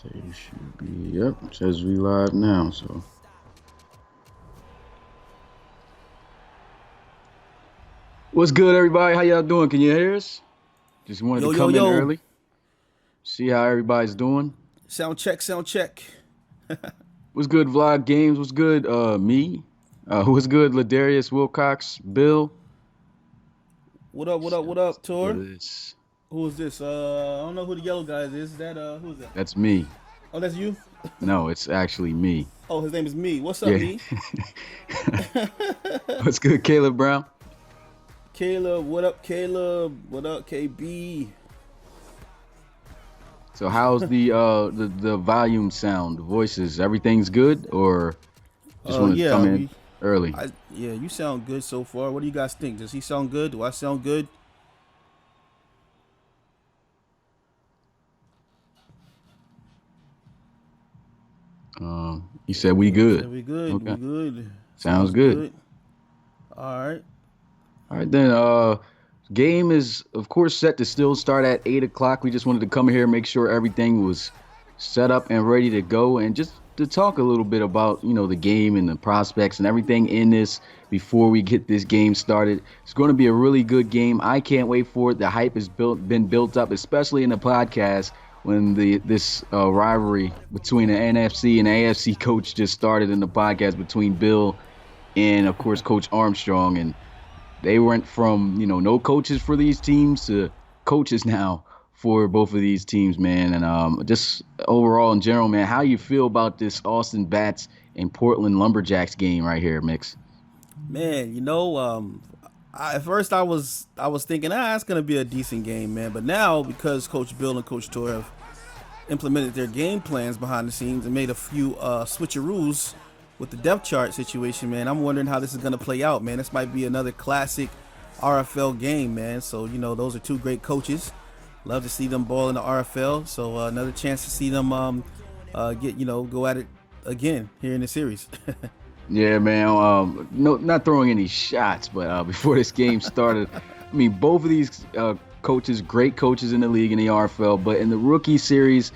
It should be, yep, it says we live now, so. What's good, everybody? How y'all doing? Can you hear us? Just wanted to Yo, yo, come in yo. early, see how everybody's doing. Sound check, sound check. What's good, Vlog Games? What's good, me? What's good, Ladarius Wilcox, Bill? What up, what up, what Let's up, go to Tor? this. Who is this? I don't know who the yellow guy is. Is that, who is that? That's me. Oh, that's you? No, it's actually me. Oh, his name is Me. What's up, Yeah. Me? What's good, Caleb Brown? Caleb, what up, Caleb? What up, KB? So how's the volume sound, the voices? Everything's good, or just wanted to Yeah, come in early? yeah, you sound good so far. What do you guys think? Does he sound good? Do I sound good? You said we Said good. we good, we Okay, good. sounds Sounds good. good. All right. All right then. Game is of course set to still start at 8 o'clock. We just wanted to come here, make sure everything was set up and ready to go, and just to talk a little bit about the game and the prospects and everything in this before we get this game started. It's going to be a really good game. I can't wait for it. The hype has been built up, especially in the podcast when this rivalry between the NFC and AFC coach just started in the podcast between Bill and of course Coach Armstrong, and they went from no coaches for these teams to coaches now for both of these teams, man. And just overall in general, man, how you feel about this Austin Bats and Portland Lumberjacks game right here, Mix? Man, at first I was thinking, it's gonna be a decent game, man. But now, because Coach Bill and Coach Tor have implemented their game plans behind the scenes and made a few switcheroos with the depth chart situation, man, I'm wondering how this is gonna play out, man. This might be another classic RFL game, man. So those are two great coaches. Love to see them ball in the RFL. So another chance to see them go at it again here in the series. Yeah, man. No, not throwing any shots, but before this game started, I mean, both of these coaches, great coaches in the league in the RFL, but in the rookie series,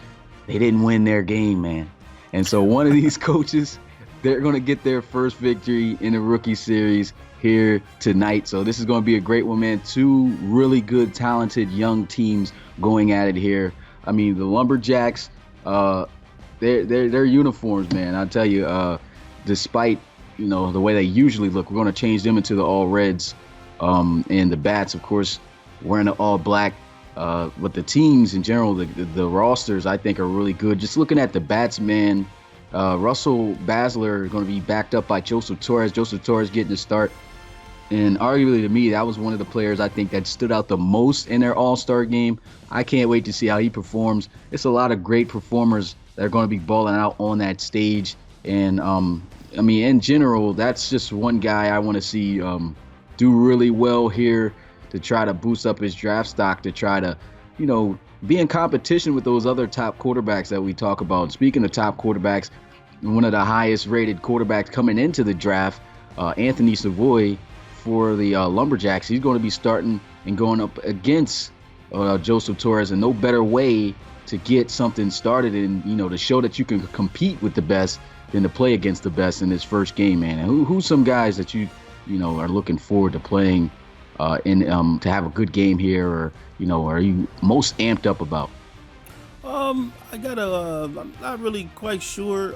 they didn't win their game, man. And so one of these coaches, they're going to get their first victory in the rookie series here tonight. So this is going to be a great one, man. Two really good, talented young teams going at it here. I mean, the Lumberjacks, their uniforms, man. I'll tell you, despite the way they usually look, we're going to change them into the all reds. And the Bats, of course, wearing the all black. But the teams in general, the rosters, I think, are really good. Just looking at the Bats, man. Russell Basler is going to be backed up by Joseph Torres. Joseph Torres getting the start. And arguably to me, that was one of the players I think that stood out the most in their all-star game. I can't wait to see how he performs. It's a lot of great performers that are going to be balling out on that stage. And, I mean, in general, that's just one guy I want to see do really well here to try to boost up his draft stock, to try to, be in competition with those other top quarterbacks that we talk about. Speaking of top quarterbacks, one of the highest rated quarterbacks coming into the draft, Anthony Savoy for the Lumberjacks. He's going to be starting and going up against Joseph Torres, and no better way to get something started and, to show that you can compete with the best than to play against the best in this first game, man. And who's some guys that you are looking forward to playing to have a good game here, or are you most amped up about? I'm not really quite sure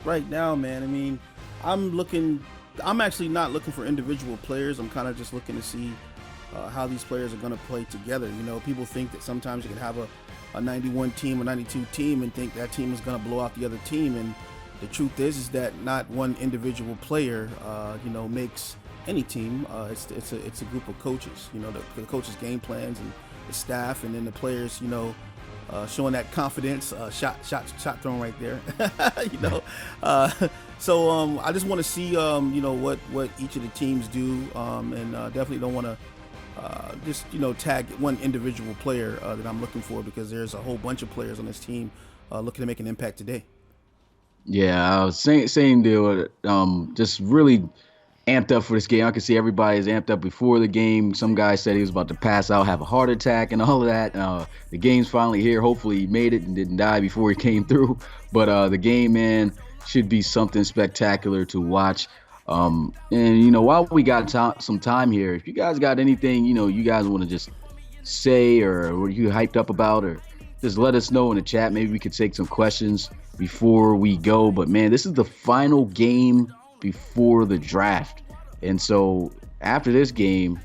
right now, man. I mean, I'm actually not looking for individual players. I'm kind of just looking to see how these players are going to play together. People think that sometimes you can have a 91 team or 92 team and think that team is going to blow out the other team. And the truth is that not one individual player, makes any team. It's a group of coaches. The coaches' game plans and the staff, and then the players. Showing that confidence. Shot thrown right there. So I just want to see what each of the teams do, and definitely don't want to just tag one individual player that I'm looking for, because there's a whole bunch of players on this team looking to make an impact today. Yeah, same deal. Just really amped up for this game. I can see everybody's amped up before the game. Some guy said he was about to pass out, have a heart attack, and all of that. The game's finally here. Hopefully, he made it and didn't die before he came through. But the game, man, should be something spectacular to watch. And while we got some time here, if you guys got anything, you guys want to just say or what you hyped up about, or just let us know in the chat. Maybe we could take some questions before we go. But man, this is the final game before the draft. And so after this game,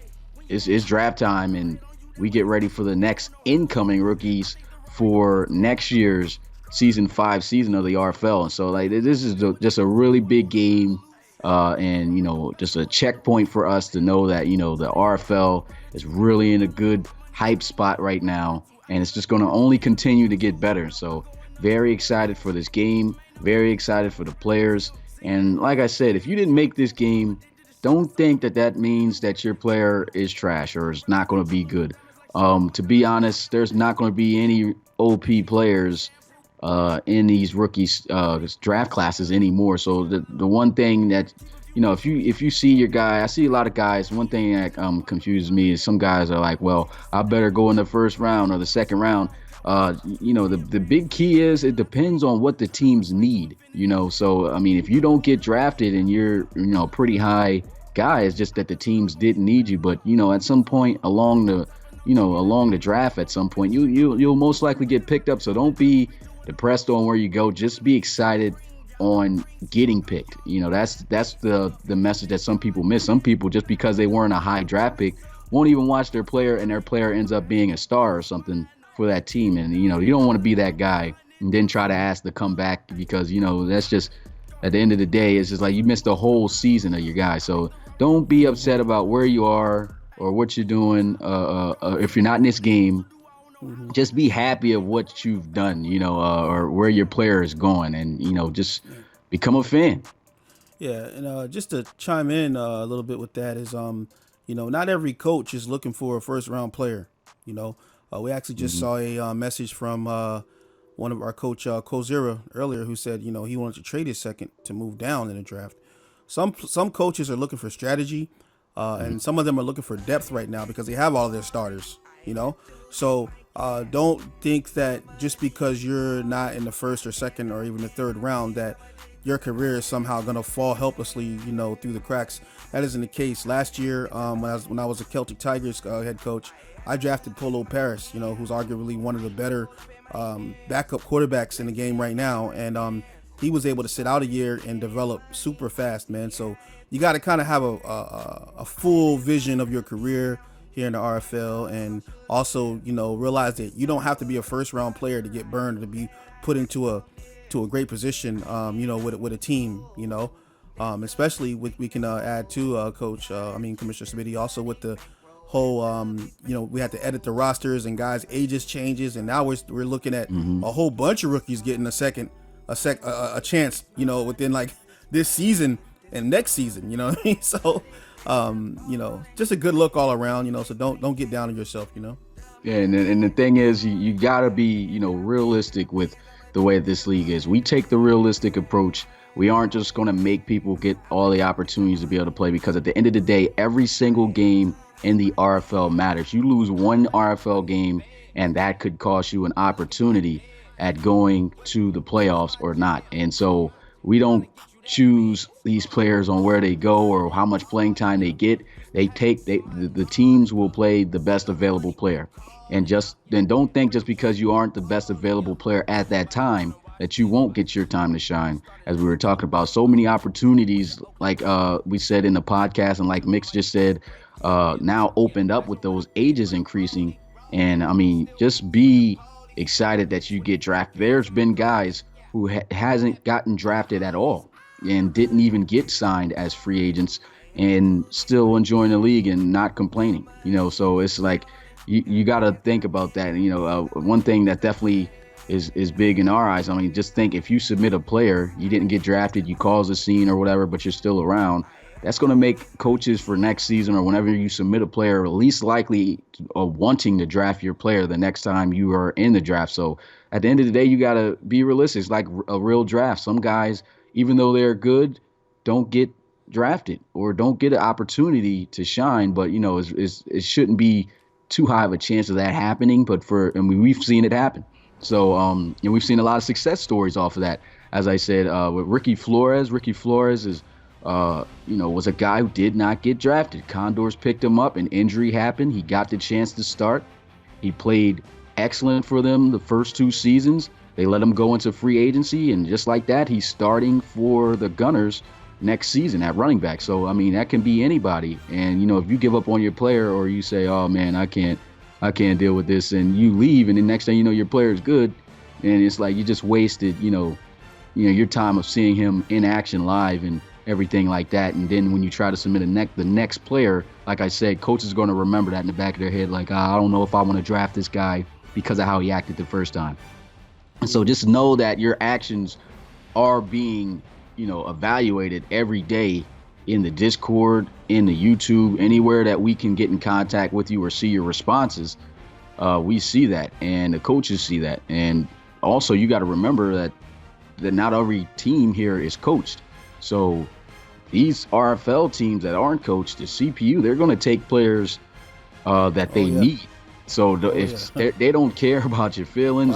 it's draft time, and we get ready for the next incoming rookies for next year's season 5 season of the RFL. And so like this is just a really big game, and just a checkpoint for us to know that the RFL is really in a good hype spot right now, and it's just going to only continue to get better. So very excited for this game, very excited for the players. And like I said, if you didn't make this game, don't think that means that your player is trash or is not going to be good. To be honest, there's not going to be any OP players in these rookies draft classes anymore. So the one thing that if you see your guy, I see a lot of guys. One thing that confuses me is some guys are like, well, I better go in the first round or the second round. The big key is it depends on what the teams need. So I mean, if you don't get drafted and you're pretty high guy, it's just that the teams didn't need you. But at some point along the draft, at some point you'll most likely get picked up. So don't be depressed on where you go. Just be excited on getting picked. That's the message that some people miss. Some people, just because they weren't a high draft pick, won't even watch their player, and their player ends up being a star or something for that team. And you don't want to be that guy and then try to ask to come back, because that's just, at the end of the day, it's just like you missed a whole season of your guy. So don't be upset about where you are or what you're doing. If you're not in this game, just be happy of what you've done, or where your player is going, and just become a fan. Yeah, and just to chime in a little bit with that is, not every coach is looking for a first round player. We actually just saw a message from one of our coach, Kozira, earlier, who said he wanted to trade his second to move down in the draft. Some coaches are looking for strategy, and some of them are looking for depth right now because they have all their starters. So don't think that just because you're not in the first or second or even the third round that your career is somehow going to fall helplessly, through the cracks. That isn't the case. Last year, when I was a Celtic Tigers head coach, I drafted Polo Paris, who's arguably one of the better backup quarterbacks in the game right now, and he was able to sit out a year and develop super fast, man. So you got to kind of have a full vision of your career here in the RFL, and also realize that you don't have to be a first round player to get burned, to be put into a great position, with a team, especially we can add to Commissioner Smitty, also with the whole we had to edit the rosters and guys' ages changes, and now we're looking at a whole bunch of rookies getting a chance, within like this season and next season, what I mean? So just a good look all around, so don't get down on yourself, Yeah, and the thing is, you gotta be realistic with the way this league is. We take the realistic approach. We aren't just going to make people get all the opportunities to be able to play, because at the end of the day, every single game in the RFL matters. You lose one RFL game, and that could cost you an opportunity at going to the playoffs or not. And so we don't choose these players on where they go or how much playing time they get. The teams will play the best available player. And then don't think just because you aren't the best available player at that time that you won't get your time to shine. As we were talking about, so many opportunities, like we said in the podcast, and like Mix just said, now opened up with those ages increasing. And I mean, just be excited that you get drafted. There's been guys who hasn't gotten drafted at all and didn't even get signed as free agents and still enjoying the league and not complaining. So it's like, you got to think about that. One thing that definitely is big in our eyes. I mean, just think, if you submit a player, you didn't get drafted, you cause a scene or whatever, but you're still around, that's going to make coaches for next season or whenever you submit a player least likely wanting to draft your player the next time you are in the draft. So at the end of the day, you got to be realistic. It's like a real draft. Some guys, even though they're good, don't get drafted or don't get an opportunity to shine. But it shouldn't be too high of a chance of that happening. But we've seen it happen. So and we've seen a lot of success stories off of that. As I said, with Ricky Flores is was a guy who did not get drafted. Condors picked him up, an injury happened. He got the chance to start. He played excellent for them the first 2 seasons. They let him go into free agency, and just like that, he's starting for the Gunners next season at running back. So, I mean, that can be anybody. And, if you give up on your player or you say, oh, man, I can't deal with this, and you leave, and the next thing you know, your player is good, and it's like you just wasted, your time of seeing him in action live and everything like that. And then when you try to submit the next player, like I said, coaches are going to remember that in the back of their head, like, I don't know if I want to draft this guy because of how he acted the first time. And so just know that your actions are being, evaluated every day in the Discord, in the YouTube, anywhere that we can get in contact with you or see your responses. We see that, and the coaches see that. And also you got to remember that not every team here is coached. So these RFL teams that aren't coached, the CPU, they're going to take players that they need. So if they don't care about your feelings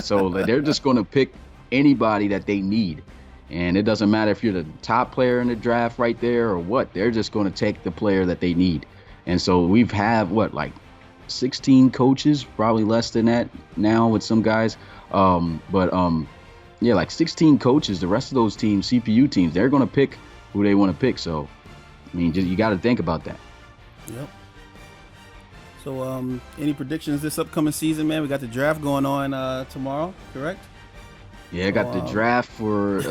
so they're just going to pick anybody that they need. And it doesn't matter if you're the top player in the draft right there or what, they're just going to take the player that they need. And so we've had 16 coaches, probably less than that now with some guys. Like 16 coaches. The rest of those teams, CPU teams, they're going to pick who they want to pick. So, I mean, you got to think about that. Yep. So, any predictions this upcoming season, man? We got the draft going on tomorrow, correct? Yeah, I got the draft for.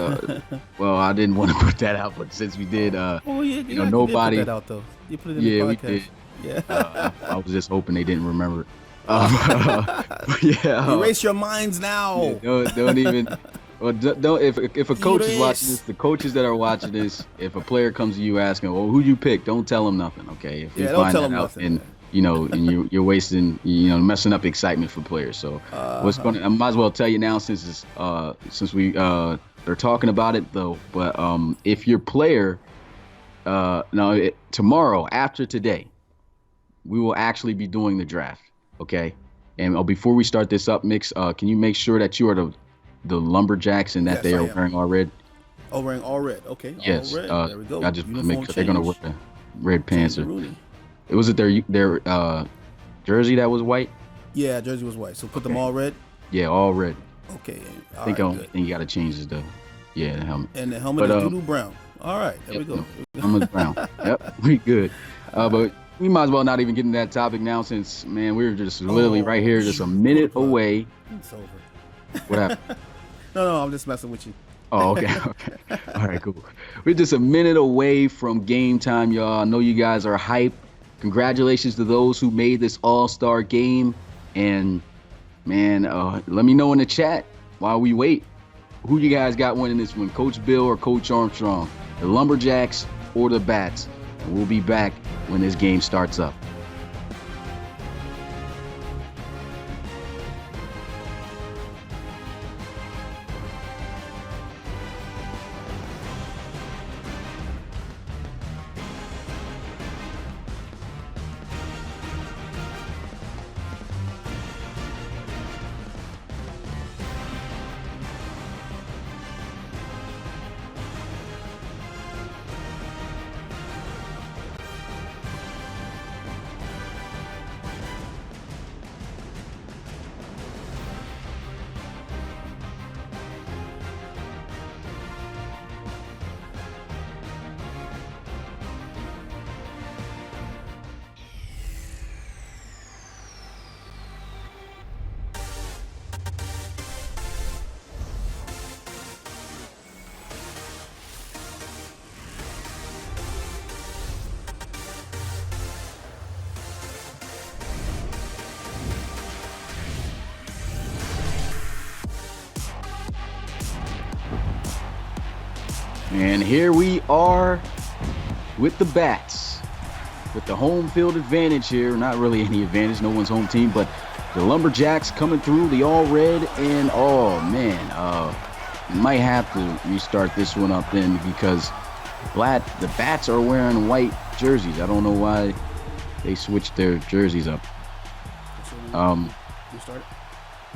Well, I didn't want to put that out, but since we did, nobody. You did put that out though. You put it in the podcast. We did. Yeah. I was just hoping they didn't remember it. Erase your minds now. Yeah, don't even. Well, don't. If a coach is watching this, the coaches that are watching this, if a player comes to you asking, "Well, who you pick?" Don't tell them nothing, okay? If you don't tell them out, nothing. And you're wasting, messing up excitement for players. So I might as well tell you now since we are talking about it though. But if your player, tomorrow after today, we will actually be doing the draft, okay? And before we start this up, Mix, can you make sure that you are the Lumberjacks and that they are wearing all red? Oh, wearing all red. Okay. Yes. All red. There we go. I just make sure they're gonna wear the red pants. Was it their jersey that was white? Yeah, jersey was white. So put them all red? Yeah, all red. Okay. I think you got to change the helmet. And the helmet is doo-doo brown. All right, there we go. Helmet's brown. Yep, we good. But we might as well not even get into that topic now since, man, we're just literally right here, just a minute away. It's over. What happened? No, I'm just messing with you. Oh, okay. All right, cool. We're just a minute away from game time, y'all. I know you guys are hyped. Congratulations to those who made this all-star game. And, man, let me know in the chat while we wait who you guys got winning this one, Coach Bill or Coach Armstrong, the Lumberjacks or the Bats. And we'll be back when this game starts up. And here we are with the Bats, with the home field advantage here. Not really any advantage, no one's home team, but the Lumberjacks coming through the all red. And oh man, might have to restart this one up then because the Bats are wearing white jerseys. I don't know why they switched their jerseys up. You start it?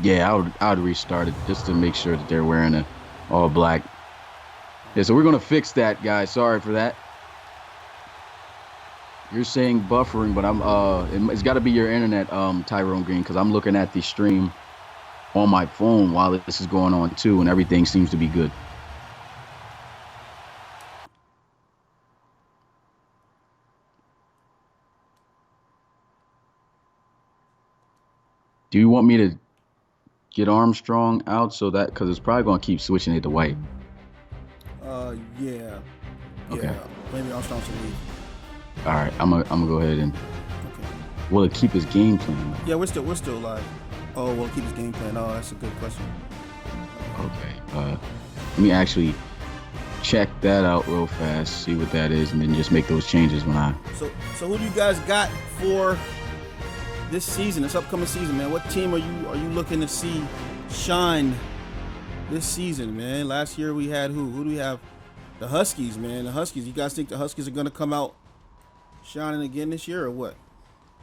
Yeah, I would restart it just to make sure that they're wearing a all black. Yeah, so we're gonna fix that, guys. Sorry for that. You're saying buffering, but it's got to be your internet, Tyrone Green, because I'm looking at the stream on my phone while this is going on too, and everything seems to be good. Do you want me to get Armstrong out so that because it's probably gonna keep switching it to white? Yeah. Okay. Yeah. Maybe Armstrong should leave. All right, I'm gonna go ahead and. Okay. Will it keep his game plan? Yeah, we're still live. Oh, will it keep his game plan? Oh, that's a good question. Okay. Let me actually check that out real fast, see what that is, and then just make those changes when I. So who do you guys got for this season, this upcoming season, man? What team are you looking to see shine this season, man? Last year we had who? Who do we have? The Huskies, man. The Huskies. You guys think the Huskies are gonna come out shining again this year, or what?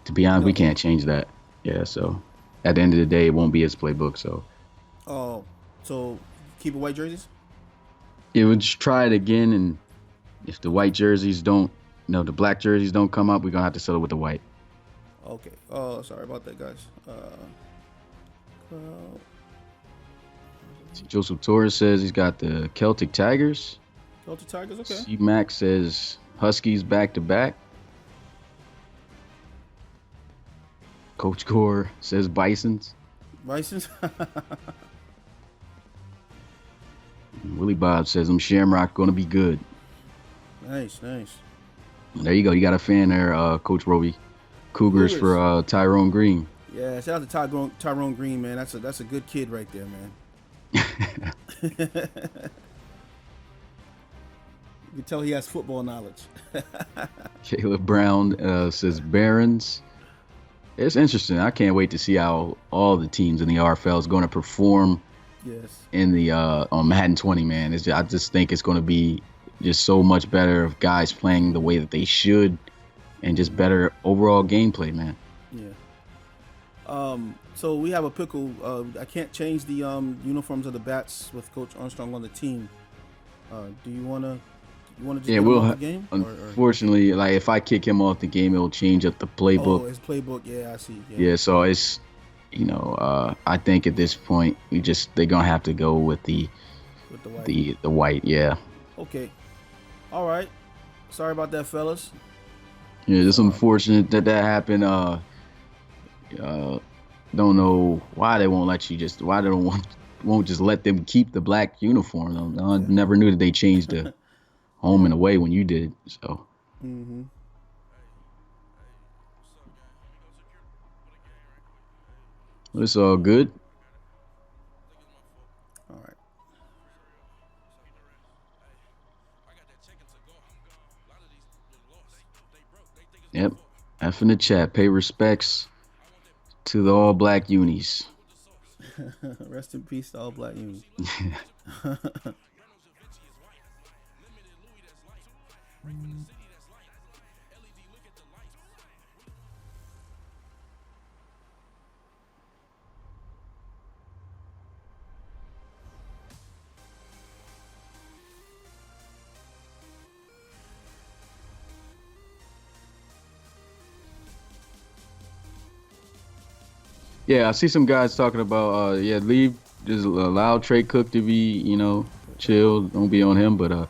To be honest, we can't change that. Yeah. So at the end of the day, it won't be his playbook. So. Oh, so keep it white jerseys? Yeah, we'll just try it again, and if the white jerseys don't, no, the black jerseys don't come up, we're gonna have to settle with the white. Okay. Oh, sorry about that, guys. Joseph Torres says he's got the Celtic Tigers. Celtic Tigers, okay. C Max says Huskies back to back. Coach Gore says Bisons. Bisons. Willie Bob says them Shamrock gonna be good. Nice. There you go. You got a fan there, Coach Roby. Cougars for Tyrone Green. Yeah, shout out to Tyrone Green, man. That's a good kid right there, man. You can tell he has football knowledge. Caleb Brown says Barons. It's interesting. I can't wait to see how all the teams in the RFL is going to perform. Yes. In the on Madden 20, man. I just think it's going to be just so much better of guys playing the way that they should, and just better overall gameplay, man. Yeah. So we have a pickle. I can't change the uniforms of the Bats with Coach Armstrong on the team. Do you wanna just get him off the game? Unfortunately, like if I kick him off the game, it'll change up the playbook. Oh, his playbook. Yeah, I see. Yeah, so it's I think at this point they're gonna have to go with the white. Yeah. Okay. All right. Sorry about that, fellas. Yeah, it's unfortunate that happened. Don't know why they won't let you why they won't just let them keep the black uniform. I never knew that they changed the home and away when you did. So. Mm-hmm. It's all good. All right. Yep. F in the chat. Pay respects to the all black unis. Rest in peace to all black unis. Yeah, I see some guys talking about leave, just allow Trey Cook to be, chill, don't be on him. But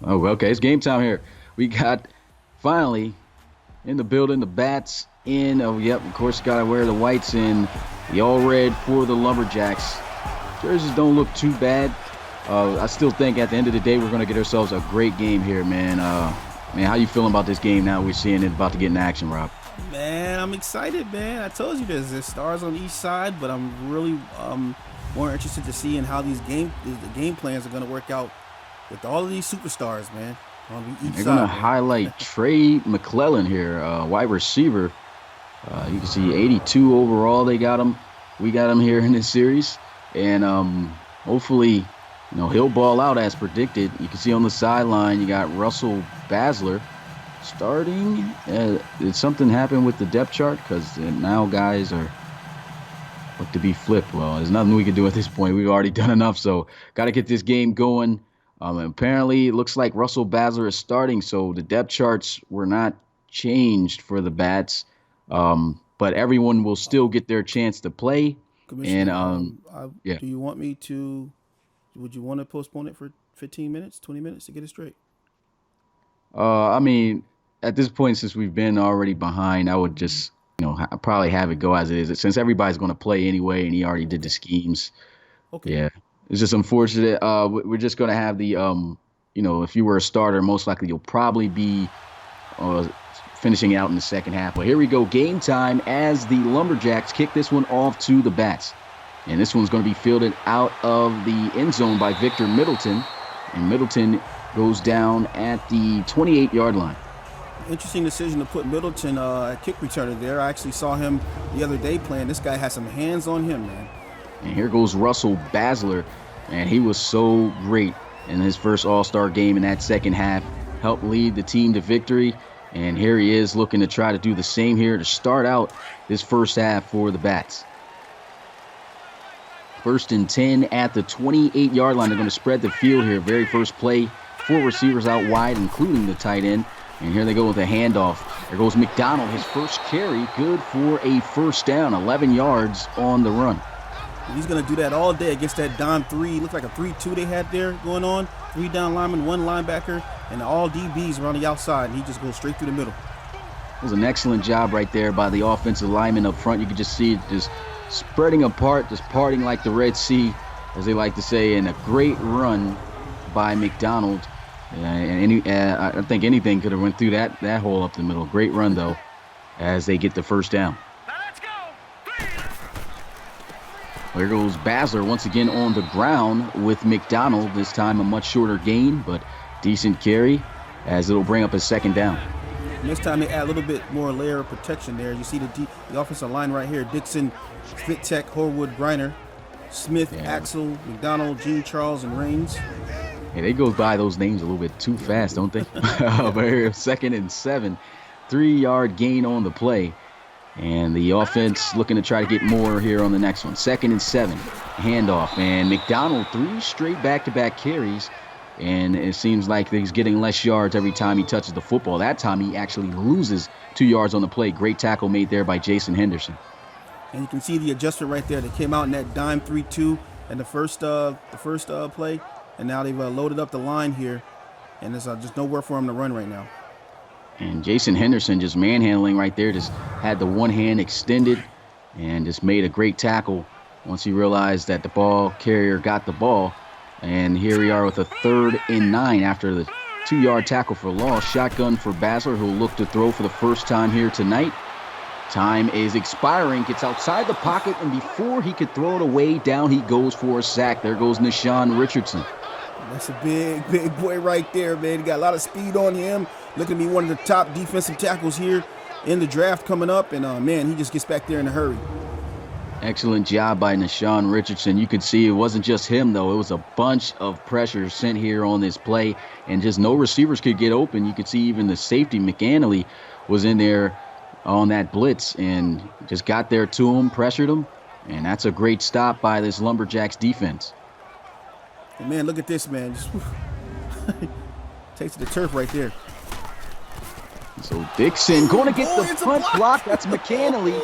okay, it's game time here. We got finally in the building the Bats in. Oh, yep, of course, got to wear the whites in the all red for the Lumberjacks. Jerseys don't look too bad. I still think at the end of the day we're gonna get ourselves a great game here, man. Man, how you feeling about this game now? We're seeing it about to get in action, Rob. Man, I'm excited, man. I told you there's stars on each side, but I'm really more interested to see in how the game plans are going to work out with all of these superstars, man. On each They're side, going to highlight Trey McClellan here, wide receiver. You can see 82 overall. They got him. We got him here in this series, and hopefully He'll ball out as predicted. You can see on the sideline, you got Russell Basler starting. Did something happen with the depth chart? Because now guys are look to be flipped. Well, there's nothing we can do at this point. We've already done enough, so got to get this game going. Apparently, it looks like Russell Basler is starting, so the depth charts were not changed for the Bats. But everyone will still get their chance to play. Commissioner, And yeah. do you want me to? Would you want to postpone it for 15 minutes, 20 minutes to get it straight? I mean, at this point, since we've been already behind, I would just, probably have it go as it is. Since everybody's going to play anyway, and he already did the schemes. Okay. Yeah, it's just unfortunate. We're just going to have the, if you were a starter, most likely you'll probably be finishing out in the second half. But here we go, game time as the Lumberjacks kick this one off to the Bats. And this one's going to be fielded out of the end zone by Victor Middleton. And Middleton goes down at the 28-yard line. Interesting decision to put Middleton at kick returner there. I actually saw him the other day playing. This guy has some hands on him, man. And here goes Russell Basler. And he was so great in his first All-Star game in that second half. Helped lead the team to victory. And here he is looking to try to do the same here to start out this first half for the Bats. 1st and 10 at the 28-yard line. They're going to spread the field here. Very first play, 4 receivers out wide, including the tight end. And here they go with a handoff. There goes McDonald, his first carry, good for a first down, 11 yards on the run. He's going to do that all day against that dime 3. Looks like a 3-2 they had there going on. 3 down linemen, 1 linebacker, and all DBs around the outside. And he just goes straight through the middle. It was an excellent job right there by the offensive lineman up front. You could just see it just spreading apart, just parting like the Red Sea, as they like to say, and a great run by McDonald. I think anything could have went through that hole up the middle. Great run, though, as they get the first down. There goes Basler once again on the ground with McDonald. This time a much shorter gain, but decent carry as it'll bring up a second down. And this time they add a little bit more layer of protection there. You see the offensive line right here. Dixon, Svitek, Horwood, Griner, Smith, Axel, McDonald, Gene Charles, and Raines. Hey, they go by those names a little bit too fast, don't they? But here, 2nd and 7, 3-yard gain on the play. And the offense looking to try to get more here on the next one. 2nd and 7, handoff. And McDonald, 3 straight back-to-back carries. And it seems like he's getting less yards every time he touches the football. That time he actually loses 2 yards on the play. Great tackle made there by Jason Henderson. And you can see the adjustment right there. They came out in that dime 3-2 in the first play. And now they've loaded up the line here. And there's just nowhere for him to run right now. And Jason Henderson just manhandling right there. Just had the one hand extended and just made a great tackle once he realized that the ball carrier got the ball. And here we are with a 3rd and 9 after the 2-yard tackle for loss. Shotgun for Basler, who will look to throw for the first time here tonight. Time is expiring. Gets outside the pocket, and before he could throw it away, down he goes for a sack. There goes Nishan Richardson. That's a big boy right there, man. He got a lot of speed on him. Looking to be one of the top defensive tackles here in the draft coming up. And, man, he just gets back there in a hurry. Excellent job by Nishan Richardson. You could see it wasn't just him, though. It was a bunch of pressure sent here on this play, and just no receivers could get open. You could see even the safety, McAnally, was in there on that blitz and just got there to him, pressured him, and that's a great stop by this Lumberjacks defense. And man, look at this, man. Just takes to the turf right there. So Dixon going to get the front block. That's McAnally.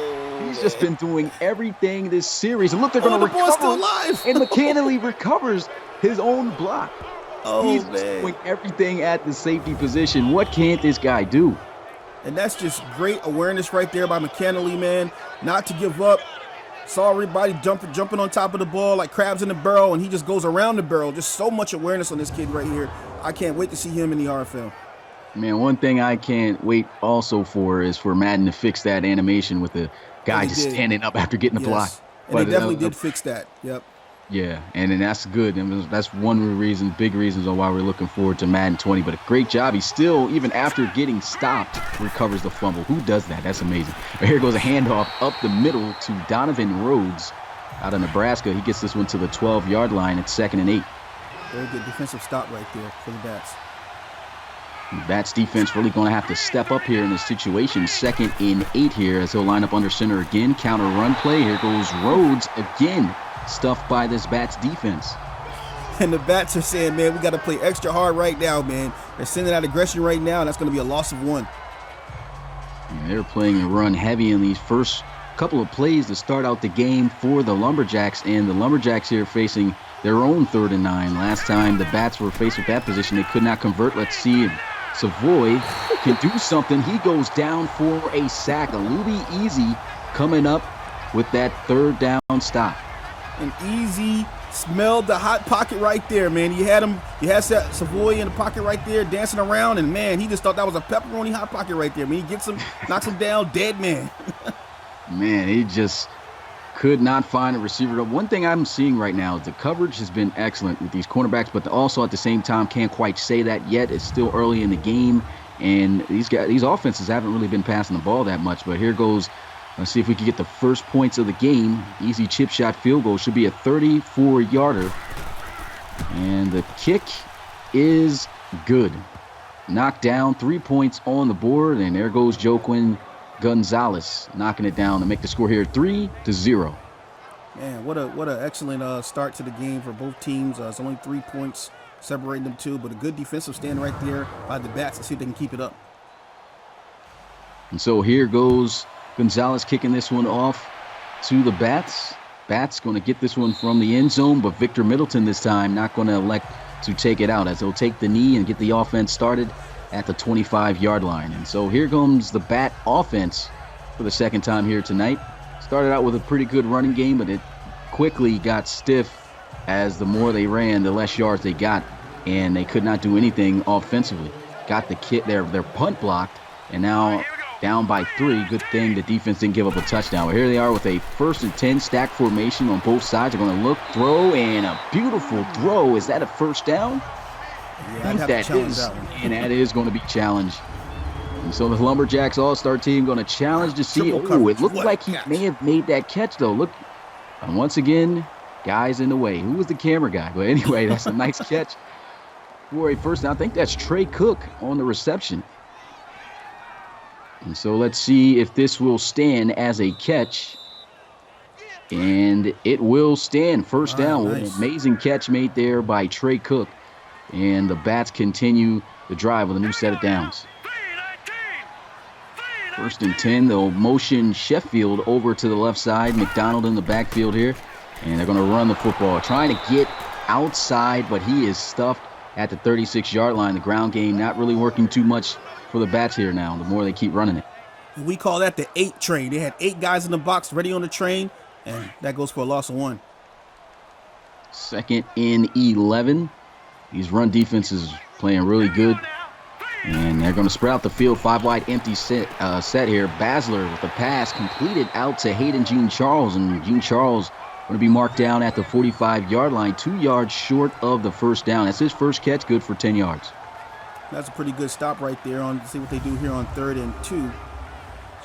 He's just been doing everything this series. And look, they're going to recover. Still alive. And McAnally recovers his own block. He's man. doing everything at the safety position. What can't this guy do? And that's just great awareness right there by McAnally, man. Not to give up. Saw everybody jumping on top of the ball like crabs in the barrel, and he just goes around the barrel. Just so much awareness on this kid right here. I can't wait to see him in the RFL. Man, one thing I can't wait also for is for Madden to fix that animation with the guy just standing up after getting the block. And they definitely did fix that. Yep. Yeah, and that's good. And that's one of the reasons, big reasons on why we're looking forward to Madden 20. But a great job. He still, even after getting stopped, recovers the fumble. Who does that? That's amazing. But here goes a handoff up the middle to Donovan Rhodes out of Nebraska. He gets this one to the 12-yard line at 2nd and 8. Very good defensive stop right there for the Bats. Bats defense really going to have to step up here in this situation. 2nd and 8 here as he'll line up under center again. Counter run play. Here goes Rhodes again. Stuffed by this Bats defense. And the Bats are saying, man, we got to play extra hard right now, man. They're sending out aggression right now, and that's going to be a loss of 1. And they're playing a run heavy in these first couple of plays to start out the game for the Lumberjacks. And the Lumberjacks here facing their own 3rd and 9. Last time the Bats were faced with that position, they could not convert. Let's see if Savoy can do something. He goes down for a sack. Alubi Easy coming up with that 3rd down stop. And Easy smelled the hot pocket right there, man. You had Savoy in the pocket right there dancing around, and man, he just thought that was a pepperoni hot pocket right there. I mean, he gets him, knocks him down, dead man. Man, he just could not find a receiver. One thing I'm seeing right now is the coverage has been excellent with these cornerbacks, but also at the same time can't quite say that yet. It's still early in the game, and these offenses haven't really been passing the ball that much. But here goes. Let's see if we can get the first points of the game. Easy chip shot field goal. Should be a 34-yarder. And the kick is good. Knocked down, 3 points on the board, and there goes Joaquin Gonzalez knocking it down to make the score here 3-0. Man, what an excellent start to the game for both teams. It's only 3 points separating them two, but a good defensive stand right there by the Bats to see if they can keep it up. And so here goes Gonzalez kicking this one off to the Bats. Bats going to get this one from the end zone, but Victor Middleton this time not going to elect to take it out as he'll take the knee and get the offense started at the 25-yard line. And so here comes the Bat offense for the 2nd time here tonight. Started out with a pretty good running game, but it quickly got stiff as the more they ran, the less yards they got, and they could not do anything offensively. Got the their punt blocked, and now down by 3. Good thing the defense didn't give up a touchdown. But here they are with a 1st and 10 stack formation on both sides. They're going to look, throw, and a beautiful throw. Is that a first down? Yeah, I'd have to challenge that one. And that is going to be challenged. And so the Lumberjacks all-star team going to challenge to see. Oh, it looked like he may have made that catch, though. Look, and once again, guys in the way. Who was the camera guy? But anyway, that's a nice catch for a first down. I think that's Trey Cook on the reception. And so let's see if this will stand as a catch. And it will stand. First down. Nice. An amazing catch made there by Trey Cook. And the Bats continue the drive with a new set of downs. 1st and 10. They'll motion Sheffield over to the left side. McDonald in the backfield here. And they're going to run the football. Trying to get outside, but he is stuffed at the 36-yard line. The ground game not really working too much for the Bats here now, the more they keep running it. We call that the 8 train. They had 8 guys in the box ready on the train, and that goes for a loss of 1. 2nd and 11. These run defenses playing really good, and they're going to spread out the field. 5 wide empty set here. Basler with the pass completed out to Hayden Jean Charles, and Jean Charles going to be marked down at the 45-yard line, 2 yards short of the first down. That's his first catch, good for 10 yards. That's a pretty good stop right there. See what they do here on 3rd and 2. You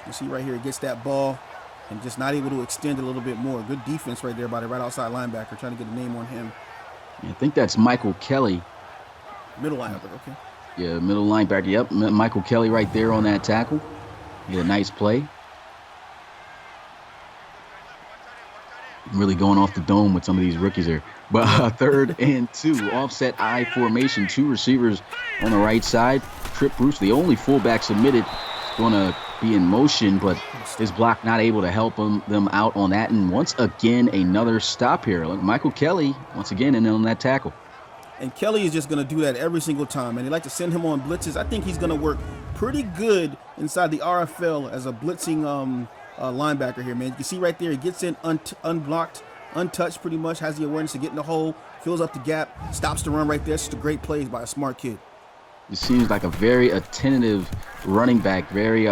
can see right here, it gets that ball and just not able to extend a little bit more. Good defense right there by the right outside linebacker, trying to get a name on him. Yeah, I think that's Michael Kelly. Middle linebacker, okay. Yeah, middle linebacker. Yep, Michael Kelly right there on that tackle. He had a nice play. Really going off the dome with some of these rookies here. But 3rd and 2, offset I formation, 2 receivers on the right side. Trip Bruce, the only fullback submitted, is going to be in motion, but his block not able to help them out on that. And once again, another stop here. Look, Michael Kelly, once again, in on that tackle. And Kelly is just going to do that every single time. And they like to send him on blitzes. I think he's going to work pretty good inside the RFL as a blitzing linebacker here, man. You can see right there, he gets in unblocked, untouched pretty much, has the awareness to get in the hole, fills up the gap, stops the run right there. It's just a great play by a smart kid. It seems like a very attentive running back, very,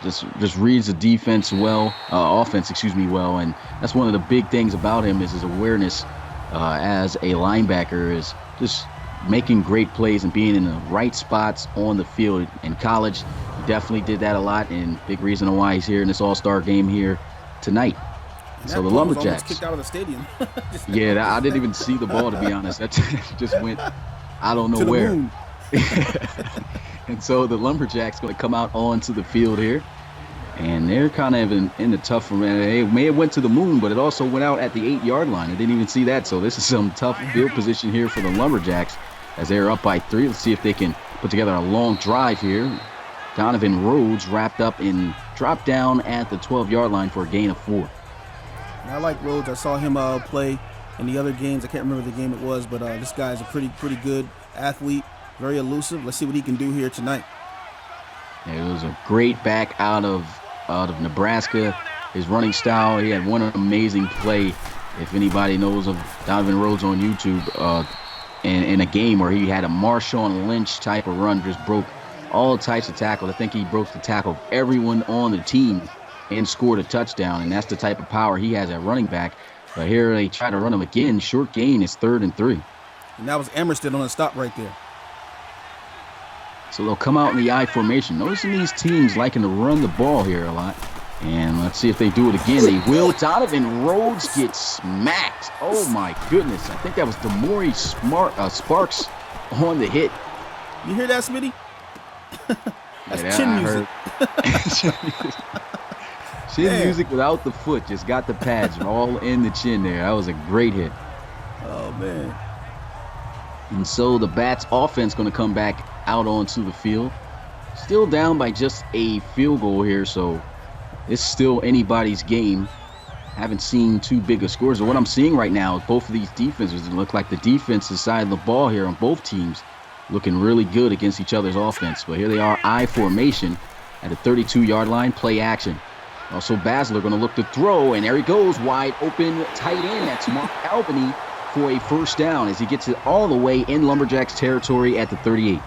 just reads the defense well, offense, well. And that's one of the big things about him is his awareness as a linebacker is just making great plays and being in the right spots on the field. In college, he definitely did that a lot, and big reason why he's here in this all-star game here tonight. And So that the ball was almost Lumberjacks. kicked out of the stadium. I didn't even see the ball, to be honest. That just went, I don't know to the where. moon. And so the Lumberjacks going to come out onto the field here. And they're kind of in the tough room. They may have went to the moon, but it also went out at the 8-yard line. I didn't even see that. So this is some tough field position here for the Lumberjacks as they're up by 3. Let's see if they can put together a long drive here. Donovan Rhodes wrapped up and dropped down at the 12-yard line for a gain of 4. I like Rhodes. I saw him play in the other games. I can't remember the game it was, but this guy's a pretty good athlete, very elusive. Let's see what he can do here tonight. Yeah, it was a great back out of Nebraska. His running style, he had one amazing play. If anybody knows of Donovan Rhodes on YouTube, in a game where he had a Marshawn Lynch type of run, just broke all types of tackles. I think he broke the tackle of everyone on the team and scored a touchdown, and that's the type of power he has at running back. But here they try to run him again. Short gain is 3rd and 3. And that was Emerson on the stop right there. So they'll come out in the I formation. Noticing these teams liking to run the ball here a lot. And let's see if they do it again. They will. Donovan Rhodes gets smacked. Oh, my goodness. I think that was Demore Sparks on the hit. You hear that, Smitty? That's Yeah, chin music. Chin music without the foot. Just got the pads all in the chin there. That was a great hit. Oh, man. And so the Bats offense going to come back out onto the field. Still down by just a field goal here, so it's still anybody's game. Haven't seen too big of scores. So what I'm seeing right now is both of these defenses look like the defensive side of the ball here on both teams looking really good against each other's offense. But here they are, I formation at the 32-yard line, play action. Also, Basler going to look to throw, and there he goes, wide open, tight end. That's Mark Albany for a first down as he gets it all the way in Lumberjacks territory at the 38.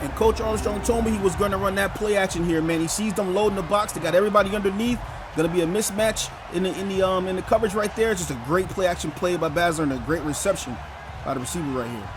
And Coach Armstrong told me he was going to run that play action here, man. He sees them loading the box. They got everybody underneath. Going to be a mismatch in the coverage right there. It's just a great play action play by Basler and a great reception by the receiver right here.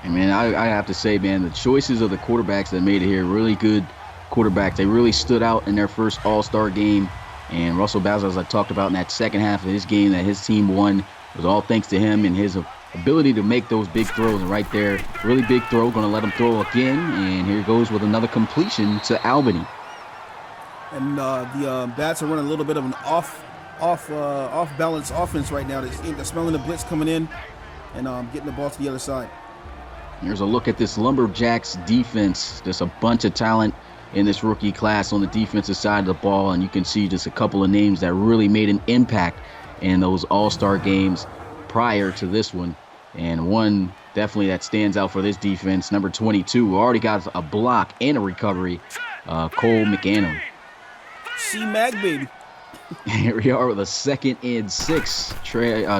And man, I have to say, man, the choices of the quarterbacks that made it here, really good quarterbacks. They really stood out in their first All-Star game. And Russell Basler, as I talked about in that second half of his game that his team won, was all thanks to him and his ability to make those big throws. And right there, really big throw, going to let him throw again. And here he goes with another completion to Albany. And the Bats are running a little bit of an off-balance offense right now. They're smelling the blitz coming in and getting the ball to the other side. Here's a look at this Lumberjacks defense. Just a bunch of talent in this rookie class on the defensive side of the ball. And you can see just a couple of names that really made an impact in those all-star games prior to this one. And one definitely that stands out for this defense, number 22, who already got a block and a recovery, Cole McAnum. C-Mag, baby. Here we are with a 2nd and 6.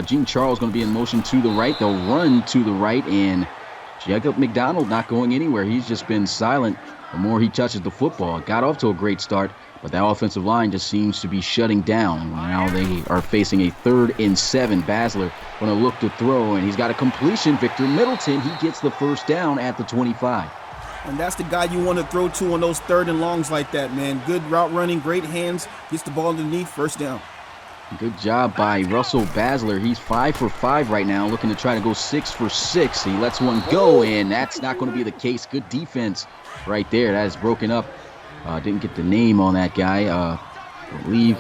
Gene Charles going to be in motion to the right. They'll run to the right, and Jacob McDonald not going anywhere. He's just been silent the more he touches the football. Got off to a great start, but that offensive line just seems to be shutting down. Now they are facing a 3rd and 7. Basler going to look to throw, and he's got a completion. Victor Middleton, he gets the first down at the 25. And that's the guy you want to throw to on those 3rd and longs like that, man. Good route running, great hands, gets the ball underneath, first down. Good job by Russell Basler. He's 5 for 5 right now, looking to try to go 6 for 6. He lets one go, and that's not going to be the case. Good defense right there. That is broken up. Didn't get the name on that guy. Believe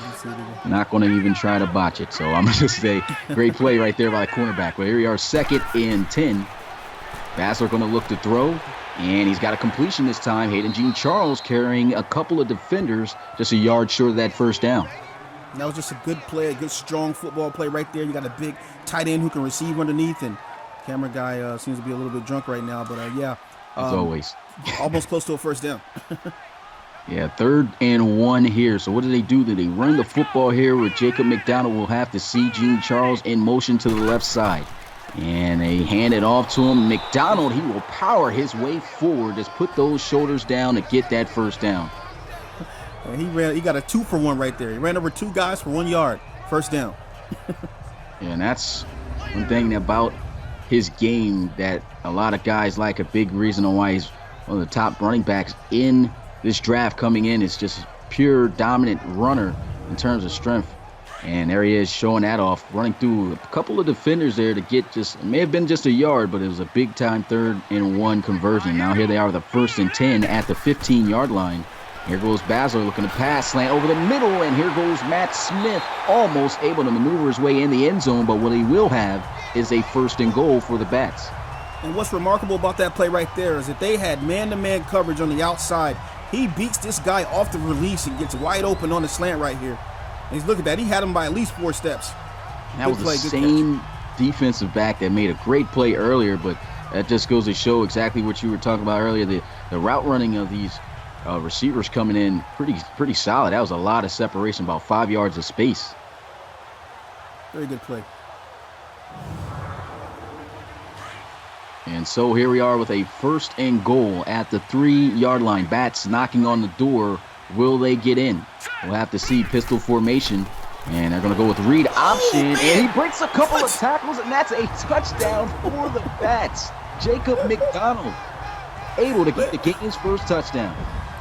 not going to even try to botch it. So I'm going to just say great play right there by the cornerback. But here we are, 2nd and 10. Basler going to look to throw, and he's got a completion this time. Hayden Gene Charles carrying a couple of defenders just a yard short of that first down. That was just a good play, a good strong football play right there. You got a big tight end who can receive underneath, and camera guy seems to be a little bit drunk right now, but yeah. As always. Almost close to a first down. Yeah, 3rd and 1 here. So what do they do? Do they run the football here where Jacob McDonald will have to see Gene Charles in motion to the left side? And they hand it off to him. McDonald, he will power his way forward. Just put those shoulders down to get that first down. And he got a 2-for-1 right there. He ran over 2 guys for 1 yard. First down. And that's one thing about his game that a lot of guys like. A big reason on why he's one of the top running backs in this draft coming in is just pure dominant runner in terms of strength. And there he is showing that off, running through a couple of defenders there to get just, it may have been just a yard, but it was a big time 3rd-and-1 conversion. Now here they are with a 1st and 10 at the 15-yard line. Here goes Basler looking to pass, slant over the middle, and here goes Matt Smith, almost able to maneuver his way in the end zone, but what he will have is a 1st and goal for the Bats. And what's remarkable about that play right there is that they had man-to-man coverage on the outside. He beats this guy off the release and gets wide open on the slant right here. And he's look at that. He had him by at least 4 steps. That was the same defensive back that made a great play earlier, but that just goes to show exactly what you were talking about earlier. The route running of these receivers coming in pretty solid. That was a lot of separation, about 5 yards of space. Very good play. And so here we are with a 1st and goal at the 3-yard line. Bats knocking on the door. Will they get in? We'll have to see. Pistol formation. And they're going to go with read option. And he breaks a couple of tackles, and that's a touchdown for the Bats. Jacob McDonald able to get the game's first touchdown.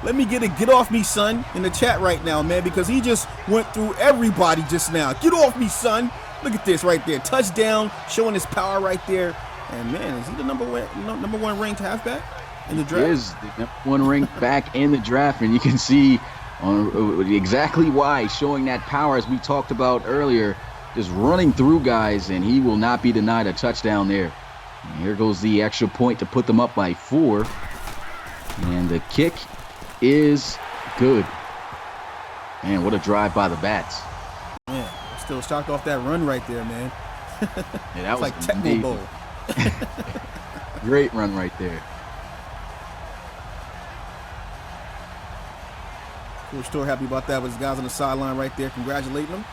Let me get a get off me, son, in the chat right now, man, because he just went through everybody just now. Get off me, son. Look at this right there. Touchdown, showing his power right there. And, man, is he the number one ranked halfback in the draft? He is the number 1 ranked back in the draft, and you can see exactly why, showing that power as we talked about earlier, just running through guys, and he will not be denied a touchdown there. And here goes the extra point to put them up by 4. And the kick is good. Man, what a drive by the Bats. Man, I'm still shocked off that run right there, man. Yeah, that was like Tecmo Bowl. Great run right there. Coach Store happy about that with his guys on the sideline right there, congratulating him.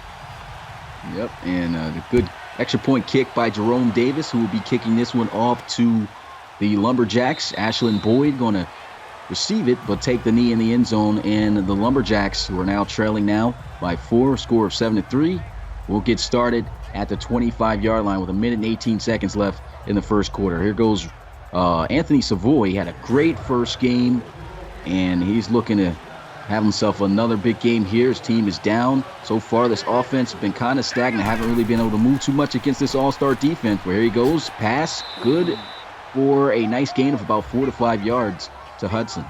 Yep, and the good extra point kick by Jerome Davis, who will be kicking this one off to the Lumberjacks. Ashlyn Boyd going to receive it, but take the knee in the end zone. And the Lumberjacks, who are now trailing now by 4, score of 7-3, will get started at the 25-yard line with 1 minute and 18 seconds left in the first quarter. Here goes Anthony Savoy. He had a great first game, and he's looking to have himself another big game here. His team is down. So far, this offense has been kind of stagnant. Haven't really been able to move too much against this all-star defense. But here he goes. Pass. Good for a nice gain of about 4 to 5 yards to Hudson.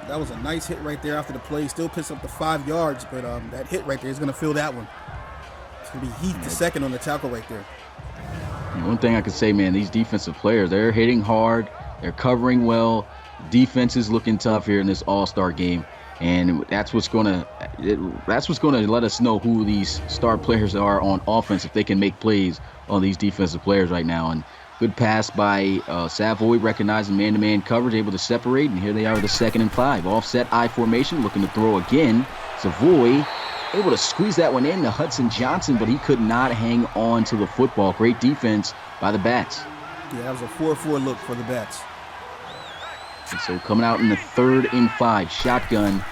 That was a nice hit right there after the play. Still picks up the 5 yards, but that hit right there is going to fill that one. It's going to be Heath the second on the tackle right there. And one thing I could say, man, these defensive players, they're hitting hard. They're covering well. Defense is looking tough here in this all-star game. And that's what's going to let us know who these star players are on offense, if they can make plays on these defensive players right now. And good pass by Savoy, recognizing man-to-man coverage, able to separate. And here they are with a 2nd and 5. Offset I formation, looking to throw again. Savoy able to squeeze that one in to Hudson Johnson, but he could not hang on to the football. Great defense by the Bats. Yeah, that was a 4-4 look for the Bats. And so coming out in the 3rd and 5, shotgun.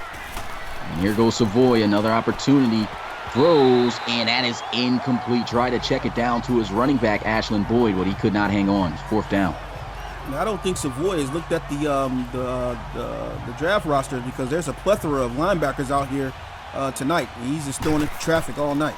And here goes Savoy, another opportunity. Throws, and that is incomplete. Try to check it down to his running back, Ashlyn Boyd, but he could not hang on. It's 4th down. Now, I don't think Savoy has looked at the draft roster, because there's a plethora of linebackers out here tonight. He's just throwing into traffic all night.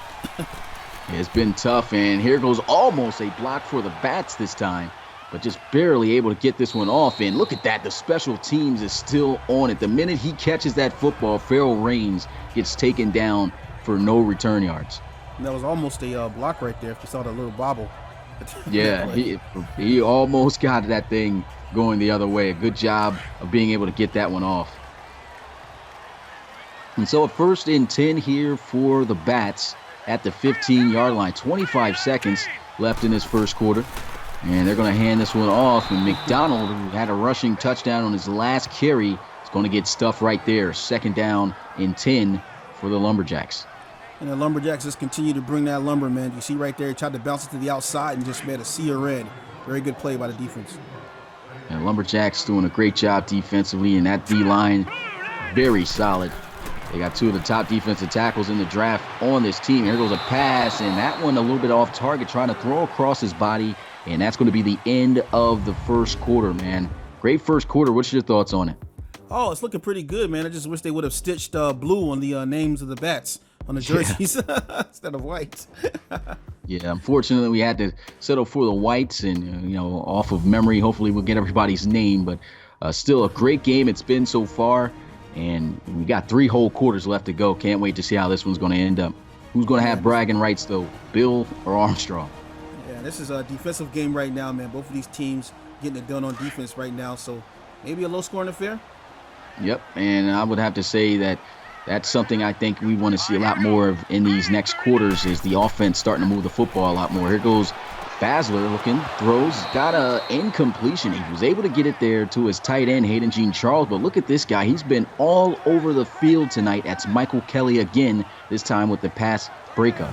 It's been tough, and here goes almost a block for the Bats this time, but just barely able to get this one off. And look at that, the special teams is still on it. The minute he catches that football, Farrell Raines gets taken down for no return yards. And that was almost a block right there if you saw that little bobble. Yeah, he almost got that thing going the other way. Good job of being able to get that one off. And so a 1st and 10 here for the Bats at the 15-yard line. 25 seconds left in this first quarter. And they're going to hand this one off. And McDonald, who had a rushing touchdown on his last carry, is going to get stuffed right there. 2nd down and 10 for the Lumberjacks. And the Lumberjacks just continue to bring that lumber, man. You see right there, he tried to bounce it to the outside and just made a sea of red. Very good play by the defense. And Lumberjacks doing a great job defensively, and that D-line very solid. They got 2 of the top defensive tackles in the draft on this team. Here goes a pass, and that one a little bit off target, trying to throw across his body, and that's going to be the end of the first quarter, man. Great first quarter. What's your thoughts on it? Oh, it's looking pretty good, man. I just wish they would have stitched blue on the names of the Bats. on the jerseys instead of whites. Yeah, unfortunately, we had to settle for the whites, and off of memory, hopefully we'll get everybody's name. But still, a great game it's been so far, and we got 3 whole quarters left to go. Can't wait to see how this one's going to end up. Who's going to have bragging rights though, Bill or Armstrong? Yeah, this is a defensive game right now, man. Both of these teams getting it done on defense right now, so maybe a low-scoring affair. Yep, and I would have to say that that's something I think we want to see a lot more of in these next quarters, is the offense starting to move the football a lot more. Here goes Basler looking, throws, got a incompletion. He was able to get it there to his tight end, Hayden Jean-Charles, but look at this guy. He's been all over the field tonight. That's Michael Kelly again, this time with the pass breakup.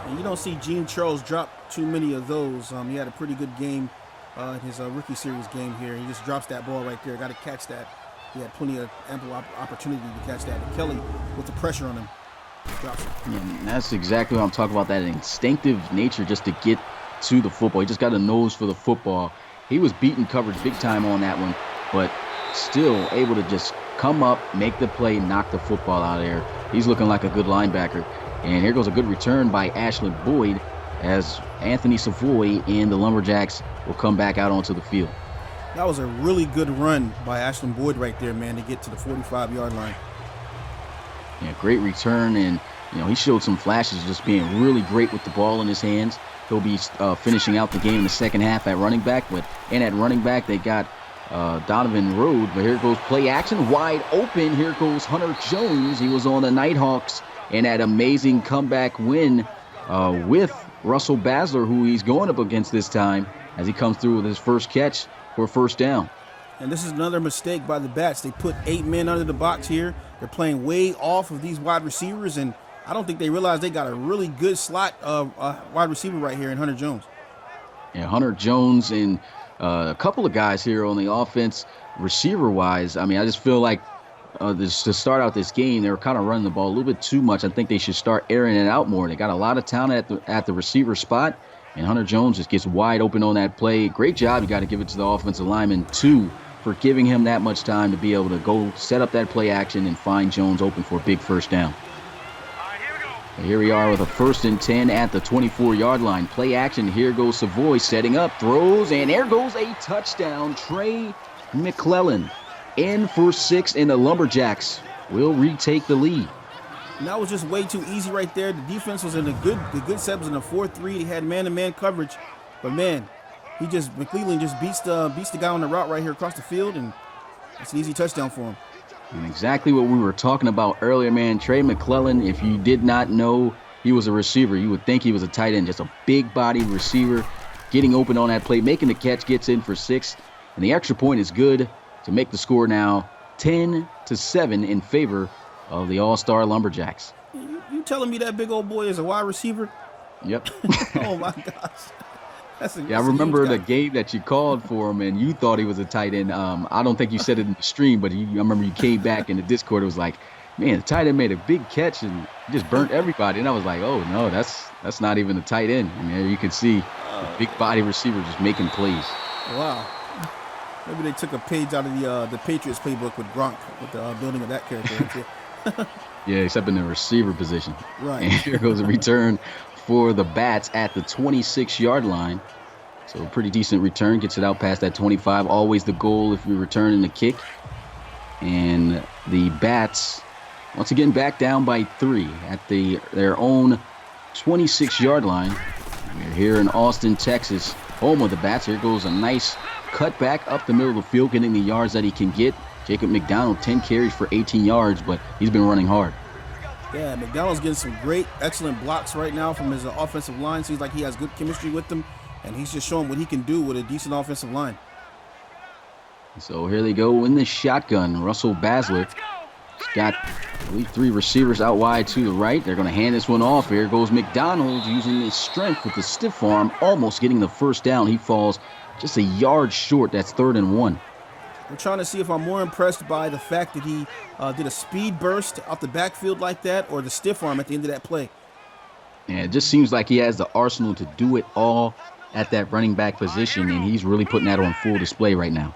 And you don't see Jean-Charles drop too many of those. He had a pretty good game in his rookie series game here. He just drops that ball right there. Got to catch that. He had plenty of ample opportunity to catch that. But Kelly, with the pressure on him, drops it. Yeah, that's exactly what I'm talking about, that instinctive nature just to get to the football. He just got a nose for the football. He was beating coverage big time on that one, but still able to just come up, make the play, knock the football out of there. He's looking like a good linebacker. And here goes a good return by Ashland Boyd as Anthony Savoy and the Lumberjacks will come back out onto the field. That was a really good run by Ashland Boyd right there, man, to get to the 45-yard line. Yeah, great return, and he showed some flashes of just being really great with the ball in his hands. He'll be finishing out the game in the second half at running back, at running back they got Donovan Rode, but here goes play action, wide open. Here goes Hunter Jones. He was on the Nighthawks in that amazing comeback win with Russell Basler, who he's going up against this time as he comes through with his first catch for a first down. And this is another mistake by the Bats. They put 8 men under the box here. They're playing way off of these wide receivers, and I don't think they realize they got a really good slot wide receiver right here in Hunter Jones. Yeah, Hunter Jones and a couple of guys here on the offense, receiver-wise. I mean, I just feel like to start out this game, they were kind of running the ball a little bit too much. I think they should start airing it out more. They got a lot of talent at the receiver spot, and Hunter Jones just gets wide open on that play. Great job. You got to give it to the offensive lineman, too, for giving him that much time to be able to go set up that play action and find Jones open for a big first down. Here we are with a 1st and 10 at the 24-yard line. Play action. Here goes Savoy setting up, throws, and there goes a touchdown. Trey McClellan in for 6, and the Lumberjacks will retake the lead. And that was just way too easy right there. The defense was in the good set was in a 4-3. He had man-to-man coverage, but man, McClellan just beats the guy on the route right here across the field, and it's an easy touchdown for him. And exactly what we were talking about earlier, man. Trey McClellan, if you did not know he was a receiver, you would think he was a tight end. Just a big-bodied receiver, getting open on that play, making the catch, gets in for 6. And the extra point is good to make the score now 10-7 in favor of the All-Star Lumberjacks. You telling me that big old boy is a wide receiver? Yep. Oh, my gosh. I remember the game that you called for him, and you thought he was a tight end. I don't think you said it in the stream, but I remember you came back in the Discord. It was like, man, the tight end made a big catch and just burnt everybody. And I was like, oh, no, that's not even a tight end. And there you can see a big body receiver just making plays. Wow. Maybe they took a page out of the Patriots playbook with Gronk, with the building of that character. Yeah, except in the receiver position. Right. And here goes a return for the Bats at the 26-yard line. So a pretty decent return, gets it out past that 25. Always the goal if you're returning the kick. And the Bats, once again, back down by 3 at their own 26-yard line. We're here in Austin, Texas, home of the Bats. Here goes a nice cut back up the middle of the field, getting the yards that he can get. Jacob McDonald, 10 carries for 18 yards, but he's been running hard. Yeah, McDonald's getting some excellent blocks right now from his offensive line. Seems like he has good chemistry with them, and he's just showing what he can do with a decent offensive line. So here they go in the shotgun. Russell Basler. He's got, I believe, 3 receivers out wide to the right. They're going to hand this one off. Here goes McDonald using his strength with the stiff arm, almost getting the first down. He falls just a yard short. That's 3rd and 1. We're trying to see if I'm more impressed by the fact that he did a speed burst off the backfield like that, or the stiff arm at the end of that play. Yeah, it just seems like he has the arsenal to do it all at that running back position, and he's really putting that on full display right now.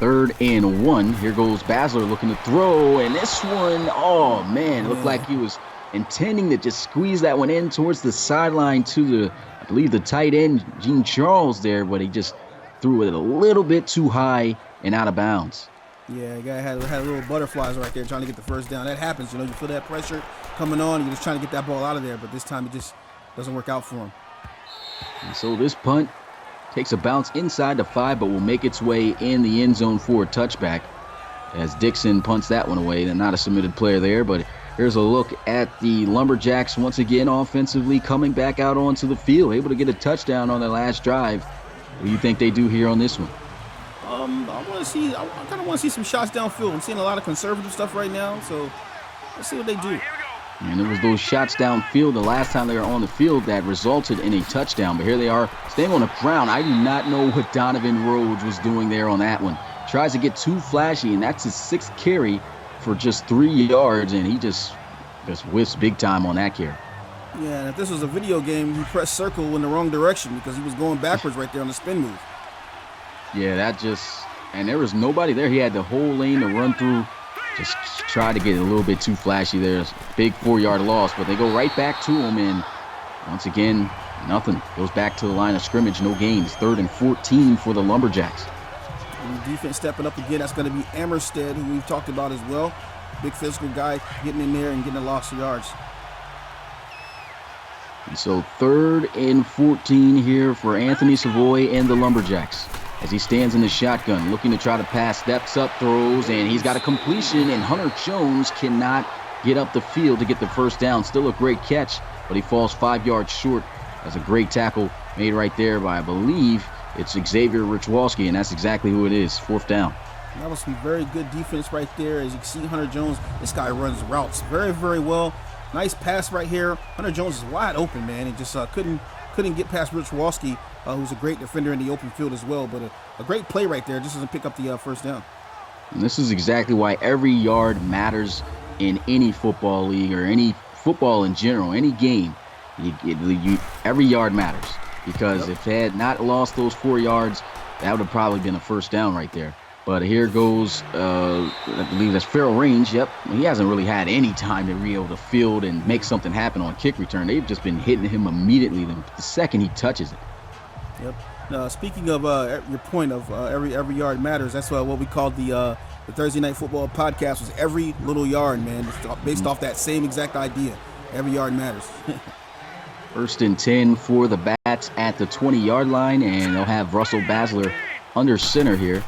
3rd and 1. Here goes Basler looking to throw, and this one, oh man, it looked like he was intending to just squeeze that one in towards the sideline to the, I believe, the tight end, Gene Charles there, but he just threw it a little bit too high and out of bounds. Yeah, the guy had little butterflies right there trying to get the first down. That happens, you feel that pressure coming on, and you're just trying to get that ball out of there, but this time it just doesn't work out for him. And so this punt takes a bounce inside the 5, but will make its way in the end zone for a touchback as Dixon punts that one away. They're not a submitted player there, but here's a look at the Lumberjacks once again offensively coming back out onto the field, able to get a touchdown on their last drive. What do you think they do here on this one? I kind of want to see some shots downfield. I'm seeing a lot of conservative stuff right now, so let's see what they do. And it was those shots downfield the last time they were on the field that resulted in a touchdown. But here they are staying on the ground. I do not know what Donovan Rhodes was doing there on that one. Tries to get too flashy, and that's his 6th carry for just 3 yards, and he just whiffs big time on that carry. Yeah, and if this was a video game, he pressed circle in the wrong direction because he was going backwards right there on the spin move. Yeah, and there was nobody there. He had the whole lane to run through. Just tried to get a little bit too flashy there. Big 4-yard loss, but they go right back to him, and once again, nothing. Goes back to the line of scrimmage, no gains. 3rd and 14 for the Lumberjacks. And defense stepping up again. That's going to be Ammerstead, who we've talked about as well. Big physical guy getting in there and getting a loss of yards. And so 3rd and 14 here for Anthony Savoy and the Lumberjacks. As he stands in the shotgun, looking to try to pass, steps up, throws, and he's got a completion, and Hunter Jones cannot get up the field to get the first down. Still a great catch, but he falls 5 yards short. That's a great tackle made right there by, I believe, it's Xavier Richwalski, and that's exactly who it is. 4th down. That was some very good defense right there. As you can see, Hunter Jones, this guy runs routes very, very well. Nice pass right here. Hunter Jones is wide open, man, and just couldn't get past Richwalski, who's a great defender in the open field as well. But a great play right there. Just doesn't pick up the first down. And this is exactly why every yard matters in any football league or any football in general, any game. Every yard matters, because if they had not lost those 4 yards, that would have probably been a first down right there. But here goes, I believe that's Farrell Range. Yep, he hasn't really had any time to reel the field and make something happen on kick return. They've just been hitting him immediately the second he touches it. Yep. Now, speaking of your point of every yard matters, that's what we called the Thursday Night Football podcast, was every little yard, man. It's based off that same exact idea. Every yard matters. 1st and 10 for the Bats at the 20-yard line, and they'll have Russell Basler under center here,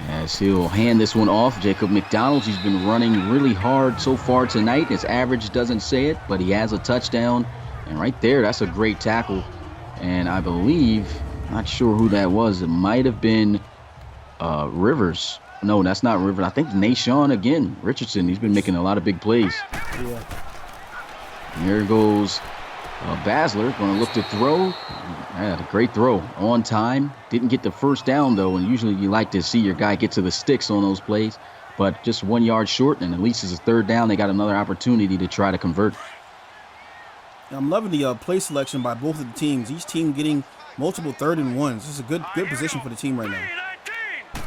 as he'll hand this one off. Jacob McDonald, he's been running really hard so far tonight. His average doesn't say it, but he has a touchdown. And right there, that's a great tackle. And I believe, not sure who that was. It might have been Rivers. No, that's not Rivers. I think Nashawn again. Richardson, he's been making a lot of big plays. Yeah. And here goes Basler, going to look to throw. Yeah, a great throw on time. Didn't get the first down, though, and usually you like to see your guy get to the sticks on those plays. But just 1 yard short, and at least it's a 3rd down. They got another opportunity to try to convert. I'm loving the play selection by both of the teams. Each team getting multiple 3rd and 1s. This is a good position for the team right now.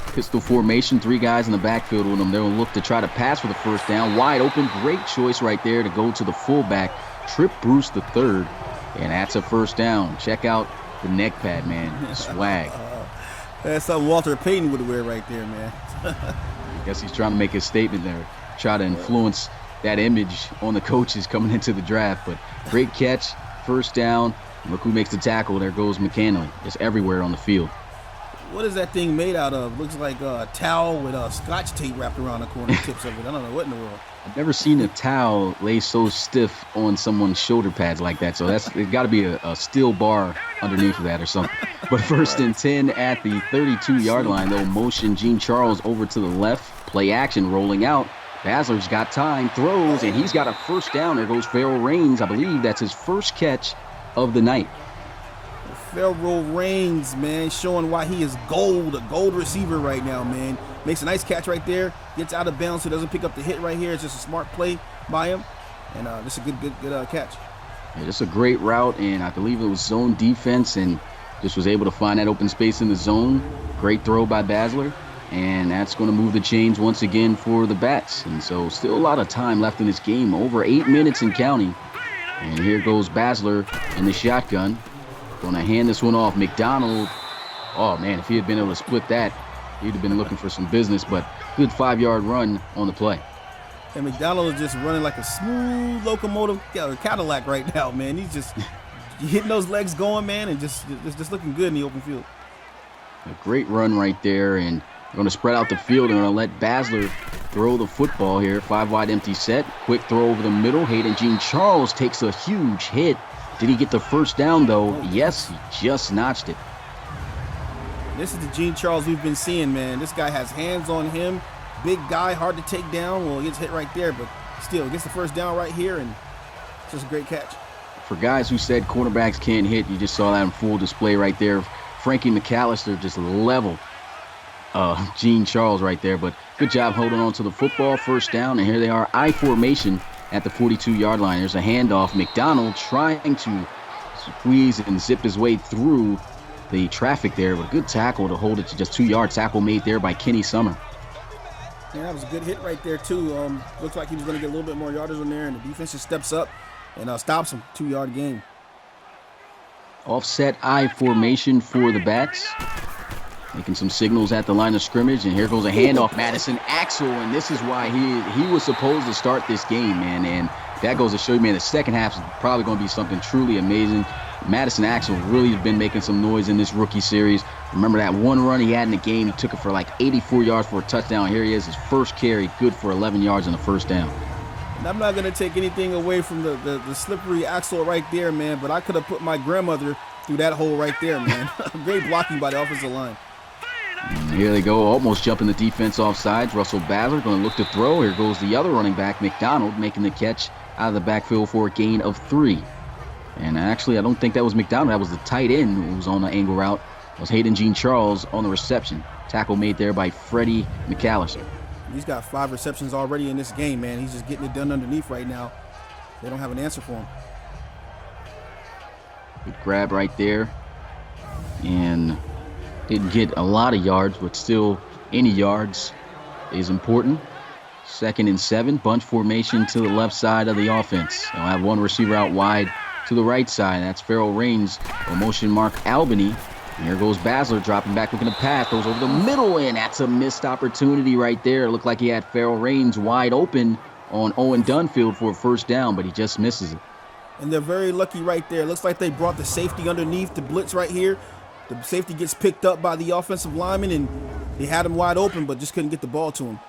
Pistol formation, 3 guys in the backfield with them. They'll look to try to pass for the first down. Wide open, great choice right there to go to the fullback, Trip Bruce the third, and that's a first down. Check out the neck pad, man. Swag. That's something Walter Payton would wear right there, man. I guess he's trying to make a statement there, try to influence that image on the coaches coming into the draft. But great catch, first down. Look who makes the tackle. There goes McCanley. It's everywhere on the field. What is that thing made out of? Looks like a towel with scotch tape wrapped around the corner tips of it. I don't know what in the world. I've never seen a towel lay so stiff on someone's shoulder pads like that. So it's got to be a steel bar underneath of that or something. But 1st and 10 at the 32-yard line. They'll motion Gene Charles over to the left. Play action rolling out. Basler's got time, throws, and he's got a first down. There goes Farrell Rains. I believe that's his first catch of the night. Farrell Rains, man, showing why he is gold, a gold receiver right now, man. Makes a nice catch right there, gets out of bounds so doesn't pick up the hit right here. It's just a smart play by him, and just a good catch. Yeah, just a great route, and I believe it was zone defense, and just was able to find that open space in the zone. Great throw by Basler, And that's going to move the chains once again for the Bats. And so still a lot of time left in this game, over 8 minutes and counting. And here goes Basler in the shotgun. Going to hand this one off. McDonald, oh man, if he had been able to split that, he'd have been looking for some business, but good 5-yard run on the play. And McDonald is just running like a smooth locomotive Cadillac right now, man. He's just hitting those legs going, man, and just looking good in the open field. A great run right there, and they're going to spread out the field and going to let Basler throw the football here. 5-wide empty set. Quick throw over the middle. Hayden Jean-Charles takes a huge hit. Did he get the first down, though? Yes, he just notched it. This is the Jean-Charles we've been seeing, man. This guy has hands on him. Big guy, hard to take down. Well, he gets hit right there, but still, gets the first down right here, and it's just a great catch. For guys who said cornerbacks can't hit, you just saw that in full display right there. Frankie McAllister just leveled Jean-Charles right there, but good job holding on to the football. First down, and here they are, I formation at the 42-yard line. There's a handoff. McDonald trying to squeeze and zip his way through the traffic there, but good tackle to hold it to just 2 yards. Tackle made there by Kenny Summer. Yeah, that was a good hit right there, too. Looks like he was going to get a little bit more yardage on there, and the defense just steps up and stops him. 2-yard gain. Offset I formation for the Bats. Making some signals at the line of scrimmage, and here goes a handoff. Madison Axel, and this is why he was supposed to start this game, man. And that goes to show you, man, the second half is probably going to be something truly amazing. Madison Axel really has been making some noise in this rookie series. Remember that one run he had in the game? He took it for like 84 yards for a touchdown. Here he is, his first carry, good for 11 yards on the first down. And I'm not going to take anything away from the slippery Axel right there, man, but I could have put my grandmother through that hole right there, man. Great blocking by the offensive line. And here they go, almost jumping the defense off sides. Russell Basler going to look to throw. Here goes the other running back, McDonald, making the catch out of the backfield for a gain of 3. And actually, I don't think that was McDonald. That was the tight end who was on the angle route. It was Hayden Jean-Charles on the reception. Tackle made there by Freddie McAllister. He's got 5 receptions already in this game, man. He's just getting it done underneath right now. They don't have an answer for him. Good grab right there. And didn't get a lot of yards, but still any yards is important. 2nd and 7, bunch formation to the left side of the offense. They'll have one receiver out wide to the right side. That's Farrell Raines or motion mark Albany. And here goes Basler dropping back, looking to pass. Goes over the middle, and that's a missed opportunity right there. It looked like he had Farrell Raines wide open on Owen Dunfield for a first down, but he just misses it. And they're very lucky right there. Looks like they brought the safety underneath the blitz right here. The safety gets picked up by the offensive lineman, and they had him wide open, but just couldn't get the ball to him.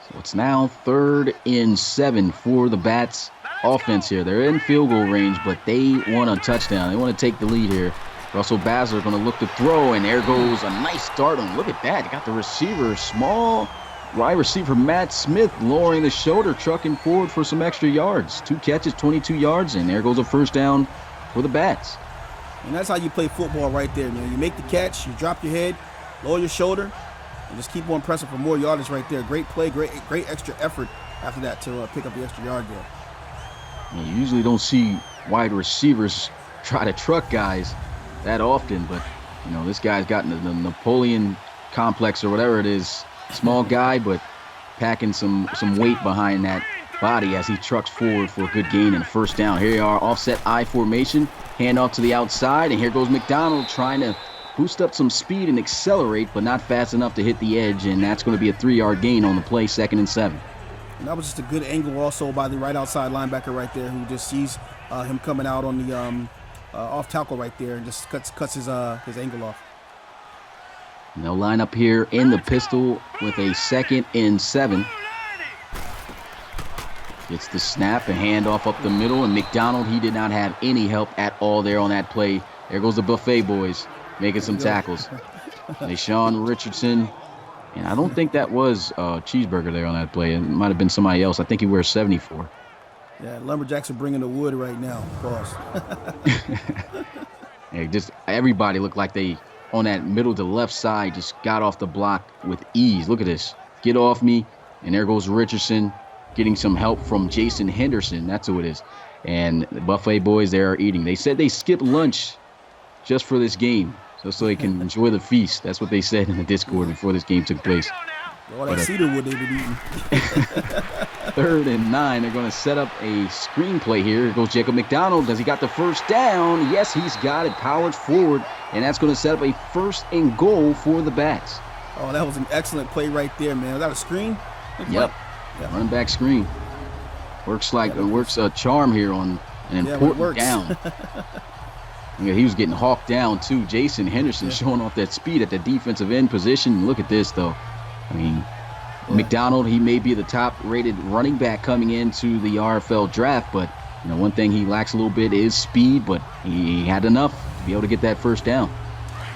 So it's now 3rd and 7 for the Bats offense here. They're in field goal range, but they want a touchdown. They want to take the lead here. Russell Basler going to look to throw, and there goes a nice start on. Look at that. They got the receiver, small wide receiver Matt Smith lowering the shoulder, trucking forward for some extra yards. 2 catches, 22 yards, and there goes a first down for the Bats. And that's how you play football right there, man. You make the catch, you drop your head, lower your shoulder, and just keep on pressing for more yardage right there. Great play, great extra effort after that to pick up the extra yard there. You usually don't see wide receivers try to truck guys that often, but you know, this guy's got the Napoleon complex or whatever it is. Small guy, but packing some weight behind that body as he trucks forward for a good gain and a first down. Here you are, offset I formation, hand off to the outside, and here goes McDonald trying to boost up some speed and accelerate, but not fast enough to hit the edge, and that's going to be a 3-yard gain on the play, 2nd and 7. And that was just a good angle also by the right outside linebacker right there, who just sees him coming out on the off tackle right there and just cuts his angle off. And they'll line up here in the pistol with a 2nd and 7. Gets the snap, a handoff up the middle, and McDonald, he did not have any help at all there on that play. There goes the Buffet boys making some tackles. Deshaun Richardson, and I don't think that was Cheeseburger there on that play. It might have been somebody else. I think he wears 74. Yeah, Lumberjacks are bringing the wood right now. Pause. Hey, just everybody looked like they, on that middle to left side, just got off the block with ease. Look at this. Get off me. And there goes Richardson getting some help from Jason Henderson. That's who it is. And the Buffet boys, they are eating. They said they skipped lunch just for this game. just so he can enjoy the feast. That's what they said in the Discord before this game took place. All that cedarwood they've been eating. 3rd and 9. They're going to set up a screenplay here. Here goes Jacob McDonald. Does he got the first down? Yes, he's got it. Powered forward, and that's going to set up a 1st and goal for the Bats. Oh, that was an excellent play right there, man. Was that a screen? Yep. Running back screen. Works a charm here on an important down. Yeah, he was getting hawked down too. Jason Henderson showing off that speed at the defensive end position. Look at this though. I mean, McDonald, he may be the top-rated running back coming into the RFL draft, but one thing he lacks a little bit is speed, but he had enough to be able to get that first down.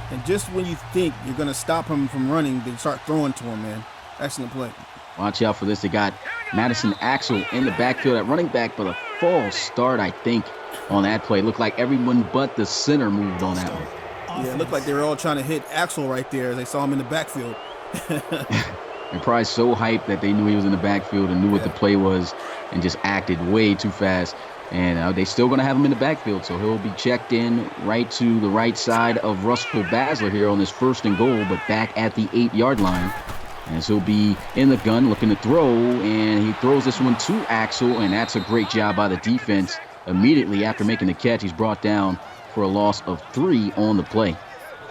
And just when you think you're going to stop him from running, they start throwing to him, man. Excellent play. Watch out for this. They got Madison Axel in the backfield at running back, but a false start, I think, on that play. Looked like everyone but the center moved on that one. Yeah, it looked like they were all trying to hit Axel right there as they saw him in the backfield. They're probably so hyped that they knew he was in the backfield and knew what the play was and just acted way too fast. And they're still going to have him in the backfield, so he'll be checked in right to the right side of Russell Basler here on this 1st and goal, but back at the 8-yard line. As he'll be in the gun looking to throw, and he throws this one to Axel, and that's a great job by the defense. Immediately after making the catch, he's brought down for a loss of 3 on the play.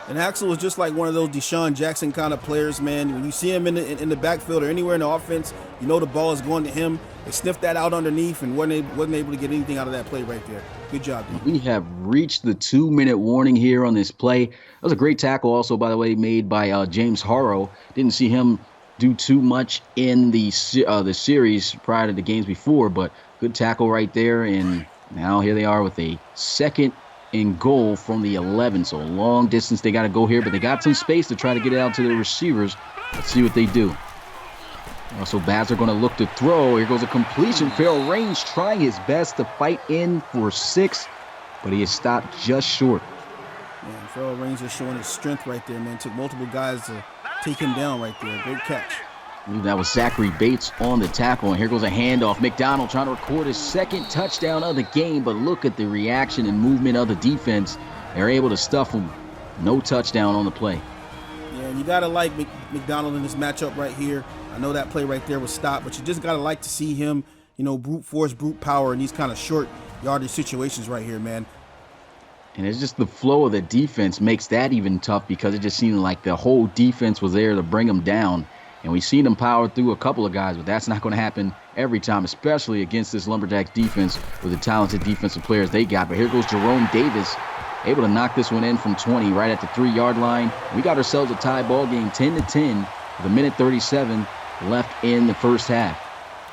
And Axel was just like one of those Deshaun Jackson kind of players, man. When you see him in the backfield or anywhere in the offense, the ball is going to him. They sniffed that out underneath and wasn't able to get anything out of that play right there. Good job, dude. We have reached the 2-minute warning here on this play. That was a great tackle also, by the way, made by James Harrow. Didn't see him do too much in the series prior to the games before, but good tackle right there. And now here they are with a 2nd and goal from the 11. So a long distance they got to go here, but they got some space to try to get it out to their receivers. Let's see what they do. So Basler going to look to throw. Here goes a completion. Farrell Range trying his best to fight in for 6, but he is stopped just short. Man, Farrell Range is showing his strength right there, man. Took multiple guys to take him down right there. Great catch. I believe that was Zachary Bates on the tackle, and here goes a handoff. McDonald trying to record his 2nd touchdown of the game, but look at the reaction and movement of the defense. They're able to stuff him. No touchdown on the play. Yeah, and you got to like McDonald in this matchup right here. I know that play right there was stopped, but you just got to like to see him, brute force, brute power in these kind of short yardage situations right here, man. And it's just the flow of the defense makes that even tough because it just seemed like the whole defense was there to bring him down. And we've seen them power through a couple of guys, but that's not going to happen every time, especially against this Lumberjacks defense with the talented defensive players they got. But here goes Jerome Davis, able to knock this one in from 20 right at the 3-yard line. We got ourselves a tie ball game, 10-10, with 1:37 left in the first half.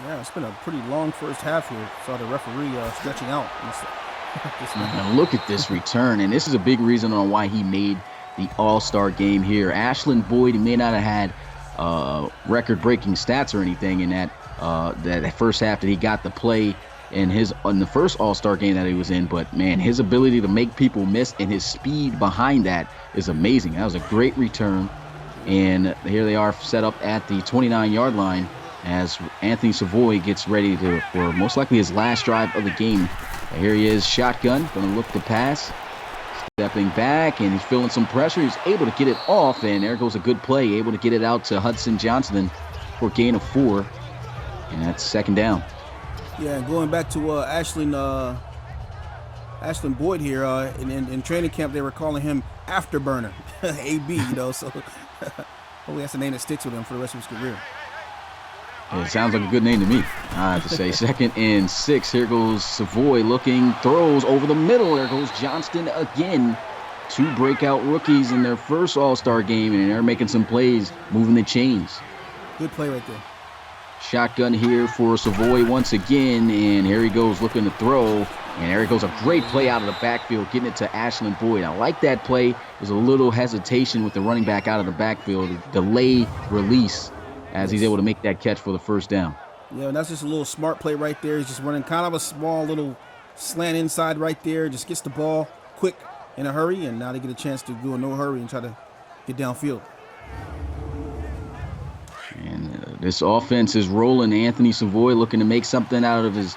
Yeah, it's been a pretty long first half here. Saw the referee stretching out. Now look at this return, and this is a big reason on why he made the All-Star game here. Ashland Boyd, he may not have had record-breaking stats or anything in that first half that he got the play in the first All-Star game that he was in, but man, his ability to make people miss and his speed behind that is amazing. That was a great return, and here they are set up at the 29-yard line as Anthony Savoy gets ready for most likely his last drive of the game. And here he is, shotgun, going to look to pass. Stepping back, and he's feeling some pressure. He's able to get it off, and there goes a good play. Able to get it out to Hudson Johnston for a gain of 4, and that's 2nd down. Yeah, and going back to Ashland Boyd here, in training camp they were calling him Afterburner, AB, so hopefully that's the name that sticks with him for the rest of his career. It sounds like a good name to me, I have to say. 2nd and 6. Here goes Savoy looking, throws over the middle. There goes Johnston again. 2 breakout rookies in their first All-Star game, and they're making some plays, moving the chains. Good play right there. Shotgun here for Savoy once again, and here he goes looking to throw. And there he goes, a great play out of the backfield, getting it to Ashland Boyd. I like that play. There's a little hesitation with the running back out of the backfield, delay release, as he's able to make that catch for the first down. Yeah, and that's just a little smart play right there. He's just running kind of a small little slant inside right there. Just gets the ball quick in a hurry, and now they get a chance to do a no hurry and try to get downfield. And this offense is rolling. Anthony Savoy looking to make something out of his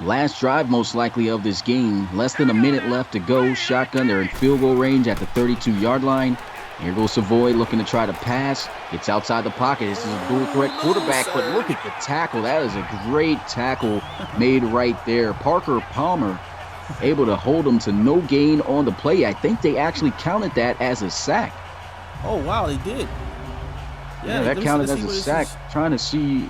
Last drive, most likely, of this game. Less than a minute left to go. Shotgun, they're in field goal range at the 32-yard line. Here goes Savoy looking to try to pass. Gets outside the pocket. This is a dual threat quarterback, but look at the tackle. That is a great tackle made right there. Parker Palmer able to hold him to no gain on the play. I think they actually counted that as a sack. Oh, wow, they did. Yeah, that counted as a sack. Trying to see,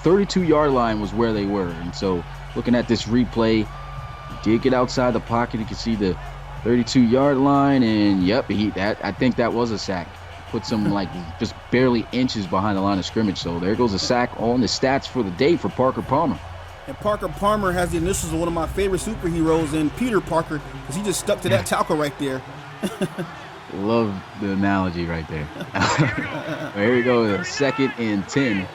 32-yard line was where they were. And so looking at this replay, he did get outside the pocket. You can see the 32-yard line, and yep, I think that was a sack. Puts him like just barely inches behind the line of scrimmage. So there goes a sack on the stats for the day for Parker Palmer. And Parker Palmer has the initials of one of my favorite superheroes in Peter Parker, because he just stuck to that tackle right there. Love the analogy right there. Here we go, 2nd and 10.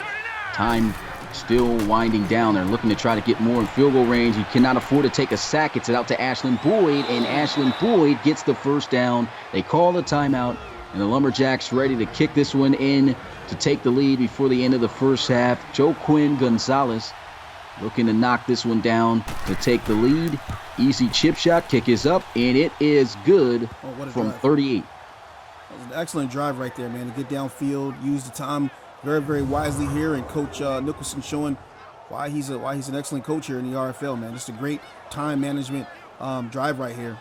Time still winding down. They're looking to try to get more in field goal range. He cannot afford to take a sack. It's out to Ashland Boyd, and Ashland Boyd gets the first down. They call the timeout, and the Lumberjacks ready to kick this one in to take the lead before the end of the first half. Joaquin Gonzalez looking to knock this one down to take the lead. Easy chip shot. Kick is up, and it is good from 38. That was an excellent drive right there, man, to get downfield, use the time very, very wisely here, and Coach Nicholson showing why he's an excellent coach here in the RFL, man. Just a great time management drive right here.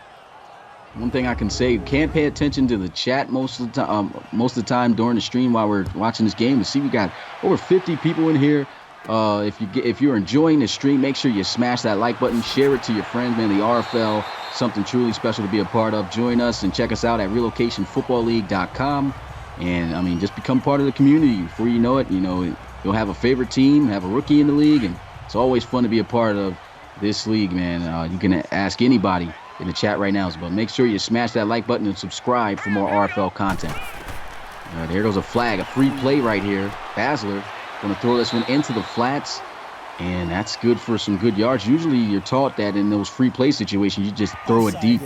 One thing I can say, can't pay attention to the chat most of the time during the stream while we're watching this game. To see we got over 50 people in here. If you're enjoying the stream, make sure you smash that like button, share it to your friends, man. The RFL, something truly special to be a part of. Join us and check us out at relocationfootballleague.com. And, I mean, just become part of the community. Before you know it, you'll have a favorite team, have a rookie in the league, and it's always fun to be a part of this league, man. You can ask anybody in the chat right now, but make sure you smash that like button and subscribe for more RFL content. There goes a flag, a free play right here. Basler going to throw this one into the flats, and that's good for some good yards. Usually you're taught that in those free play situations, you just throw it deep.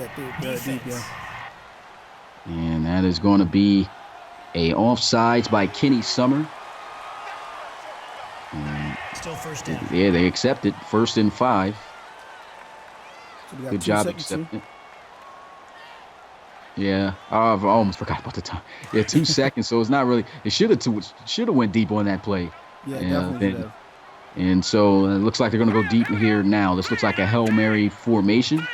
And that is going to be a offsides by Kenny Summer. Still first down. Yeah, they accept it. 1st and 5. So good job accepting it. Yeah, I almost forgot about the time. Yeah, 2 seconds, so it's not really. It should have went deep on that play. Yeah, definitely. And so it looks like they're going to go deep here now. This looks like a Hail Mary formation.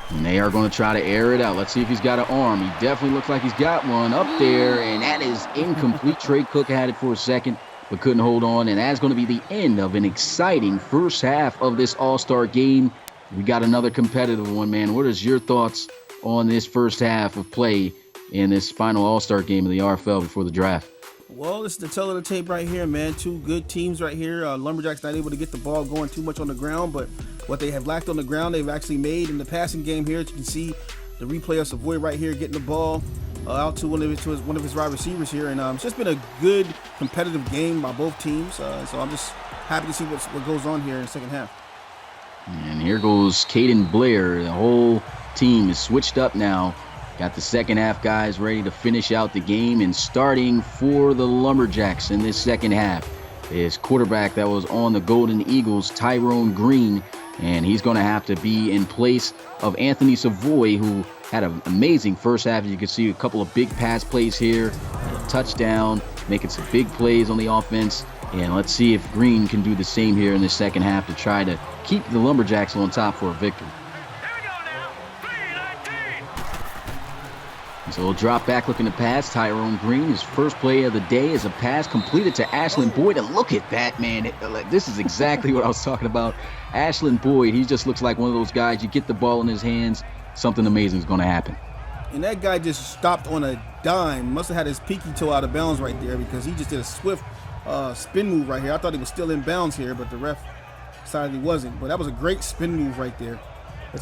And they are going to try to air it out. Let's see if he's got an arm. He definitely looks like he's got one up there, and that is incomplete. Trey Cook had it for a second, but couldn't hold on, and that's going to be the end of an exciting first half of this All-Star game. We got another competitive one, man. What is your thoughts on this first half of play in this final All-Star game of the RFL before the draft? Well, this is the tell of the tape right here, man. 2 good teams right here. Lumberjacks not able to get the ball going too much on the ground, but what they have lacked on the ground, they've actually made in the passing game here. As you can see, the replay of Savoy right here getting the ball out to one of his wide receivers here, and it's just been a good competitive game by both teams. So I'm just happy to see what goes on here in the second half. And here goes Caden Blair. The whole team is switched up now. Got the second half guys ready to finish out the game, and starting for the Lumberjacks in this second half is quarterback that was on the Golden Eagles, Tyrone Green, and he's going to have to be in place of Anthony Savoy, who had an amazing first half. You can see a couple of big pass plays here, a touchdown, making some big plays on the offense. And let's see if Green can do the same here in the second half to try to keep the Lumberjacks on top for a victory. So he'll drop back looking to pass. Tyrone Green, his first play of the day is a pass completed to Ashland Boyd. And look at that, man. This is exactly what I was talking about. Ashland Boyd, he just looks like one of those guys. You get the ball in his hands, something amazing is going to happen. And that guy just stopped on a dime. Must have had his pinky toe out of bounds right there, because he just did a swift spin move right here. I thought he was still in bounds here, but the ref decided he wasn't. But that was a great spin move right there.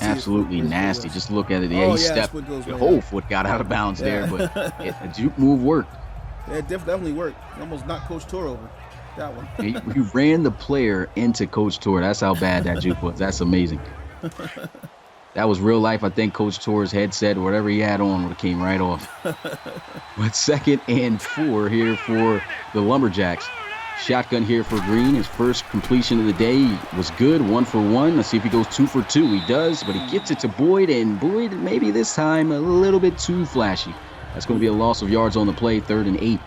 Absolutely nasty. Just look at it. Yeah, he stepped. The whole foot got out of bounds there, but the juke move worked. Yeah, it definitely worked. He almost knocked Coach Tor over. That one. he ran the player into Coach Tor. That's how bad that juke was. That's amazing. That was real life. I think Coach Tor's headset or whatever he had on would have came right off. But 2nd and 4 here for the Lumberjacks. Shotgun here for Green. His first completion of the day was good, 1 for 1. Let's see if he goes 2 for 2. He does, but he gets it to Boyd, and Boyd maybe this time a little bit too flashy. That's going to be a loss of yards on the play, 3rd and 8.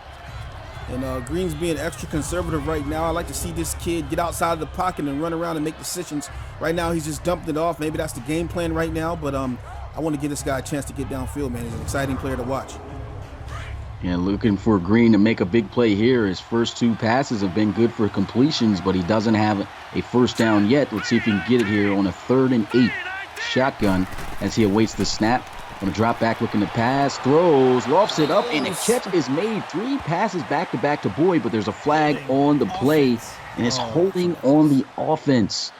And Green's being extra conservative right now. I like to see this kid get outside of the pocket and run around and make decisions. Right now, he's just dumping it off. Maybe that's the game plan right now, but I want to give this guy a chance to get downfield, man. He's an exciting player to watch. Yeah, looking for Green to make a big play here. His first 2 passes have been good for completions, but he doesn't have a first down yet. Let's see if he can get it here on a 3rd and 8. Shotgun as he awaits the snap. Going to drop back, looking to pass, throws, lofts it up, and the catch is made. 3 passes back-to-back to Boyd, but there's a flag on the play, and it's holding on the offense.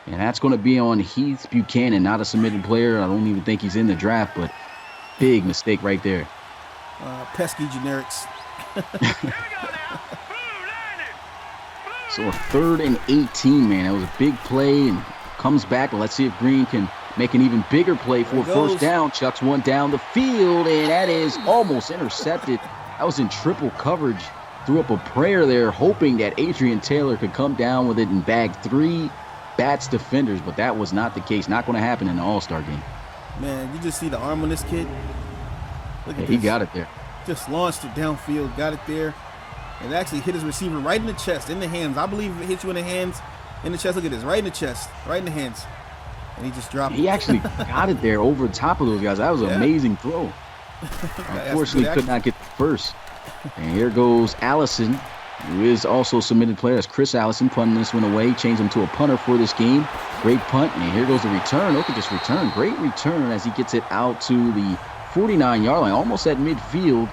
And that's going to be on Heath Buchanan, not a submitted player. I don't even think he's in the draft, but big mistake right there. Pesky generics. So a 3rd and 18, man. That was a big play and comes back. Let's see if Green can make an even bigger play for a first down. Chucks one down the field, and that is almost intercepted. That was in triple coverage. Threw up a prayer there, hoping that Adrian Taylor could come down with it and bag 3 Bats defenders, but that was not the case. Not going to happen in the All-Star game. Man, you just see the arm on this kid. Look at He got it there. Just launched it downfield, got it there, and actually hit his receiver right in the chest, in the hands. I believe if it hits you in the hands, in the chest, look at this, right in the chest, right in the hands. And he just dropped it. He actually got it there over the top of those guys. That was an amazing throw. Unfortunately, could not get the first. And here goes Allison, who is also a submitted player. That's Chris Allison punting this one away, changed him to a punter for this game. Great punt, and here goes the return. Look at this return. Great return as he gets it out to the 49-yard line, almost at midfield.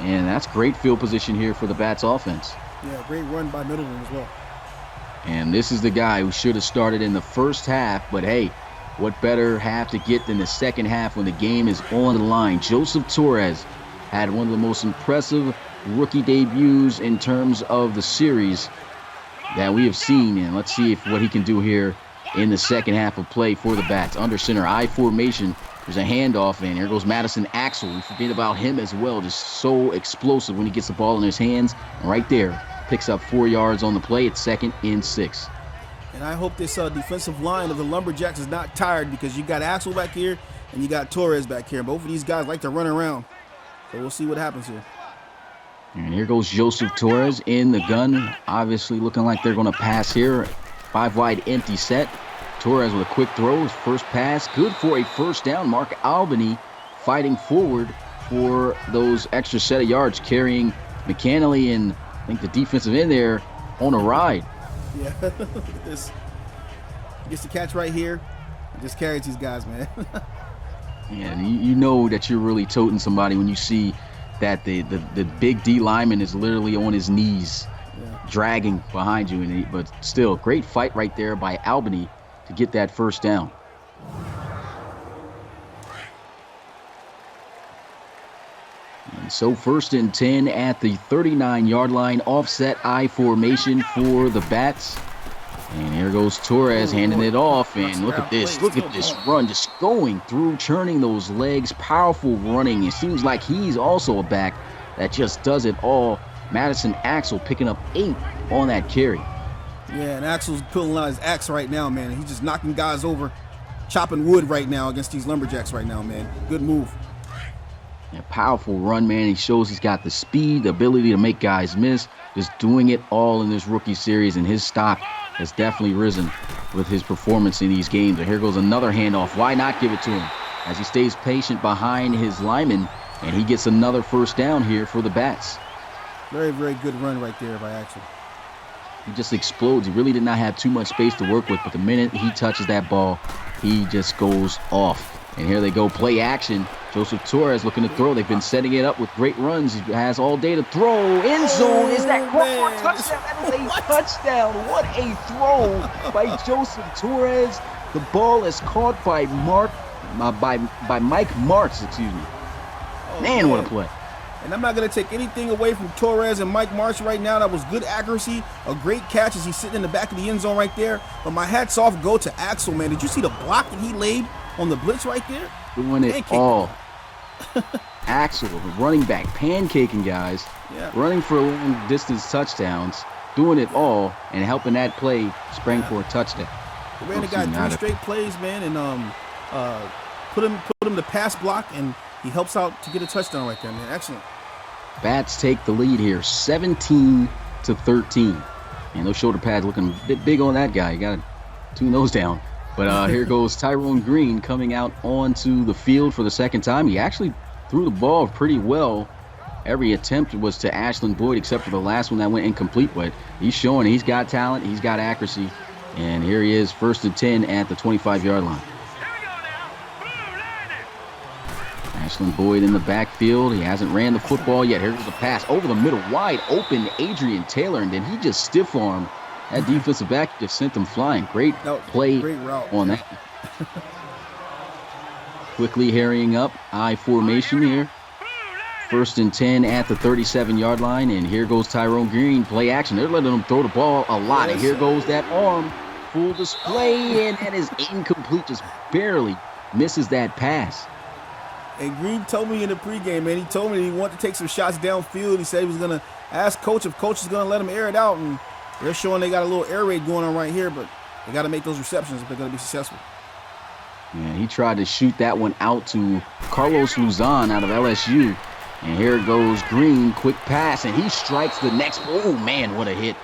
And that's great field position here for the Bats offense. Yeah, great run by Middleton as well. And this is the guy who should have started in the first half, but hey, what better half to get than the second half when the game is on the line? Joseph Torres had one of the most impressive rookie debuts in terms of the series that we have seen, and let's see what he can do here in the second half of play for the Bats. Under center, I formation. There's a handoff, and here goes Madison Axel. We forget about him as well. Just so explosive when he gets the ball in his hands. And right there, picks up 4 yards on the play. It's 2nd and 6. And I hope this defensive line of the Lumberjacks is not tired, because you got Axel back here and you got Torres back here. Both of these guys like to run around. So we'll see what happens here. And here goes Joseph Torres in the gun. Obviously looking like they're going to pass here. 5 wide empty set. Torres with a quick throw. His first pass. Good for a first down. Mark Albany fighting forward for those extra set of yards, carrying McCannley and I think the defensive end there on a ride. Yeah, look at this. He gets the catch right here. He just carries these guys, man. Yeah, you know that you're really toting somebody when you see that the big D lineman is literally on his knees, dragging behind you. But still, great fight right there by Albany to get that first down. And so 1st and 10 at the 39-yard line, offset I formation for the Bats. And here goes Torres handing it off, and look at this run, just going through, churning those legs, powerful running. It seems like he's also a back that just does it all. Madison Axel picking up 8 on that carry. Yeah, and Axel's pulling out his axe right now, man. He's just knocking guys over, chopping wood right now against these Lumberjacks right now, man. Good move. Yeah, powerful run, man. He shows he's got the speed, the ability to make guys miss, just doing it all in this rookie series, and his stock has definitely risen with his performance in these games. And here goes another handoff. Why not give it to him? As he stays patient behind his lineman, and he gets another first down here for the Bats. Very, very good run right there by Axel. He just explodes. He really did not have too much space to work with, but the minute he touches that ball, he just goes off. And here they go, play action. Joseph Torres looking to throw. They've been setting it up with great runs. He has all day to throw. End zone. Is that caught for a touchdown? That is a touchdown. What a throw by Joseph Torres. The ball is caught by Mike Martz, excuse me. Man, what a play. And I'm not going to take anything away from Torres and Mike Martz right now. That was good accuracy, a great catch as he's sitting in the back of the end zone right there. But my hats off go to Axel, man. Did you see the block that he laid on the blitz right there? Doing it all. Axel, the running back, pancaking guys, running for long distance touchdowns. doing it all and helping that play spring for a touchdown. They ran the guy 3 straight plays, man, and put him to pass block, and he helps out to get a touchdown right there, man. Excellent. Bats take the lead here, 17-13. And those shoulder pads looking a bit big on that guy. You got to tune those down. But here goes Tyrone Green coming out onto the field for the second time. He actually threw the ball pretty well. Every attempt was to Ashland Boyd except for the last one that went incomplete. But he's showing he's got talent, he's got accuracy. And here he is, 1st and 10 at the 25-yard line. Ashland Boyd in the backfield. He hasn't ran the football yet. Here's the pass over the middle, wide open, Adrian Taylor, and then he just stiff-armed that defensive back. Just sent him flying. Great play on that. Quickly hurrying up, I formation here. 1st and 10 at the 37-yard line, and here goes Tyrone Green. Play action. They're letting him throw the ball a lot, and here goes that arm. Full display, and that is incomplete. Just barely misses that pass. And Green told me in the pregame, man, he told me he wanted to take some shots downfield. He said he was going to ask Coach if Coach is going to let him air it out. And they're showing they got a little air raid going on right here, but they got to make those receptions if they're going to be successful. Yeah, he tried to shoot that one out to Carlos Luzon out of LSU. And here goes Green, quick pass, and he strikes the next. Oh, man, what a hit.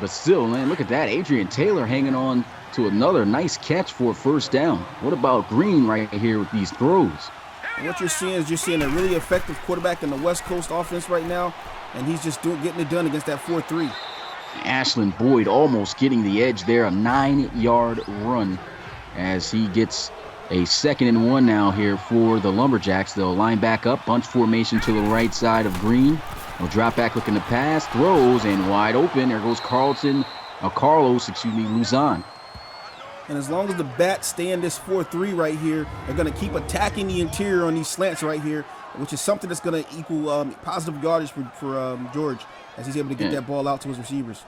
But still, man, look at that. Adrian Taylor hanging on to another nice catch for a first down. What about Green right here with these throws? And what you're seeing a really effective quarterback in the West Coast offense right now, and he's just getting it done against that 4-3. Ashland Boyd almost getting the edge there, a 9-yard run as he gets a 2nd and 1 now here for the Lumberjacks. They'll line back up, bunch formation to the right side of Green. They'll drop back looking to pass, throws, and wide open. There goes Carlos Luzon. And as long as the Bats stay in this 4-3 right here, they're going to keep attacking the interior on these slants right here, which is something that's going to equal positive yardage for George as he's able to get that ball out to his receivers.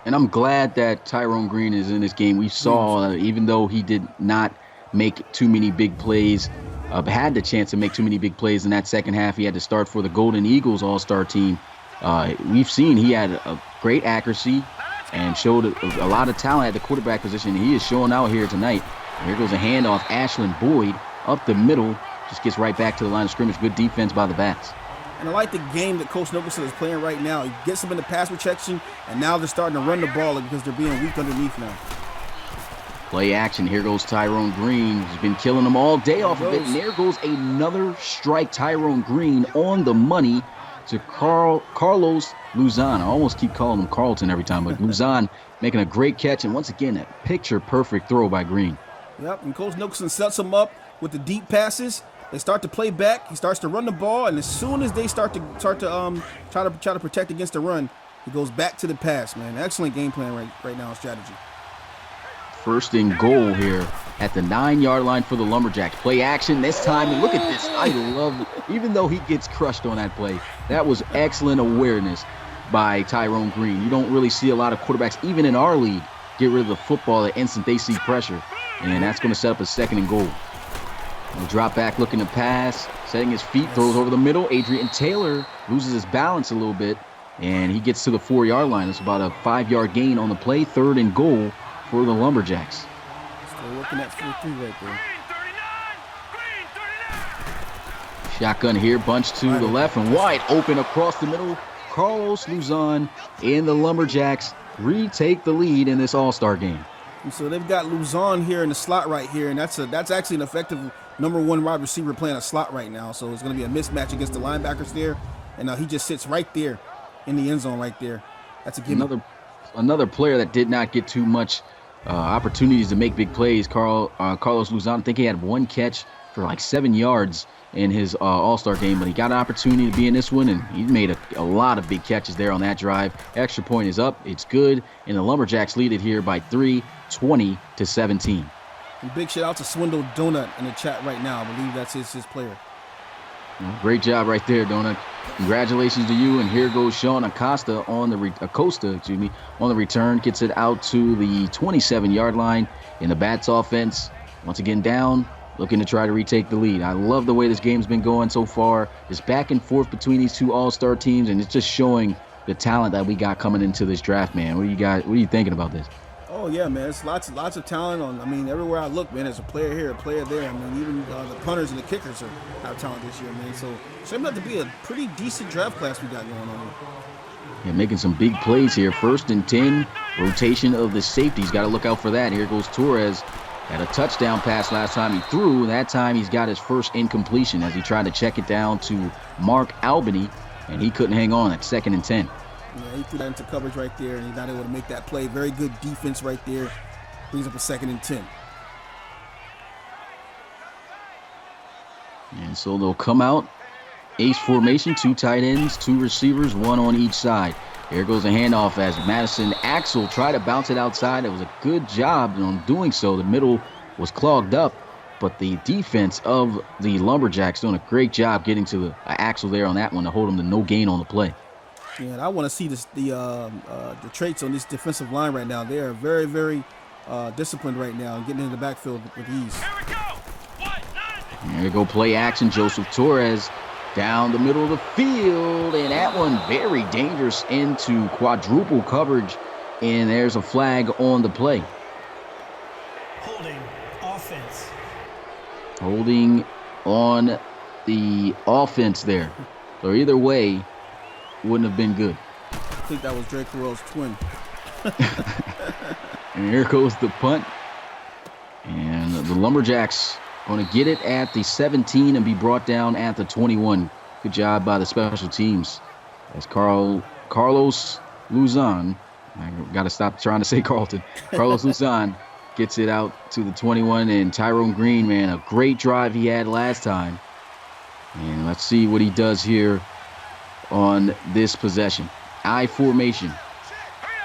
And I'm glad that Tyrone Green is in this game. We saw, even though he did not make too many big plays, had the chance to make too many big plays in that second half. He had to start for the Golden Eagles All-Star team. We've seen he had a great accuracy and showed a lot of talent at the quarterback position. He is showing out here tonight. Here goes a handoff. Ashland Boyd up the middle. Just gets right back to the line of scrimmage. Good defense by the Bats. And I like the game that Coach Nicholson is playing right now. He gets them in the pass protection, and now they're starting to run the ball because they're being weak underneath now. Play action. Here goes Tyrone Green. He's been killing them all day off of it. And there goes another strike. Tyrone Green on the money to Carlos Luzon. I almost keep calling him Carlton every time, but Luzon making a great catch. And once again, a picture-perfect throw by Green. Yep, and Coach Nicholson sets him up with the deep passes. They start to play back. He starts to run the ball, and as soon as they start to try to protect against the run, he goes back to the pass. Man, excellent game plan right now, strategy. 1st and goal here at the 9-yard line for the Lumberjacks. Play action this time. And look at this. I love it. Even though he gets crushed on that play, that was excellent awareness by Tyrone Green. You don't really see a lot of quarterbacks, even in our league, get rid of the football the instant they see pressure. And that's going to set up a 2nd and goal. He'll drop back looking to pass, setting his feet, throws over the middle. Adrian Taylor loses his balance a little bit, and he gets to the 4-yard line. It's about a 5-yard gain on the play. 3rd and goal for the Lumberjacks. Still working that 4-3 right there. Shotgun here, bunch to the left and wide open across the middle. Carlos Luzon and the Lumberjacks retake the lead in this all-star game. And so they've got Luzon here in the slot right here, and that's actually an effective #1 wide receiver playing a slot right now. So it's going to be a mismatch against the linebackers there, and he just sits right there in the end zone right there. That's a gimme. Another player that did not get too much opportunities to make big plays, Carlos Luzon. I think he had 1 catch for like 7 yards in his all-star game, but he got an opportunity to be in this one, and he made a lot of big catches there on that drive. Extra point is up. It's good, and the Lumberjacks lead it here by 3, 20-17. And big shout out to Swindle Donut in the chat right now. I believe that's his player. Great job right there, Donut. Congratulations to you. And here goes Sean Acosta on the return. Gets it out to the 27-yard line in the Bats offense. Once again down, looking to try to retake the lead. I love the way this game's been going so far. It's back and forth between these two all-star teams, and it's just showing the talent that we got coming into this draft, man. What are you thinking about this? Oh yeah, man. It's lots of talent on. I mean, everywhere I look, man, there's a player here, a player there. I mean, even the punters and the kickers have talent this year, man. So it's shaping up to be a pretty decent draft class we got going on here. Yeah, making some big plays here. 1st and 10, rotation of the safeties. Got to look out for that. Here goes Torres. Had a touchdown pass last time he threw. That time he's got his first incompletion as he tried to check it down to Mark Albany, and he couldn't hang on at 2nd and 10. Yeah, he threw that into coverage right there, and he's not able to make that play. Very good defense right there. Brings up a 2nd and 10. And so they'll come out. Ace formation, 2 tight ends, 2 receivers, 1 on each side. Here goes a handoff as Madison Axel tried to bounce it outside. It was a good job on doing so. The middle was clogged up, but the defense of the Lumberjacks doing a great job getting to the Axel there on that one to hold him to no gain on the play. Yeah, and I want to see the traits on this defensive line right now. They are very, very disciplined right now and getting into the backfield with ease. Here we go. There you go, play action. Joseph Torres down the middle of the field, and that one very dangerous into quadruple coverage, and there's a flag on the play. Holding offense. Holding on the offense there. So either way, wouldn't have been good. I think that was Drake Carell's twin. And here goes the punt. And the Lumberjacks going to get it at the 17 and be brought down at the 21. Good job by the special teams. As Carlos Luzon, I got to stop trying to say Carlton. Carlos Luzon gets it out to the 21. And Tyrone Green, man, a great drive he had last time. And let's see what he does here on this possession. I formation.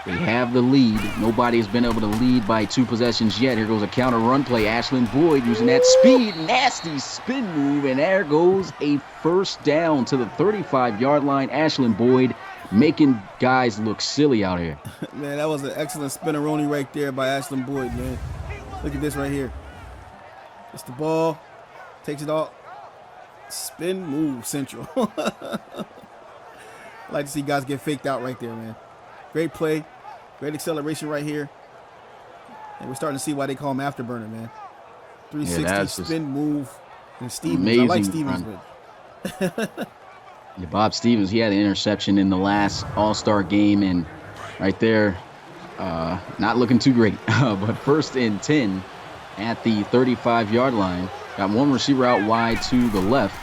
They have the lead. Nobody has been able to lead by 2 possessions yet. Here goes a counter run play. Ashland Boyd using that speed. Nasty spin move. And there goes a first down to the 35-yard line. Ashland Boyd making guys look silly out here. Man, that was an excellent spinneroni right there by Ashland Boyd, man. Look at this right here. It's the ball. Takes it off. Spin move central. I like to see guys get faked out right there, man. Great play. Great acceleration right here. And we're starting to see why they call him Afterburner, man. 360 spin move. And Stevens. Amazing. I like Stevens. But Yeah, Bob Stevens, he had an interception in the last All-Star game, and right there, not looking too great. But 1st and 10 at the 35-yard line. Got 1 receiver out wide to the left.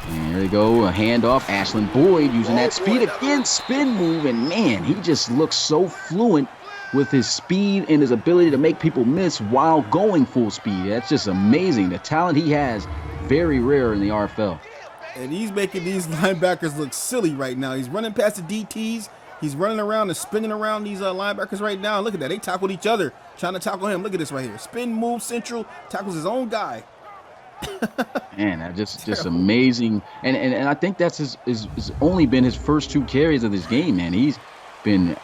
And there they go, a handoff. Ashland Boyd using that speed again, spin move, and man, he just looks so fluent with his speed and his ability to make people miss while going full speed. That's just amazing. The talent he has, very rare in the RFL. And he's making these linebackers look silly right now. He's running past the DTs. He's running around and spinning around these linebackers right now. Look at that. They tackled each other, trying to tackle him. Look at this right here. Spin move central, tackles his own guy. Man, that just amazing. And I think that's his only been his first 2 carries of this game, man. He's been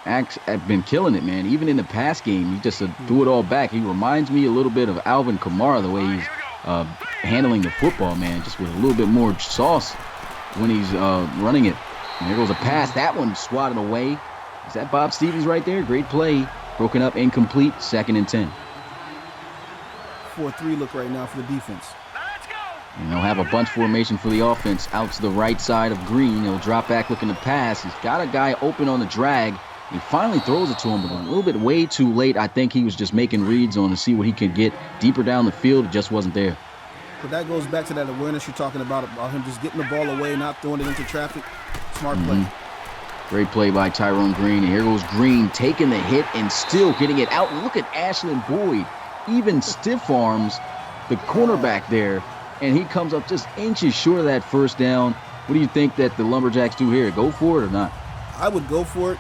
killing it, man. Even in the pass game, he just threw it all back. He reminds me a little bit of Alvin Kamara, the way he's handling the football, man, just with a little bit more sauce when he's running it. And there goes a pass. That one swatted away. Is that Bob Stevens right there? Great play. Broken up, incomplete. 2nd and 10. 4-3 look right now for the defense. And they'll have a bunch formation for the offense out to the right side of Green. He'll drop back looking to pass. He's got a guy open on the drag. He finally throws it to him, but a little bit way too late. I think he was just making reads on to see what he could get deeper down the field. It just wasn't there. But that goes back to that awareness you're talking about him just getting the ball away, not throwing it into traffic. Smart play. Great play by Tyrone Green. And here goes Green taking the hit and still getting it out. And look at Ashland Boyd. Even stiff arms the cornerback there. And he comes up just inches short of that first down. What do you think that the Lumberjacks do here? Go for it or not? I would go for it,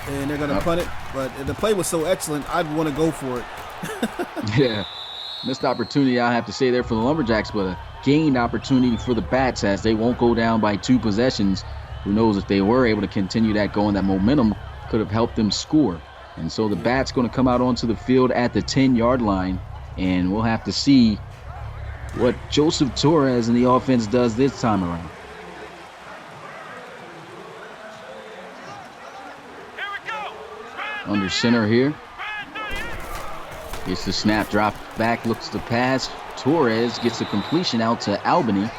and they're going to punt it. But the play was so excellent, I'd want to go for it. Yeah. Missed opportunity, I have to say, there for the Lumberjacks, but a gained opportunity for the Bats as they won't go down by 2 possessions. Who knows, if they were able to continue that going, that momentum could have helped them score. And so the Bats going to come out onto the field at the 10-yard line, and we'll have to see what Joseph Torres and the offense does this time around. under center here. Gets the snap, drop back, looks to pass. Torres gets the completion out to Albany.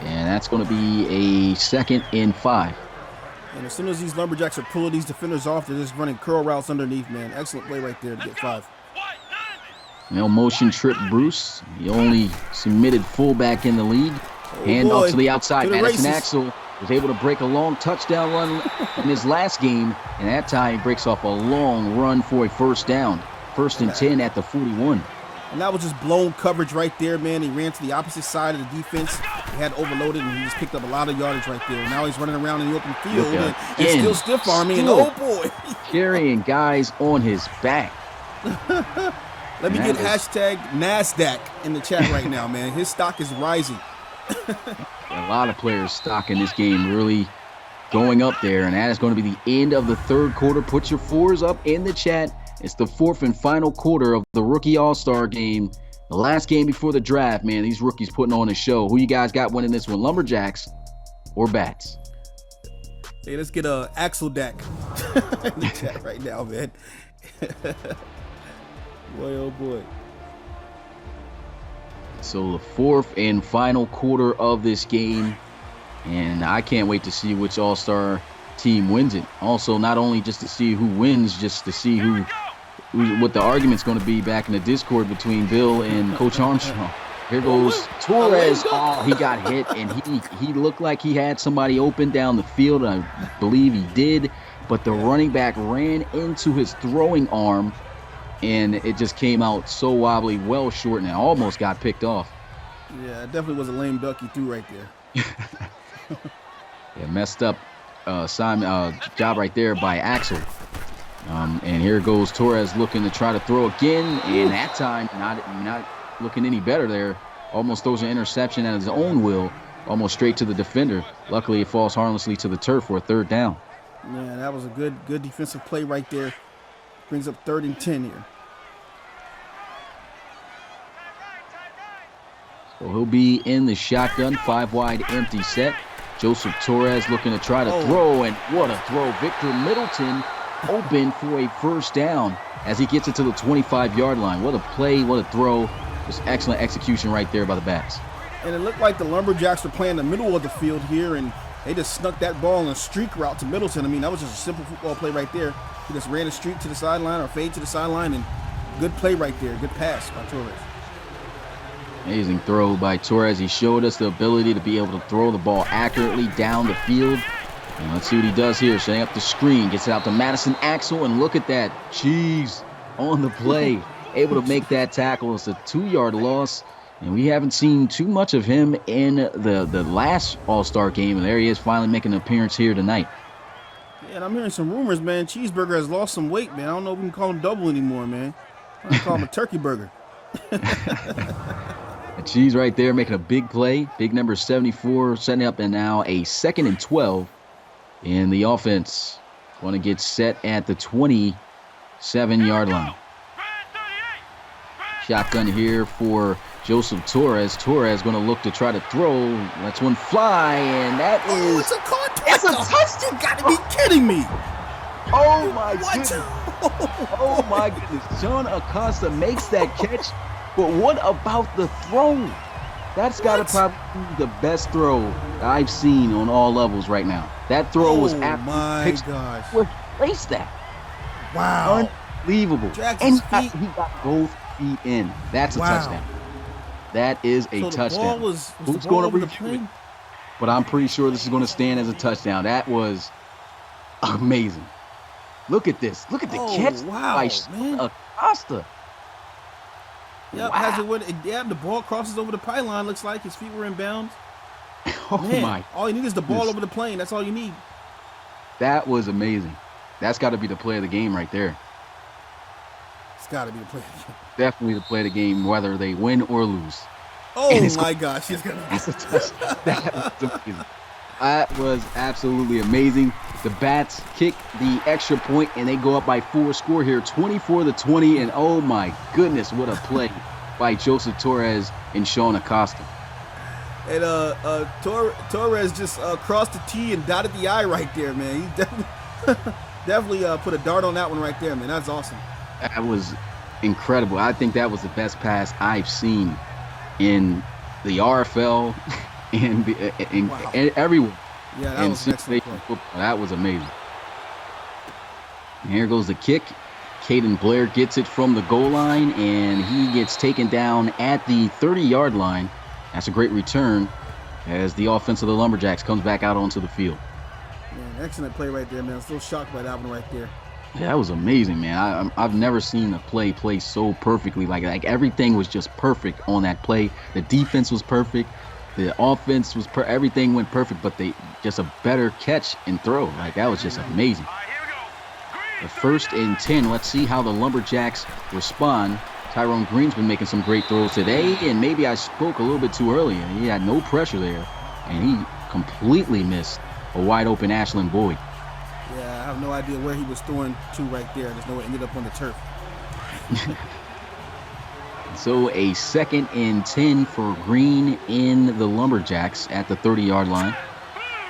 And that's going to be a 2nd and 5. And as soon as these Lumberjacks are pulling these defenders off, they're just running curl routes underneath, man. Excellent play right there to get 5. No motion trip Bruce, the only submitted fullback in the league. Hand off to the outside. Madison Axel was able to break a long touchdown run in his last game. And that time he breaks off a long run for a first down. 1st and 10 at the 41. And that was just blown coverage right there, man. He ran to the opposite side of the defense. He had overloaded, and he just picked up a lot of yardage right there. Now he's running around in the open field and still stiff-arming. And oh, boy. Carrying guys on his back. Let me get hashtag NASDAQ in the chat right now, man. His stock is rising. A lot of players' stock in this game really going up there, and that is going to be the end of the 3rd quarter. Put your 4s up in the chat. It's the 4th and final quarter of the Rookie All-Star game. The last game before the draft, man. These rookies putting on a show. Who you guys got winning this one, Lumberjacks or Bats? Hey, let's get Axel Dak in the chat right now, man. Boy, oh boy. So the 4th and final quarter of this game. And I can't wait to see which All-Star team wins it. Also, not only just to see who wins, just to see what the argument's going to be back in the Discord between Bill and Coach Armstrong. Here goes Torres. Oh, he got hit, and he looked like he had somebody open down the field. I believe he did, but the running back ran into his throwing arm, and it just came out so wobbly, well short, and it almost got picked off. Yeah, it definitely was a lame duck he threw right there. Yeah, messed up job right there by Axel. And here goes Torres looking to try to throw again, and that time not looking any better there. Almost throws an interception at his own will, almost straight to the defender. Luckily, it falls harmlessly to the turf for a 3rd down. Man, that was a good defensive play right there. Brings up 3rd and 10 here. So he'll be in the shotgun, 5 wide empty set. Joseph Torres looking to try to throw, and what a throw. Victor Middleton open for a 1st down as he gets it to the 25-yard line. What a play, what a throw. Just excellent execution right there by the Bats. And it looked like the Lumberjacks were playing the middle of the field here, and they just snuck that ball on a streak route to Middleton. I mean, that was just a simple football play right there. He just ran a streak to the sideline or fade to the sideline, and good play right there. Good pass by Torres. Amazing throw by Torres. He showed us the ability to be able to throw the ball accurately down the field. And let's see what he does here. Setting up the screen. Gets it out to Madison Axel. And look at that. Jeez. On the play. Able to make that tackle. It's a 2-yard loss. And we haven't seen too much of him in the last All-Star game. And there he is finally making an appearance here tonight. Yeah, and I'm hearing some rumors, man. Cheeseburger has lost some weight, man. I don't know if we can call him double anymore, man. I'm going to call him a turkey burger. Cheese right there making a big play. Big number 74 setting up, and now a 2nd and 12. And the offense going to get set at the 27-yard line. Shotgun here for Joseph Torres. Torres going to look to try to throw. Lets one fly, and that is... it's a contact. It's a touchdown. You got to be kidding me. Oh, my goodness. Oh, my goodness. John Acosta makes that catch. But what about the throw? That's got to probably be the best throw I've seen on all levels right now. That throw was absolutely... my gosh. Replace that. Wow. Unbelievable. Jackson's And he got both feet in. That's a touchdown. That is a touchdown. Who's going to review it? But I'm pretty sure this is going to stand as a touchdown. That was amazing. Look at this. Look at the catch by Acosta. Yep, wow. The ball crosses over the pylon. Looks like his feet were in bounds. Oh, man, my. All you need is the ball over the plane. That's all you need. That was amazing. That's got to be the play of the game right there. It's got to be the play of the game. Definitely the play of the game, whether they win or lose. Oh, my gosh. That's a touchdown. That was amazing. That was absolutely amazing. The Bats kick the extra point, and they go up by 4. Score here, 24-20. And oh my goodness, what a play by Joseph Torres and Sean Acosta. And Torres just crossed the T and dotted the I right there, man. He definitely Definitely put a dart on that one right there, man. That's awesome. That was incredible. I think that was the best pass I've seen in the RFL and, Wow. and everywhere. Yeah, that And was an excellent play. football, that was amazing. And here goes the kick. Caden Blair gets it from the goal line, and he gets taken down at the 30-yard line. That's a great return as the offense of the Lumberjacks comes back out onto the field. Man, excellent play right there, man. I'm still shocked by that one right there. Yeah, that was amazing, man. I've never seen a play so perfectly. Like everything was just perfect on that play. The defense was perfect. The offense was everything went perfect, but they just a better catch and throw. Like that was just amazing. The 1st and 10. Let's see how the Lumberjacks respond. Tyrone Green's been making some great throws today, and maybe I spoke a little bit too early. He had no pressure there, and he completely missed a wide open Ashland Boyd. Yeah, I have no idea where he was throwing to right there. I just know it ended up on the turf. So a 2nd and 10 for Green in the Lumberjacks at the 30-yard line.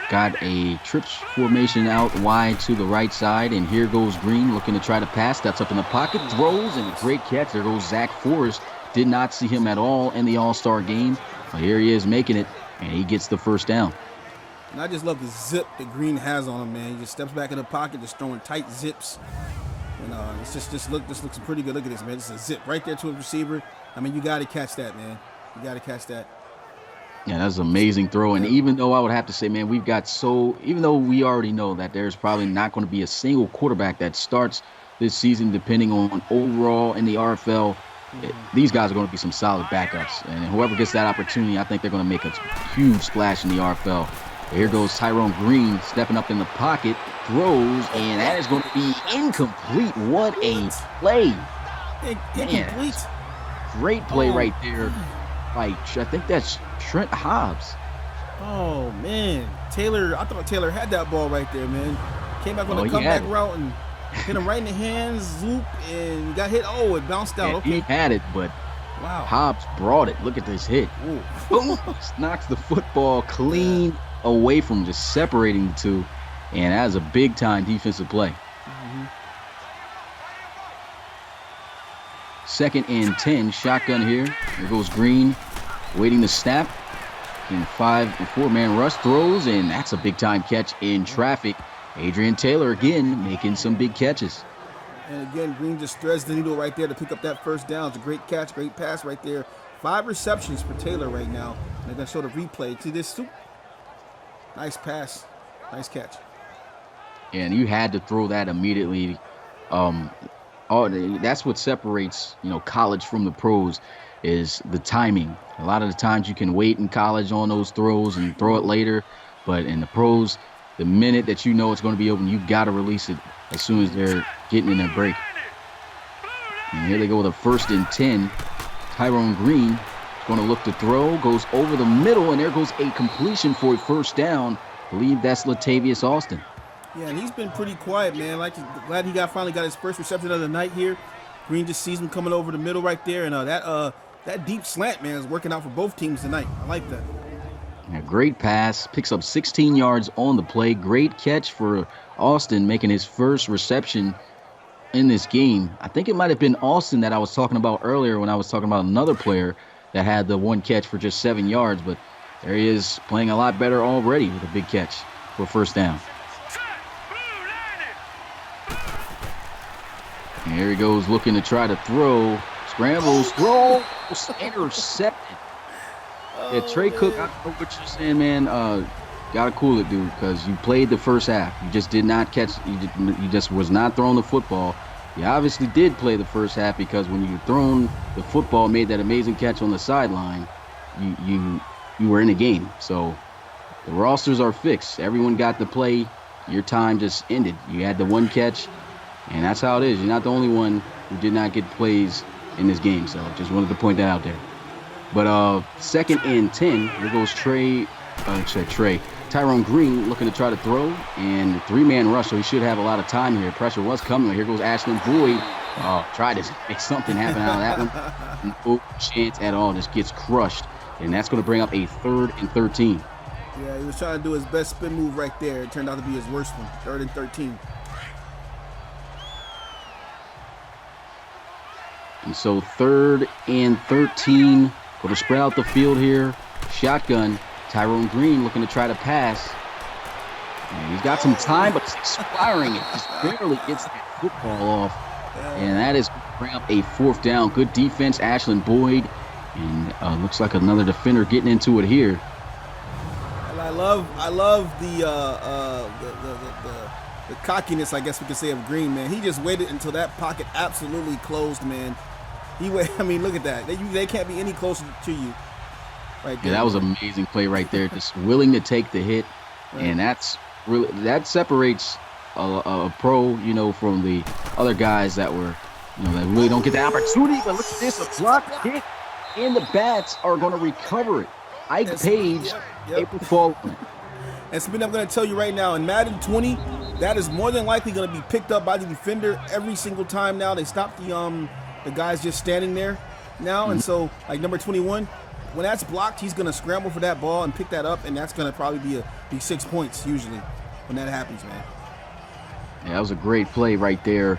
Got a trips formation out wide to the right side, and here goes Green looking to try to pass. Steps up in the pocket, throws, and a great catch. There goes Zach Forrest. Did not see him at all in the All-Star game, but here he is making it, and he gets the first down. And I just love the zip that Green has on him, man. He just steps back in the pocket, just throwing tight zips. And it's this looks pretty good. Look at this, man. It's a zip right there to a receiver. I mean, you got to catch that, man. You got to catch that. Yeah, that's an amazing throw. And even though I would have to say, man, even though we already know that there's probably not going to be a single quarterback that starts this season, depending on overall in the RFL, these guys are going to be some solid backups. And whoever gets that opportunity, I think they're going to make a huge splash in the RFL. Here goes Tyrone Green stepping up in the pocket, throws, and that is going to be incomplete. What a play. Incomplete. Great play right there. I think that's Trent Hobbs. Oh, man. I thought Taylor had that ball right there, man. Came back on the comeback route and hit him right in the hands, zoop, and got hit. Oh, it bounced out. Okay. He had it, but wow. Hobbs brought it. Look at this hit. Boom. Just knocks the football clean away from just separating the two, and that is a big-time defensive play. 2nd and 10, shotgun here. Here goes Green, waiting to snap. In 5 and 4-man rush, throws, and that's a big-time catch in traffic. Adrian Taylor again making some big catches. And again, Green just threads the needle right there to pick up that first down. It's a great catch, great pass right there. 5 receptions for Taylor right now. And they're going to show the replay to this. Nice pass. Nice catch. And you had to throw that immediately. That's what separates, college from the pros is the timing. A lot of the times you can wait in college on those throws and throw it later. But in the pros, the minute that you know it's going to be open, you've got to release it as soon as they're getting in their break. And here they go with a 1st and 10. Tyrone Green is going to look to throw, goes over the middle, and there goes a completion for a first down. I believe that's Latavius Austin. Yeah, and he's been pretty quiet, man. Glad he finally got his first reception of the night here. Green just sees him coming over the middle right there, and that deep slant, man, is working out for both teams tonight. I like that. A great pass, picks up 16 yards on the play. Great catch for Austin, making his first reception in this game. I think it might have been Austin that I was talking about earlier when I was talking about another player that had the one catch for just 7 yards, but there he is playing a lot better already with a big catch for first down. And here he goes looking to try to throw. Scrambles, throws, intercepted. Yeah, Trey Cook, I know what you're saying, man. Gotta cool it, dude, because you played the first half. You just did not catch. You just was not throwing the football. You obviously did play the first half because when you thrown the football, made that amazing catch on the sideline, you were in the game. So the rosters are fixed. Everyone got to play. Your time just ended. You had the one catch, and that's how it is. You're not the only one who did not get plays in this game. So just wanted to point that out there. But 2nd and 10, here goes Tyrone Green looking to try to throw, and 3-man rush, so he should have a lot of time here. Pressure was coming. Here goes Ashland Boyd. Tried to make something happen out of that one. No chance at all. Just gets crushed, and that's going to bring up a 3rd and 13. Yeah, he was trying to do his best spin move right there. It turned out to be his worst one. 3rd and 13. And so 3rd and 13. Going to spread out the field here. Shotgun. Tyrone Green looking to try to pass. And he's got some time, but it's expiring. It just barely gets that football off. And that is going to bring up a 4th down. Good defense, Ashland Boyd. And looks like another defender getting into it here. And I love the cockiness, I guess we could say, of Green, man. He just waited until that pocket absolutely closed, man. I mean, look at that. They can't be any closer to you. Right there. Yeah, that was an amazing play right there. Just willing to take the hit, and that separates a pro, from the other guys that were, that really don't get the opportunity. But look at this, a blocked hit, and the Bats are going to recover it. Ike Page, April Faulkner. And Sabine, I'm going to tell you right now, in Madden 20, that is more than likely going to be picked up by the defender every single time now. They stop the guys just standing there now, and so like number 21, when that's blocked, he's going to scramble for that ball and pick that up, and that's going to probably be 6 points usually when that happens, man. Yeah, that was a great play right there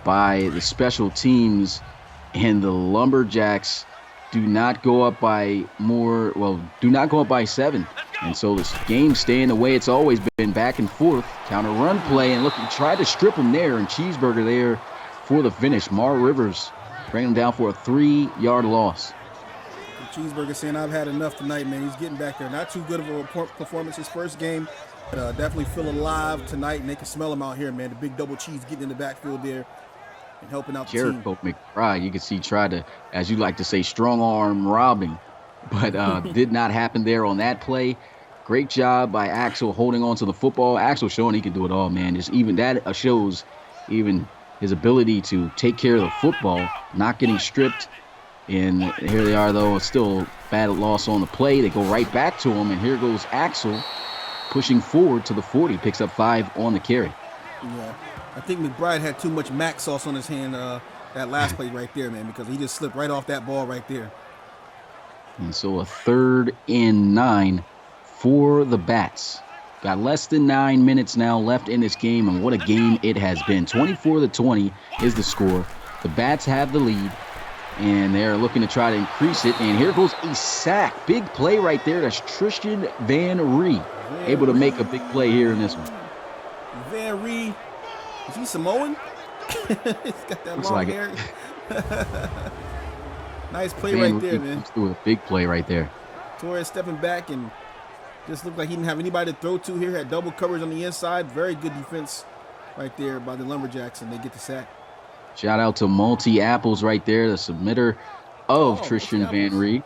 by the special teams, and the Lumberjacks do not go up by 7. And so this game staying the way it's always been, back and forth. Counter run play, and tried to strip him there, and Cheeseburger there for the finish. Mar Rivers bringing him down for a 3-yard loss. Cheeseburger saying, I've had enough tonight, man. He's getting back there. Not too good of a performance his first game, but definitely feeling alive tonight, and they can smell him out here, man. The big double cheese getting in the backfield there and helping out the team. Jericho McBride, you can see, tried to, as you like to say, strong arm robbing, but did not happen there on that play. Great job by Axel holding on to the football. Axel showing he can do it all, man. Just even that shows even his ability to take care of the football, not getting stripped. And here they are, though. It's still a bad loss on the play. They go right back to him, and here goes Axel pushing forward to the 40. Picks up 5 on the carry. Yeah, I think McBride had too much Mac sauce on his hand that last play right there, man, because he just slipped right off that ball right there. And so a 3rd and 9 for the Bats. Got less than 9 minutes now left in this game, and what a game it has been. 24-20 is the score. The Bats have the lead, and they're looking to try to increase it. And here goes a sack. Big play right there. That's Tristan Van Ree, able to make a big play here in this one. Van Ree, is he Samoan? He's got that long hair. Nice play Van right there, Ree man. comes through a big play right there. Torres stepping back and just looked like he didn't have anybody to throw to here. Had double coverage on the inside. Very good defense right there by the Lumberjacks, and they get the sack. Shout out to Multi Apples right there, the submitter of Tristan Van Ree.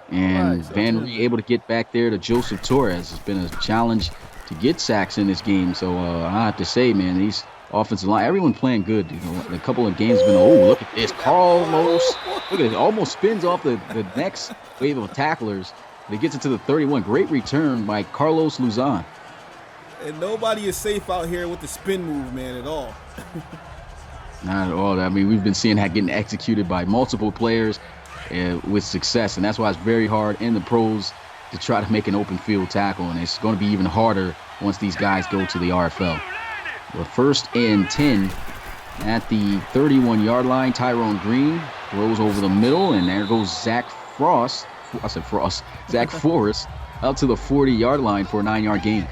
And Van Ree able to get back there to Joseph Torres. It's been a challenge to get sacks in this game. So I have to say, man, these offensive line, everyone playing good. A couple of games been, look at this. Carlos, look at it, almost spins off the next wave of tacklers. He gets it to the 31. Great return by Carlos Luzon. And nobody is safe out here with the spin move, man, at all. Not at all. I mean, we've been seeing that getting executed by multiple players with success, and that's why it's very hard in the pros to try to make an open field tackle, and it's going to be even harder once these guys go to the RFL. The 1st and 10 at the 31-yard line. Tyrone Green throws over the middle, and there goes Zach Forrest out to the 40-yard line for a 9-yard gain.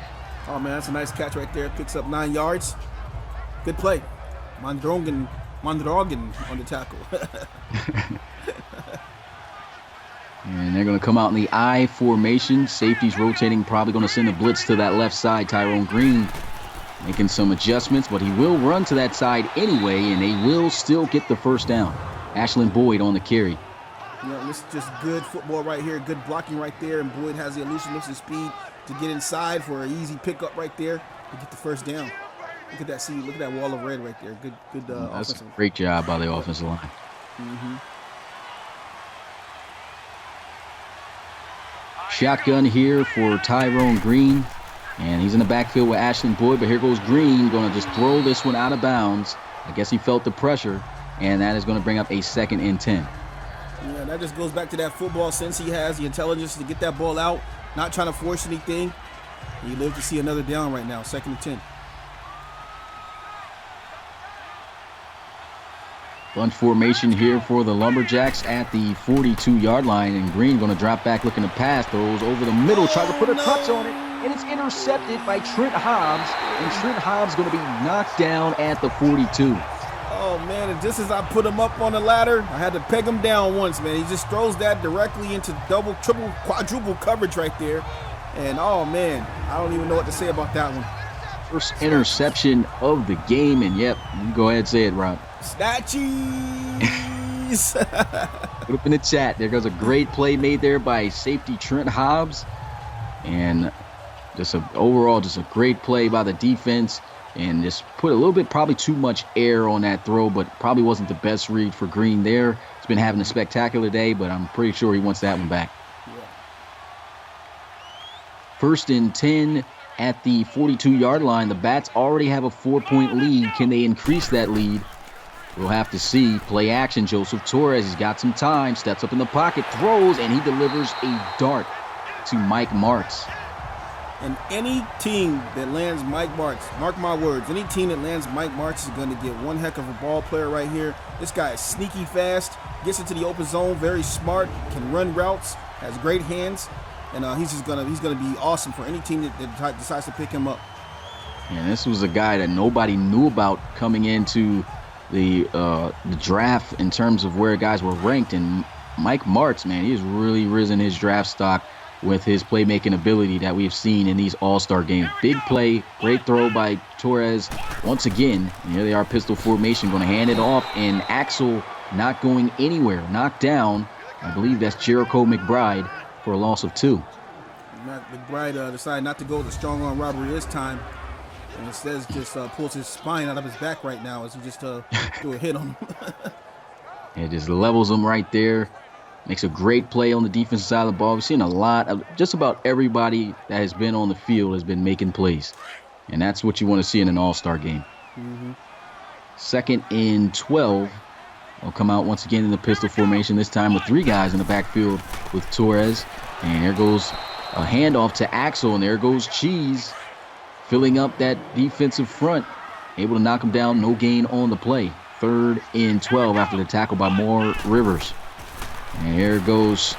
Oh, man, that's a nice catch right there. Picks up 9 yards. Good play. Mondragon on the tackle. And they're going to come out in the I formation. Safety's rotating, probably going to send a blitz to that left side. Tyrone Green making some adjustments, but he will run to that side anyway, and they will still get the 1st down. Ashland Boyd on the carry. This is just good football right here. Good blocking right there, and Boyd has the elusiveness and speed to get inside for an easy pickup right there to get the 1st down. Look at that. Look at that wall of red right there. Good. That's offensive. a great job by the offensive line. Mm-hmm. Shotgun here for Tyrone Green, and he's in the backfield with Ashland Boyd, but here goes Green, going to just throw this one out of bounds. I guess he felt the pressure, and that is going to bring up a 2nd and 10. Yeah, that just goes back to that football sense he has, the intelligence to get that ball out, not trying to force anything. You live to see another down right now, 2nd and 10. Bunch formation here for the Lumberjacks at the 42-yard line, and Green going to drop back looking to pass. Throws over the middle, tries to put a touch on it, and it's intercepted by Trent Hobbs, and Trent Hobbs going to be knocked down at the 42. Oh, man, and just as I put him up on the ladder, I had to peg him down once, man. He just throws that directly into double, triple, quadruple coverage right there. And, oh, man, I don't even know what to say about that one. First interception of the game, and yep, you go ahead and say it, Rob. Snatchies! Put up in the chat. There goes a great play made there by safety Trent Hobbs. And overall a great play by the defense. And just put a little bit, probably too much air on that throw, but probably wasn't the best read for Green there. He's been having a spectacular day, but I'm pretty sure he wants that one back. Yeah. 1st and 10 at the 42-yard line. The Bats already have a 4-point lead. Can they increase that lead? We'll have to see. Play action. Joseph Torres, he's got some time. Steps up in the pocket, throws, and he delivers a dart to Mike Martz. And any team that lands Mike Martz, mark my words, any team that lands Mike Martz is going to get one heck of a ball player right here. This guy is sneaky fast, gets into the open zone, very smart, can run routes, has great hands, and he's gonna be awesome for any team that decides to pick him up. And this was a guy that nobody knew about coming into the draft in terms of where guys were ranked. And Mike Martz, man, he has really risen his draft stock with his playmaking ability that we've seen in these all-star games. Big play, great throw by Torres. Once again, here they are, pistol formation, going to hand it off, and Axel not going anywhere, knocked down. I believe that's Jericho McBride for a loss of 2. McBride decided not to go with the strong arm robbery this time, and instead just pulls his spine out of his back right now as he just do a hit on him. It just levels him right there. Makes a great play on the defensive side of the ball. We've seen a lot of just about everybody that has been on the field has been making plays. And that's what you want to see in an all-star game. Mm-hmm. 2nd and 12. They'll come out once again in the pistol formation, this time with 3 guys in the backfield with Torres. And there goes a handoff to Axel, and there goes Cheese filling up that defensive front. Able to knock him down, no gain on the play. 3rd and 12 after the tackle by Moore Rivers. And here goes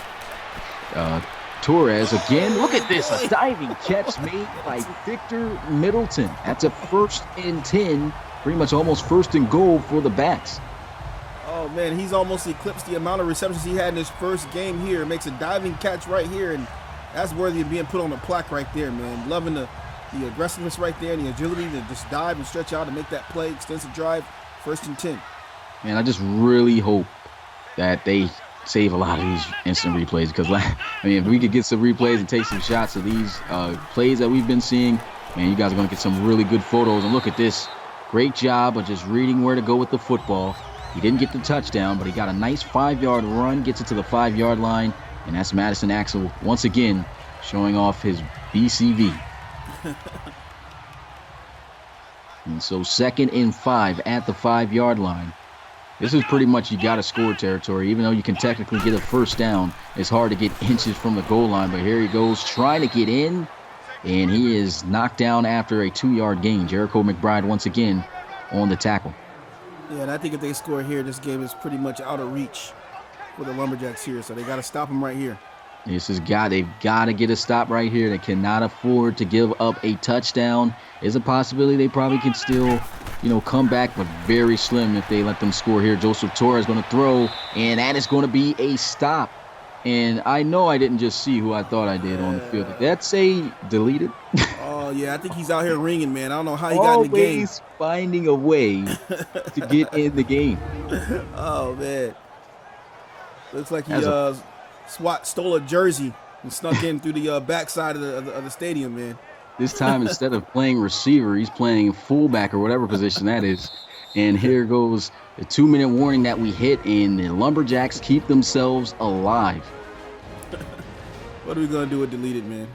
Torres again. Look at this, a diving catch made by Victor Middleton. That's a 1st and 10, pretty much almost 1st and goal for the Bats. Oh, man, he's almost eclipsed the amount of receptions he had in his first game here. Makes a diving catch right here, and that's worthy of being put on a plaque right there, man. Loving the aggressiveness right there and the agility to just dive and stretch out and make that play, extensive drive, 1st and 10. Man, I just really hope that they save a lot of these instant replays, because if we could get some replays and take some shots of these plays that we've been seeing, man, you guys are going to get some really good photos. And look at this, great job of just reading where to go with the football. He didn't get the touchdown, but he got a nice 5-yard run, gets it to the 5-yard line, and that's Madison Axel once again showing off his BCV. And so 2nd and 5 at the 5-yard line. This is pretty much you got to score territory. Even though you can technically get a 1st down, it's hard to get inches from the goal line. But here he goes trying to get in, and he is knocked down after a 2-yard gain. Jericho McBride once again on the tackle. Yeah, and I think if they score here, this game is pretty much out of reach for the Lumberjacks here. So they got to stop him right here. They've got to get a stop right here. They cannot afford to give up a touchdown. There's a possibility they probably can still, come back, but very slim if they let them score here. Joseph Torres going to throw, and that is going to be a stop. And I know I didn't just see who I thought I did on the field. Did that say deleted? Oh, yeah, I think he's out here ringing, man. I don't know how he got in the game. Always finding a way to get in the game. Oh, man. Looks like he stole a jersey and snuck in through the backside of the stadium, man. This time, instead of playing receiver, he's playing fullback or whatever position that is. And here goes the 2-minute warning that we hit, and the Lumberjacks keep themselves alive. What are we going to do with deleted, man?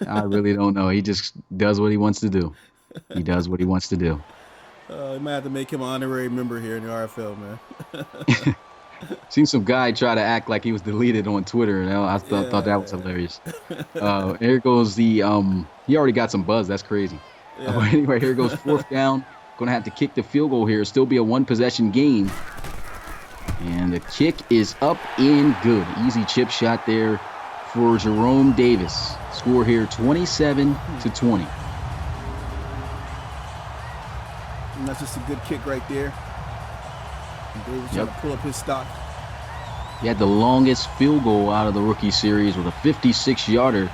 I really don't know. He just does what he wants to do. He does what he wants to do. We might have to make him an honorary member here in the RFL, man. Seen some guy try to act like he was deleted on Twitter, and I thought that was hilarious. Here goes the he already got some buzz. That's crazy. Yeah. Anyway, here goes 4th down. Going to have to kick the field goal here. Still be a 1-possession game. And the kick is up and good. Easy chip shot there for Jerome Davis. Score here 27-20. And that's just a good kick right there. And Davis trying to pull up his stock. He had the longest field goal out of the rookie series with a 56-yarder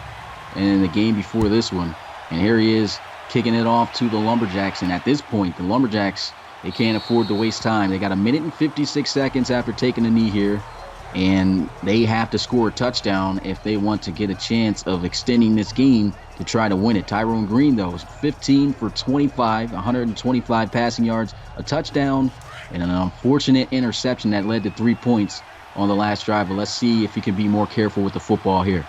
in the game before this one. And here he is kicking it off to the Lumberjacks. And at this point, the Lumberjacks, they can't afford to waste time. They got 1 minute and 56 seconds after taking a knee here. And they have to score a touchdown if they want to get a chance of extending this game to try to win it. Tyrone Green, though, is 15 for 25, 125 passing yards, a touchdown, and an unfortunate interception that led to 3 points on the last drive. But let's see if he can be more careful with the football here.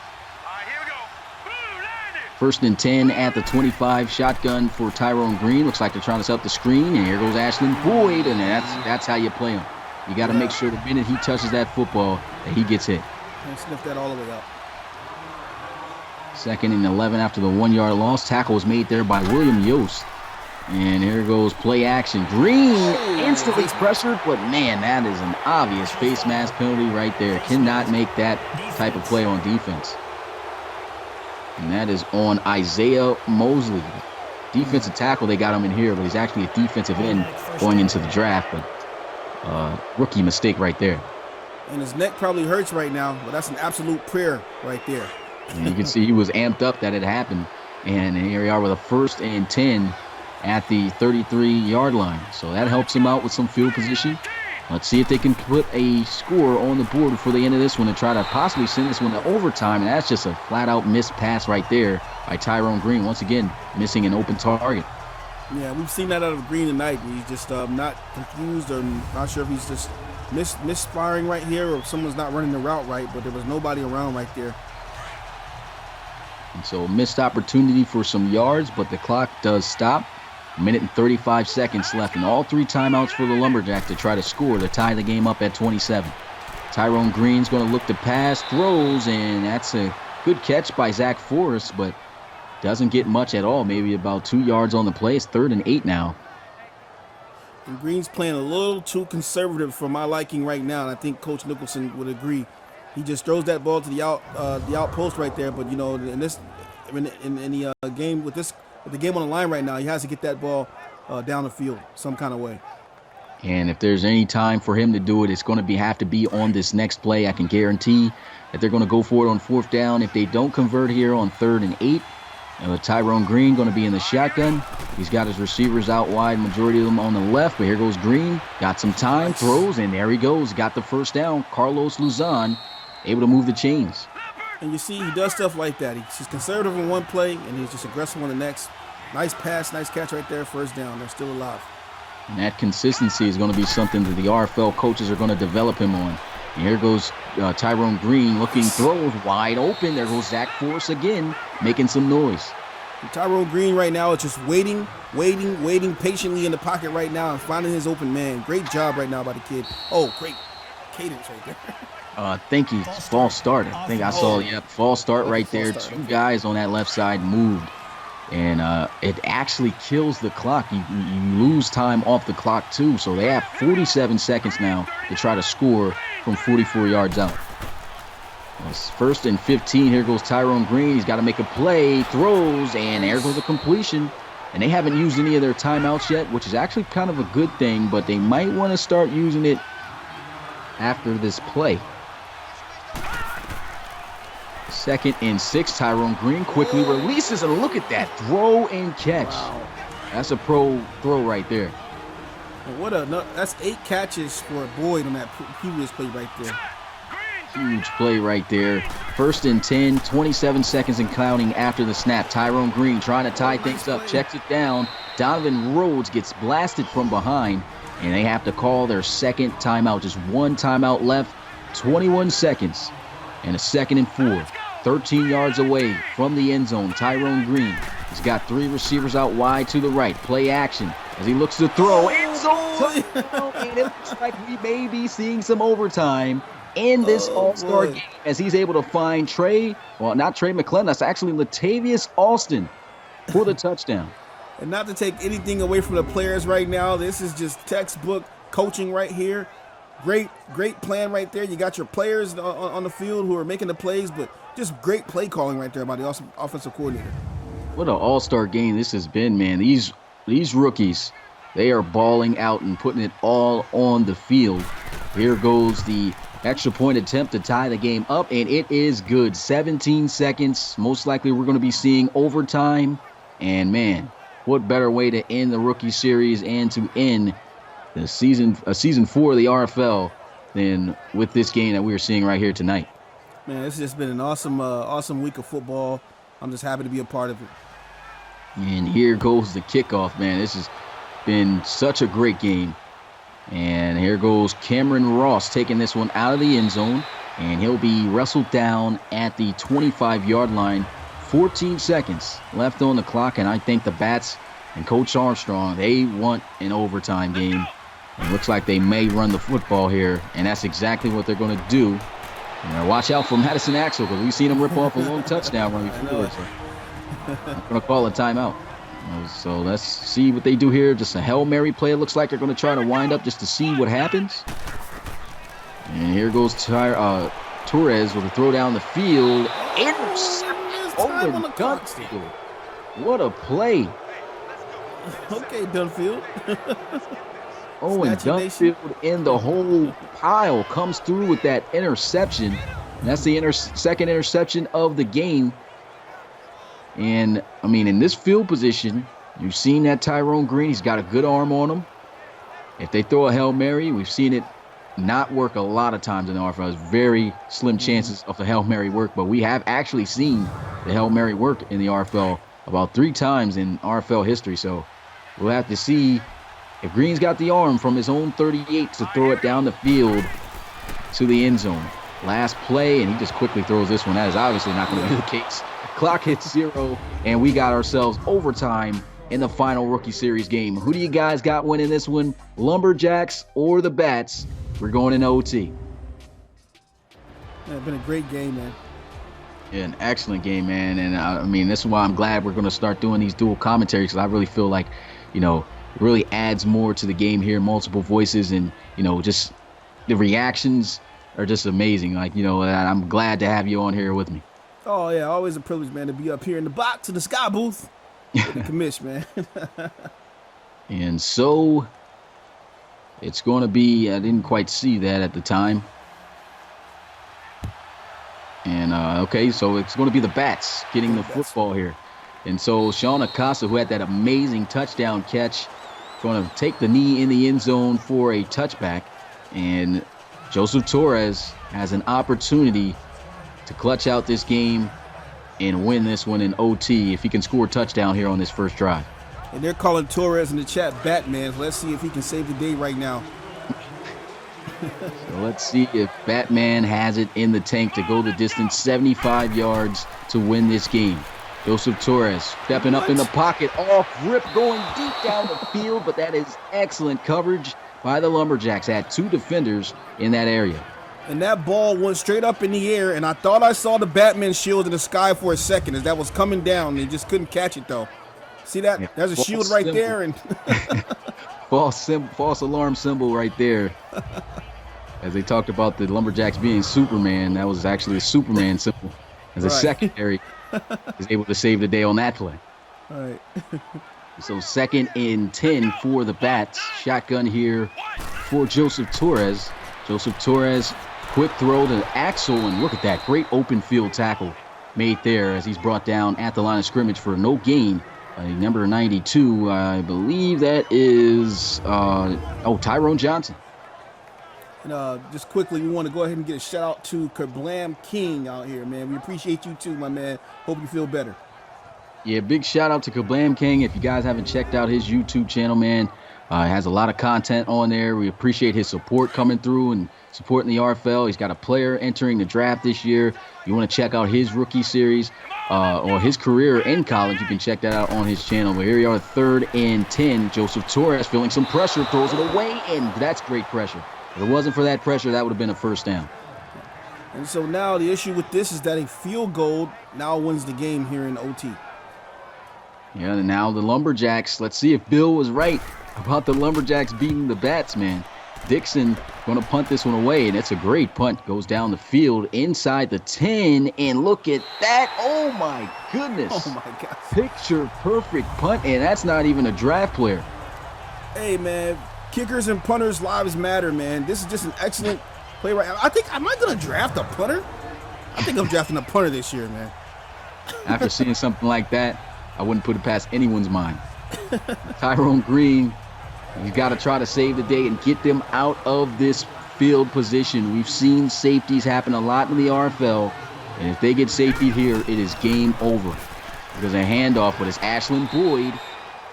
First and 10 at the 25, shotgun for Tyrone Green. Looks like they're trying to set up the screen, and here goes Ashland Boyd, and that's how you play him. You got to make sure the minute he touches that football that he gets hit. And sniff that all the way up. Second and 11 after the 1-yard loss. Tackle was made there by William Yost. And here goes play action. Green instantly pressured, but man, that is an obvious face mask penalty right there. Cannot make that type of play on defense. And that is on Isaiah Mosley. Defensive tackle, they got him in here, but he's actually a defensive end going into the draft. But rookie mistake right there. And his neck probably hurts right now, but that's an absolute prayer right there. And you can see he was amped up that it happened. And here we are with a 1st and 10 at the 33-yard line. So that helps him out with some field position. Let's see if they can put a score on the board before the end of this one and try to possibly send this one to overtime. And that's just a flat-out missed pass right there by Tyrone Green. Once again, missing an open target. Yeah, we've seen that out of Green tonight. He's just not confused or not sure if he's just misfiring right here or if someone's not running the route right, but there was nobody around right there. And so missed opportunity for some yards, but the clock does stop. 1 minute and 35 seconds left, and all 3 timeouts for the Lumberjacks to try to score to tie the game up at 27. Tyrone Green's going to look to pass, throws, and that's a good catch by Zach Forrest, but doesn't get much at all, maybe about 2 yards on the play. It's 3rd and 8 now. And Green's playing a little too conservative for my liking right now, and I think Coach Nicholson would agree. He just throws that ball to the out post right there, but you know, in the game with the game on the line right now, he has to get that ball down the field some kind of way. And if there's any time for him to do it, it's going to have to be on this next play. I can guarantee that they're going to go for it on 4th down. If they don't convert here on 3rd and 8, Tyrone Green going to be in the shotgun. He's got his receivers out wide, majority of them on the left. But here goes Green. Got some time, throws, and there he goes. Got the 1st down. Carlos Luzon able to move the chains. And you see he does stuff like that. He's conservative in one play, and he's just aggressive on the next. Nice pass, nice catch right there, 1st down. They're still alive. And that consistency is going to be something that the RFL coaches are going to develop him on. And here goes Tyrone Green looking, throws wide open. There goes Zach Forrest again, making some noise. And Tyrone Green right now is just waiting patiently in the pocket right now and finding his open man. Great job right now by the kid. Oh, great cadence right there. I think he's false start. I think I saw, false start right there. 2 guys on that left side moved. And it actually kills the clock. You lose time off the clock, too. So they have 47 seconds now to try to score from 44 yards out. It's 1st and 15. Here goes Tyrone Green. He's got to make a play, throws, and there goes the completion. And they haven't used any of their timeouts yet, which is actually kind of a good thing, but they might want to start using it after this play. 2nd and 6. Tyrone Green quickly releases, and look at that throw and catch. Wow. That's a pro throw right there. That's 8 catches for Boyd on that previous play right there. Huge play right there. 1st and 10, 27 seconds and counting after the snap. Tyrone Green trying to tie things up, checks it down. Donovan Rhodes gets blasted from behind, and they have to call their 2nd timeout. Just 1 timeout left, 21 seconds, and a 2nd and 4. 13 yards away from the end zone. Tyrone Green has got 3 receivers out wide to the right. Play action as he looks to throw. End zone touchdown, and it looks like we may be seeing some overtime in this All-Star game as he's able to find not Trey McClellan, that's actually Latavius Alston for the touchdown. And not to take anything away from the players right now, this is just textbook coaching right here. Great plan right there. You got your players on the field who are making the plays, but just great play calling right there by the offensive coordinator. What an all-star game this has been, man. These rookies, they are balling out and putting it all on the field. Here goes the extra point attempt to tie the game up, and it is good. 17 seconds. Most likely we're going to be seeing overtime. And, man, what better way to end the rookie series and to end the season 4 of the RFL than with this game that we are seeing right here tonight. Man, it's just been an awesome week of football. I'm just happy to be a part of it. And here goes the kickoff, man. This has been such a great game. And here goes Cameron Ross taking this one out of the end zone. And he'll be wrestled down at the 25-yard line. 14 seconds left on the clock. And I think the Bats and Coach Armstrong, they want an overtime game. It looks like they may run the football here. And that's exactly what they're going to do. And watch out for Madison Axel, because we've seen him rip off a long touchdown run before. So I'm going to call a timeout. So let's see what they do here. Just a Hail Mary play. It looks like they're going to try to wind up just to see what happens. And here goes Torres with a throw down the field. Dunfield. What a play. Okay, Dunfield. And Dunfield in the whole pile comes through with that interception. And that's the second interception of the game. And, I mean, in this field position, you've seen that Tyrone Green. He's got a good arm on him. If they throw a Hail Mary, we've seen it not work a lot of times in the RFL. There's very slim chances of the Hail Mary work, but we have actually seen the Hail Mary work in the RFL about 3 times in RFL history. So we'll have to see if Green's got the arm from his own 38 to throw it down the field to the end zone. Last play, and he just quickly throws this one. That is obviously not going to be the case. Clock hits 0, and we got ourselves overtime in the final rookie series game. Who do you guys got winning this one? Lumberjacks or the Bats? We're going in OT. It's been a great game, man. Yeah, an excellent game, man. And I mean, this is why I'm glad we're going to start doing these dual commentaries, because I really feel like, it really adds more to the game here, multiple voices, and, just the reactions are just amazing. I'm glad to have you on here with me. Oh, yeah, always a privilege, man, to be up here in the box in the sky booth with the commish, man. And so it's going to be, I didn't quite see that at the time. And, okay, so it's going to be the Bats getting the football here. And so Sean Acosta, who had that amazing touchdown catch, going to take the knee in the end zone for a touchback. And Joseph Torres has an opportunity to clutch out this game and win this one in OT if he can score a touchdown here on this first drive. And they're calling Torres in the chat Batman. So let's see if he can save the day right now. So let's see if Batman has it in the tank to go the distance, 75 yards to win this game. Joseph Torres stepping up in the pocket, off rip, going deep down the field, but that is excellent coverage by the Lumberjacks. Had 2 defenders in that area. And that ball went straight up in the air, and I thought I saw the Batman shield in the sky for a second as that was coming down. They just couldn't catch it, though. See that? Yeah, there's a shield right there. And false alarm symbol right there. As they talked about the Lumberjacks being Superman, that was actually a Superman symbol. As a secondary is able to save the day on that play. All right. So 2nd and 10 for the Bats. Shotgun here for Joseph Torres. Joseph Torres, quick throw to Axel, and look at that great open field tackle made there as he's brought down at the line of scrimmage for no gain. Number 92, I believe that is Tyrone Johnson. And just quickly, we want to go ahead and get a shout out to Kablam King out here, man. We appreciate you too, my man. Hope you feel better. Yeah, big shout out to Kablam King. If you guys haven't checked out his YouTube channel, man, has a lot of content on there. We appreciate his support coming through and supporting the RFL. He's got a player entering the draft this year. You want to check out his rookie series or his career in college, you can check that out on his channel. But here we are, 3rd and 10. Joseph Torres feeling some pressure, throws it away, and that's great pressure. If it wasn't for that pressure, that would have been a first down. And so now the issue with this is that a field goal now wins the game here in OT. Yeah, and now the Lumberjacks. Let's see if Bill was right about the Lumberjacks beating the Bats, man. Dixon Going to punt this one away, and it's a great punt. Goes down the field inside the 10, and look at that. Oh, my goodness. Oh, my gosh. Picture perfect punt, and that's not even a draft player. Hey, man, kickers and punters' lives matter, man. This is just an excellent play right now. I think, am I going to draft a punter? I think I'm drafting a punter this year, man. After seeing something like that, I wouldn't put it past anyone's mind. Tyrone Green, he's got to try to save the day and get them out of this field position. We've seen safeties happen a lot in the RFL, and if they get safety here, it is game over. There's a handoff, but it's Ashland Boyd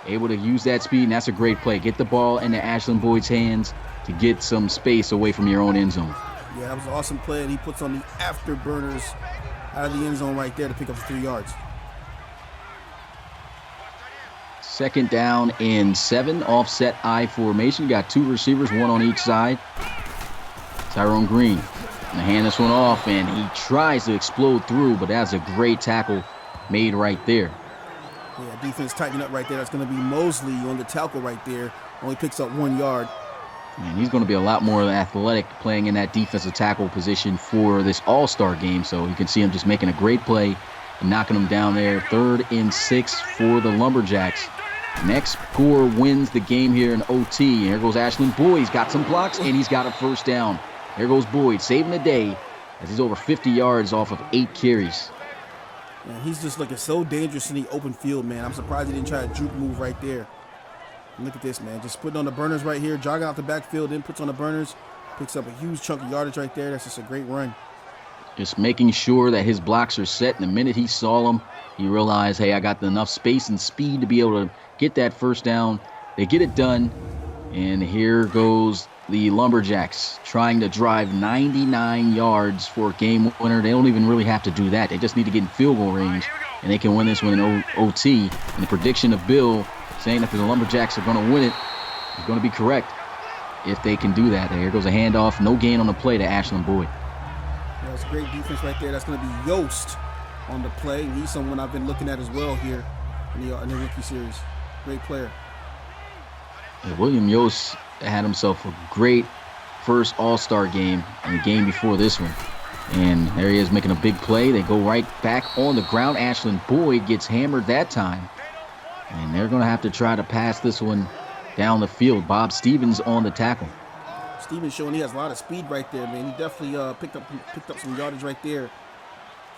able to use that speed, and that's a great play. Get the ball into Ashland Boyd's hands to get some space away from your own end zone. Yeah, that was an awesome play, and he puts on the afterburners out of the end zone right there to pick up the 3 yards. 2nd down and 7, offset I formation. Got 2 receivers, 1 on each side. Tyrone Green gonna hand this one off, and he tries to explode through, but that's a great tackle made right there. Yeah, defense tightening up right there. That's going to be Mosley on the tackle right there. Only picks up 1 yard. And he's going to be a lot more athletic playing in that defensive tackle position for this all-star game, so you can see him just making a great play and knocking him down there. 3rd and 6 for the Lumberjacks. Next score wins the game here in OT. And here goes Ashland Boyd. He's got some blocks, and he's got a 1st down. Here goes Boyd, saving the day as he's over 50 yards off of 8 carries. Man, he's just looking so dangerous in the open field, man. I'm surprised he didn't try a juke move right there. And look at this, man. Just putting on the burners right here, jogging out the backfield, then puts on the burners, picks up a huge chunk of yardage right there. That's just a great run. Just making sure that his blocks are set. And the minute he saw them, he realized, hey, I got enough space and speed to be able to get that 1st down. They get it done. And here goes the Lumberjacks trying to drive 99 yards for a game winner. They don't even really have to do that. They just need to get in field goal range, and they can win this one in OT. And the prediction of Bill saying that the Lumberjacks are going to win it is going to be correct if they can do that. Here goes a handoff. No gain on the play to Ashland Boyd. Yeah, that's great defense right there. That's going to be Yost on the play. He's someone I've been looking at as well here in the rookie series. Great player. Yeah, William Yost had himself a great first all-star game and the game before this one. And there he is making a big play. They go right back on the ground. Ashland Boyd gets hammered that time. And they're going to have to try to pass this one down the field. Bob Stevens on the tackle. Stevens showing he has a lot of speed right there, man. He definitely picked up some yardage right there.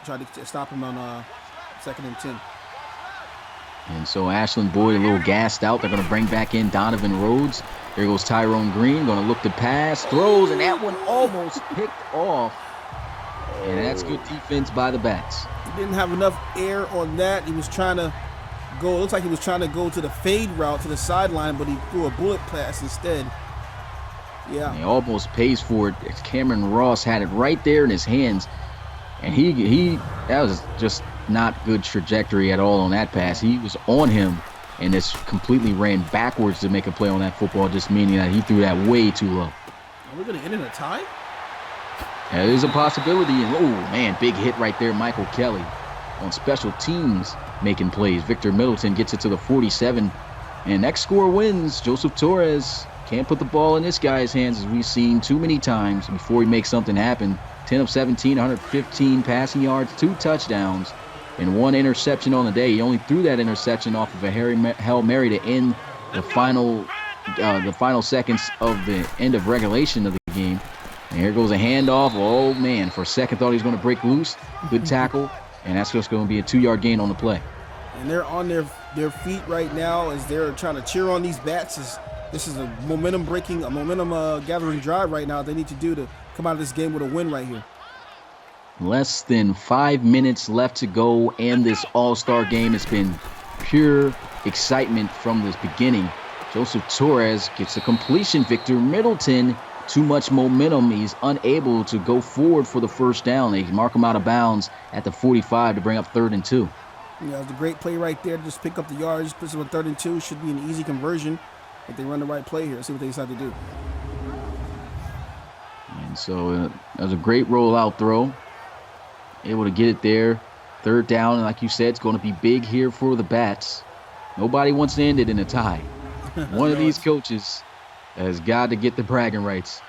Tried to stop him on 2nd and 10. And so Ashland Boyd a little gassed out. They're going to bring back in Donovan Rhodes. There goes Tyrone Green, going to look to pass, throws, and that one almost picked off. And that's good defense by the Bats. He didn't have enough air on that. He was trying to go, it looks like he was trying to go to the fade route to the sideline, but he threw a bullet pass instead. Yeah. And he almost pays for it. Cameron Ross had it right there in his hands. And he that was just not good trajectory at all on that pass. He was on him and just completely ran backwards to make a play on that football, just meaning that he threw that way too low. Are we going to end in a tie? Yeah, there's a possibility. And, oh, man, big hit right there. Michael Kelly on special teams making plays. Victor Middleton gets it to the 47. And next score wins. Joseph Torres can't put the ball in this guy's hands, as we've seen too many times before he makes something happen. 10 of 17, 115 passing yards, 2 touchdowns, and 1 interception on the day. He only threw that interception off of a Hail Mary to end the final seconds of the end of regulation of the game. And here goes a handoff. Oh, man, for a second thought he was going to break loose. Good tackle, and that's just going to be a 2-yard gain on the play. And they're on their feet right now as they're trying to cheer on these Bats. This is a momentum gathering drive right now they need to do to come out of this game with a win right here. Less than 5 minutes left to go in this all-star game. It's been pure excitement from the beginning. Joseph Torres gets a completion. Victor Middleton, too much momentum. He's unable to go forward for the 1st down. They mark him out of bounds at the 45 to bring up 3rd and 2. Yeah, it was a great play right there. Just pick up the yards, puts him on 3rd and 2. Should be an easy conversion if they run the right play here. Let's see what they decide to do. And so that was a great rollout throw. Able to get it there. 3rd down, and like you said, it's going to be big here for the Bats. Nobody wants to end it in a tie. One of these coaches has got to get the bragging rights.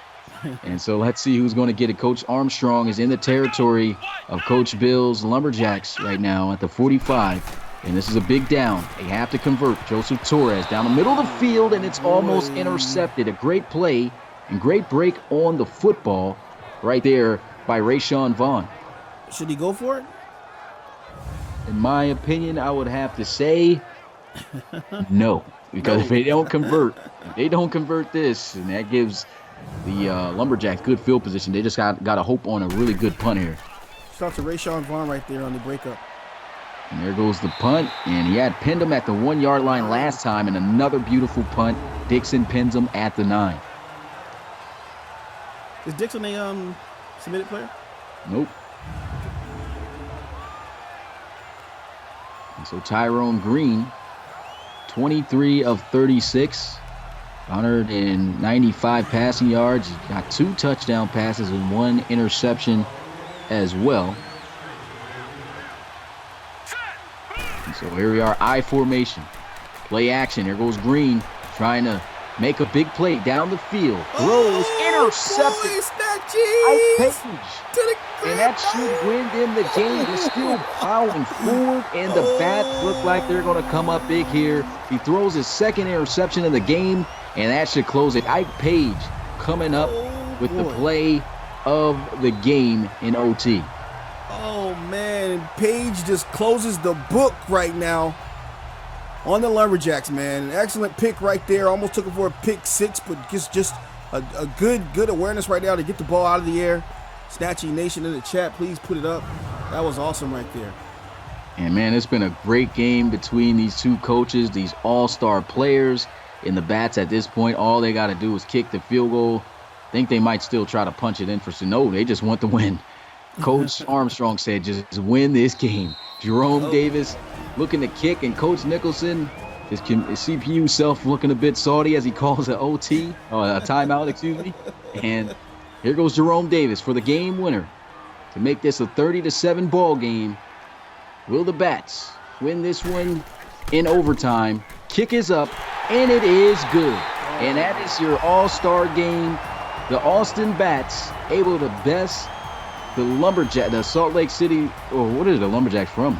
And so let's see who's going to get it. Coach Armstrong is in the territory of Coach Bill's Lumberjacks right now at the 45. And this is a big down. They have to convert. Joseph Torres down the middle of the field, and it's almost intercepted. A great play and great break on the football right there by Rayshawn Vaughn. Should he go for it? In my opinion, I would have to say no. Because if they don't convert this, and that gives the Lumberjacks good field position. They just got to hope on a really good punt here. Shout out to Rayshawn Vaughn right there on the breakup. And there goes the punt, and he had pinned him at the 1 yard line last time, and another beautiful punt. Dixon pins him at the 9. Is Dixon a submitted player? Nope. And so Tyrone Green, 23 of 36, 195 passing yards. He got 2 touchdown passes and 1 interception as well. And so here we are, I formation. Play action. Here goes Green trying to make a big play down the field. Throws, intercepted. And that should win them the game. They're still plowing forward, and the Bats look like they're going to come up big here. He throws his second interception of the game, and that should close it. Ike Page coming up with the play of the game in OT. Oh, man. Page just closes the book right now on the Lumberjacks, man. An excellent pick right there. Almost took it for a pick 6, but just a good awareness right now to get the ball out of the air. Snatchy Nation in the chat, please put it up. That was awesome right there. And, man, it's been a great game between these two coaches, these all-star players. In the Bats at this point, all they got to do is kick the field goal. I think they might still try to punch it in for no. They just want the win. Coach Armstrong said just win this game. Jerome Davis looking to kick, and Coach Nicholson, his CPU self looking a bit salty as he calls an OT, a timeout, excuse me. And here goes Jerome Davis for the game winner to make this a 30-7 ball game. Will the Bats win this one in overtime? Kick is up, and it is good. And that is your all-star game. The Austin Bats able to best the Salt Lake City, or what is the Lumberjacks from?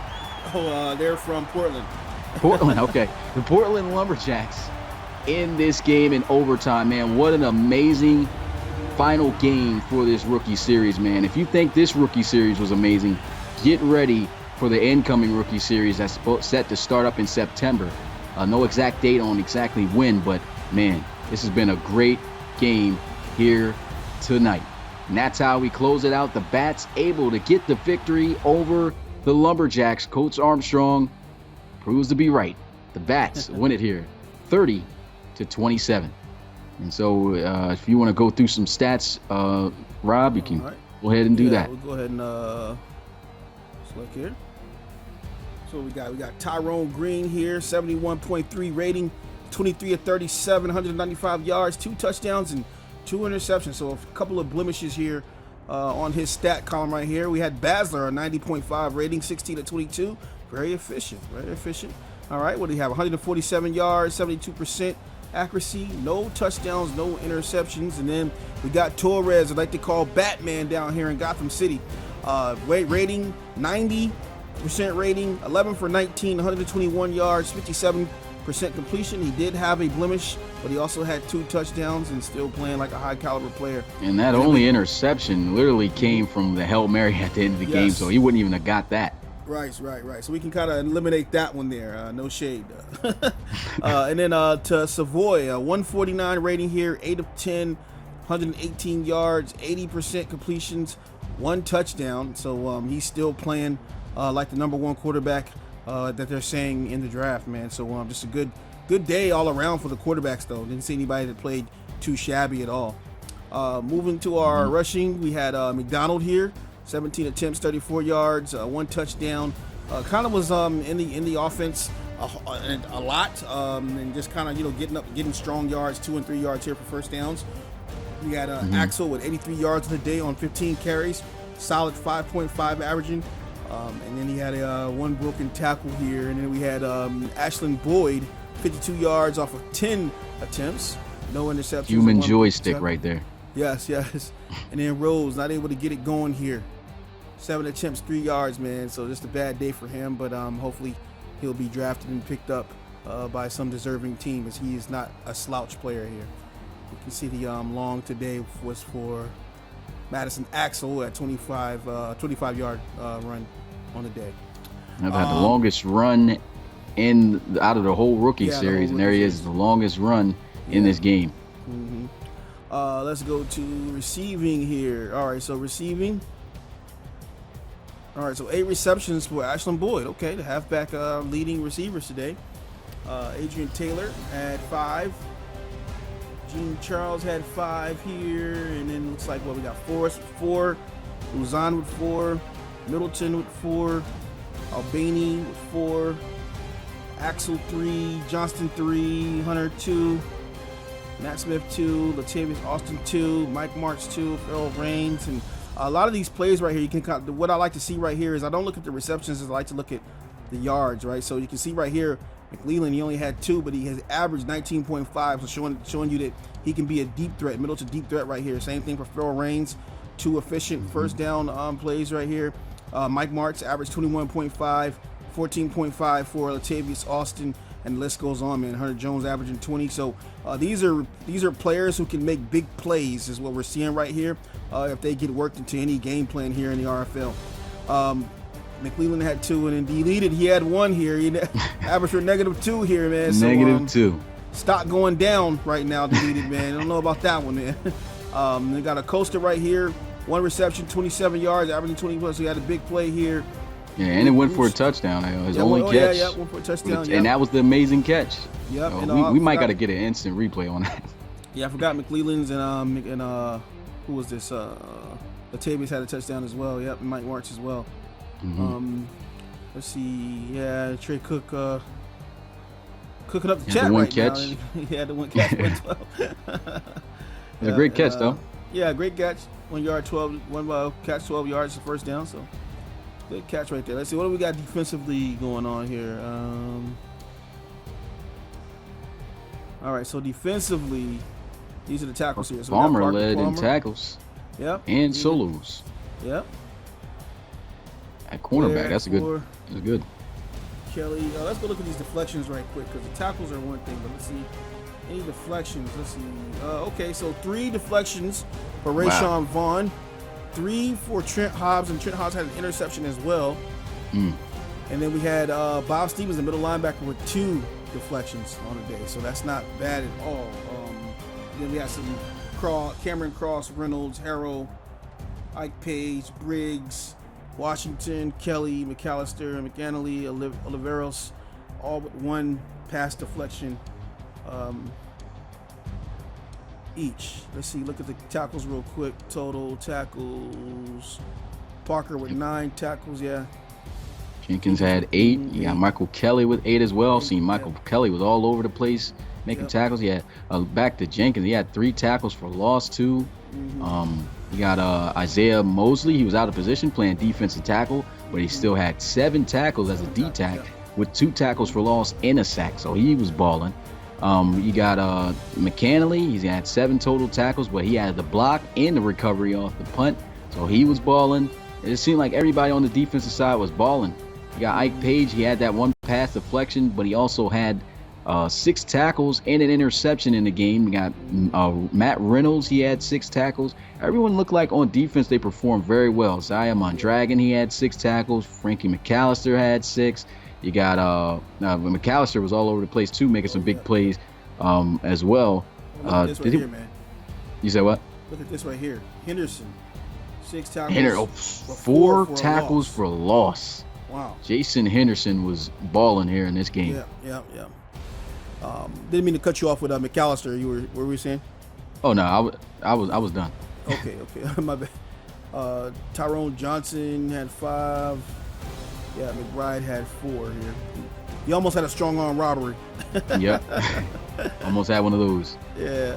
They're from Portland. Portland, okay. The Portland Lumberjacks in this game in overtime, man. What an amazing final game for this rookie series, man. If you think this rookie series was amazing, get ready for the incoming rookie series that's set to start up in September. No exact date on exactly when, but, man, this has been a great game here tonight. And that's how we close it out. The Bats able to get the victory over the Lumberjacks. Coach Armstrong proves to be right. The Bats win it here, 30-27. And so if you want to go through some stats, Rob, you can go ahead and do that. We'll go ahead and select here. So we got Tyrone Green here, 71.3 rating, 23 of 37, 195 yards, 2 touchdowns, and 2 interceptions. So a couple of blemishes here on his stat column right here. We had Basler, a 90.5 rating, 16 of 22. Very efficient, very efficient. All right, what do you have? 147 yards, 72% accuracy, no touchdowns, no interceptions. And then we got Torres, I like to call Batman down here in Gotham City. Rating 90% rating, 11 for 19, 121 yards, 57% completion. He did have a blemish, but he also had 2 touchdowns and still playing like a high caliber player. And that only interception literally came from the Hail Mary at the end of the game, so he wouldn't even have got that. Right. So we can kind of eliminate that one there. No shade. And then to Savoy, 149 rating here, 8 of 10, 118 yards, 80% completions, 1 touchdown. So he's still playing like the number 1 quarterback that they're saying in the draft, man. So just a good day all around for the quarterbacks, though. Didn't see anybody that played too shabby at all. Moving to our rushing, we had McDonald here. 17 attempts, 34 yards, 1 touchdown. Kind of was in the offense a lot, and just kind of getting strong yards, 2 and 3 yards here for first downs. We had Axel with 83 yards in the day on 15 carries, solid 5.5 averaging, and then he had 1 broken tackle here. And then we had Ashland Boyd, 52 yards off of 10 attempts, no interceptions. Human joystick right there. Yes, yes. And then Rose not able to get it going here. 7 attempts, 3 yards, man. So just a bad day for him. But hopefully he'll be drafted and picked up by some deserving team, as he is not a slouch player here. You can see the long today was for Madison Axel at 25-yard run on the day. I've had the longest run out of the whole rookie series, and there he is, the longest run in this game. Mm-hmm. Let's go to receiving here. All right, so receiving. All right, so 8 receptions for Ashland Boyd. Okay, the halfback leading receivers today. Adrian Taylor had 5. Gene Charles had 5 here, and then looks like we got Forrest with 4, Luzon with 4, Middleton with 4, Albany with 4, Axel 3, Johnston 3, Hunter 2, Matt Smith 2, Latavius Austin 2, Mike March 2, Earl Rains, and a lot of these plays right here, you can what I like to see right here is I don't look at the receptions, I like to look at the yards, right? So you can see right here, McLeland, he only had 2, but he has averaged 19.5, so showing you that he can be a deep threat, middle to deep threat right here. Same thing for Earl Rains, 2 efficient first down plays right here. Mike March averaged 21.5, 14.5 for Latavius Austin, and the list goes on, man. Hunter Jones averaging 20. So these are players who can make big plays, is what we're seeing right here. If they get worked into any game plan here in the RFL. McLeland had 2, and then deleted. He had 1 here. He averaged for -2 here, man. So, -2. Stock going down right now, deleted, man. I don't know about that one, man. They got a coaster right here. 1 reception, 27 yards, averaging 20 plus. So he had a big play here. Yeah, and it went for a touchdown. His only catch. Yeah, went for a touchdown. And that was the amazing catch. Yep. We might got to get an instant replay on that. Yeah, I forgot McLeland's and who was this? Latavius had a touchdown as well. Yep, and Mike March as well. Mm-hmm. Let's see. Yeah, Trey Cook cooking up the chat the one right catch. now. He had the one catch. 12. It was a great catch, though. Yeah, great catch. 1 yard, 1 catch, 12 yards, the first down. So good catch right there. Let's see what do we got defensively going on here. All right, so defensively, these are the tackles here. So Palmer led in tackles. Yep. And solos. Yep. At cornerback, that's good. Kelly, let's go look at these deflections right quick, because the tackles are one thing, but let's see. Any deflections? Let's see. Okay, so 3 deflections for Rayshawn Vaughn, 3 for Trent Hobbs, and Trent Hobbs had an interception as well. And then we had Bob Stevens, the middle linebacker, with 2 deflections on the day, so that's not bad at all. Then we had some Cameron Cross, Reynolds, Harrell, Ike Page, Briggs, Washington, Kelly, McAllister, McAnally, Oliveros, all but 1 pass deflection each. Let's see, look at the tackles real quick. Total tackles. Parker with 9 tackles, yeah. Jenkins had 8. You got Michael Kelly with 8 as well. See, Michael Kelly was all over the place making tackles. He had back to Jenkins. He had 3 tackles for loss too. You got Isaiah Mosley. He was out of position playing defensive tackle, but he still had 7 tackles as a D-tack with 2 tackles for loss and a sack. So he was balling. You got McAnally. He's had 7 total tackles, but he had the block and the recovery off the punt. So he was balling. It seemed like everybody on the defensive side was balling. You got Ike Page. He had that 1 pass deflection, but he also had 6 tackles and an interception in the game. You got Matt Reynolds. He had 6 tackles. Everyone looked like on defense they performed very well. Zaya Mondragon, he had 6 tackles. Frankie McAllister had 6. You got McAllister was all over the place too, making some big plays as well. Look at this right here, man. You said what? Look at this right here. Henderson, 6 tackles. 4 tackles for loss. Wow. Jason Henderson was balling here in this game. Yeah. Didn't mean to cut you off with McAllister. What were we saying? Oh no, I was done. Okay, my bad. Tyrone Johnson had 5. Yeah, McBride had 4 here. He almost had a strong arm robbery. Yep. Almost had one of those. Yeah.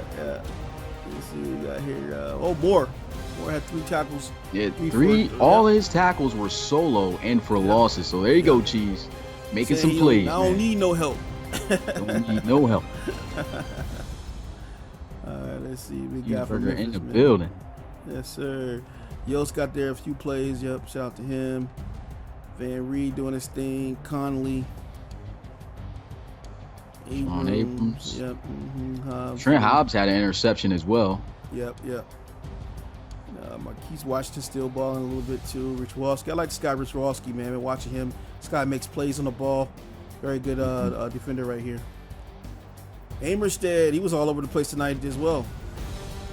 Let's see what we got here. Moore. Moore had 3 tackles. Yeah, 3. All his tackles were solo and for losses. So there you go, Cheese. Making some plays. I don't need no help. Don't need no help. Let's see. We got from Burger in Memphis, the man. building. Yes, sir. Yost got there a few plays. Yep. Shout out to him. Van Reed doing his thing. Conley. Abrams. Yep. Hobbs. Trent Hobbs had an interception as well. Yep. Marquise Washington still balling a little bit too. Rich Walski. I like this guy, Rich Walski, man. Been watching him. This guy makes plays on the ball. Very good defender right here. Amerstead, he was all over the place tonight as well.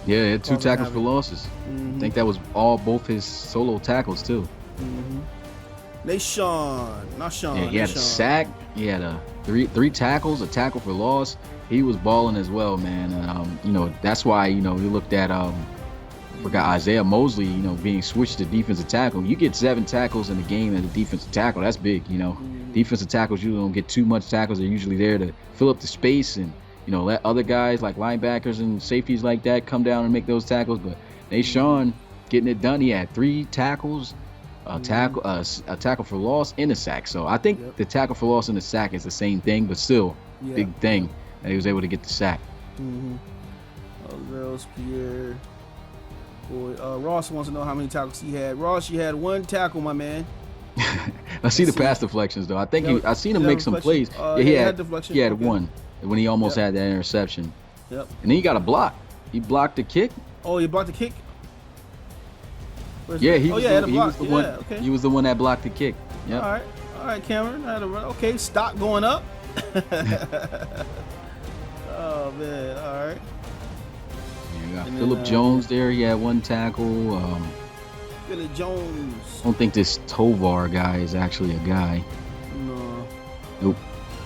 Yeah, he had 2 Causing tackles havoc. for losses. I think that was both his solo tackles too. Nashawn, not Sean. Yeah, he had a Nashawn. sack. He had a three tackles, a tackle for loss. He was balling as well, man. And, that's why, we looked at, forgot Isaiah Mosley, being switched to defensive tackle. You get 7 tackles in the game as a defensive tackle. That's big, Defensive tackles, you don't get too much tackles. They're usually there to fill up the space and, let other guys like linebackers and safeties like that come down and make those tackles. But Nashawn getting it done. He had 3 tackles, a tackle for loss, and a sack. So I think the tackle for loss and the sack is the same thing, but still big thing that he was able to get the sack. Rose Pierre. Boy, Ross wants to know how many tackles he had. Ross, you had 1 tackle, my man. I see the pass deflections though. I think I seen him make some plays. He had deflection. He had 1 when he almost had that interception. Yep. And then he got a block. He blocked the kick. Oh, he blocked the kick. Yeah, he was the one. Okay. He was the one that blocked the kick. Yep. All right, Cameron. Okay, stock going up. Oh man, all right. Yeah, we got Phillip Jones there. He had 1 tackle. Phillip Jones. I don't think this Tovar guy is actually a guy. No. Nope.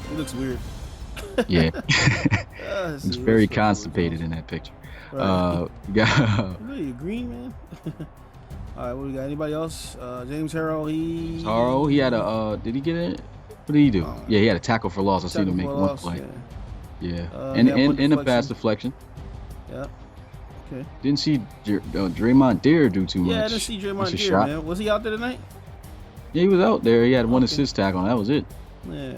He looks weird. Yeah. He's very constipated in that picture. Right. We got Really, green man. All right, what we got? Anybody else? James Harrell. he had a. Did he get it? What did he do? Yeah, he had a tackle for loss. I seen him make 1 play. Yeah. And a pass deflection. Yeah. Okay. Didn't see Draymond Deere do too much. Yeah, I didn't see Draymond Deere, man. Was he out there tonight? Yeah, he was out there. He had 1 assist tackle, and that was it. Yeah.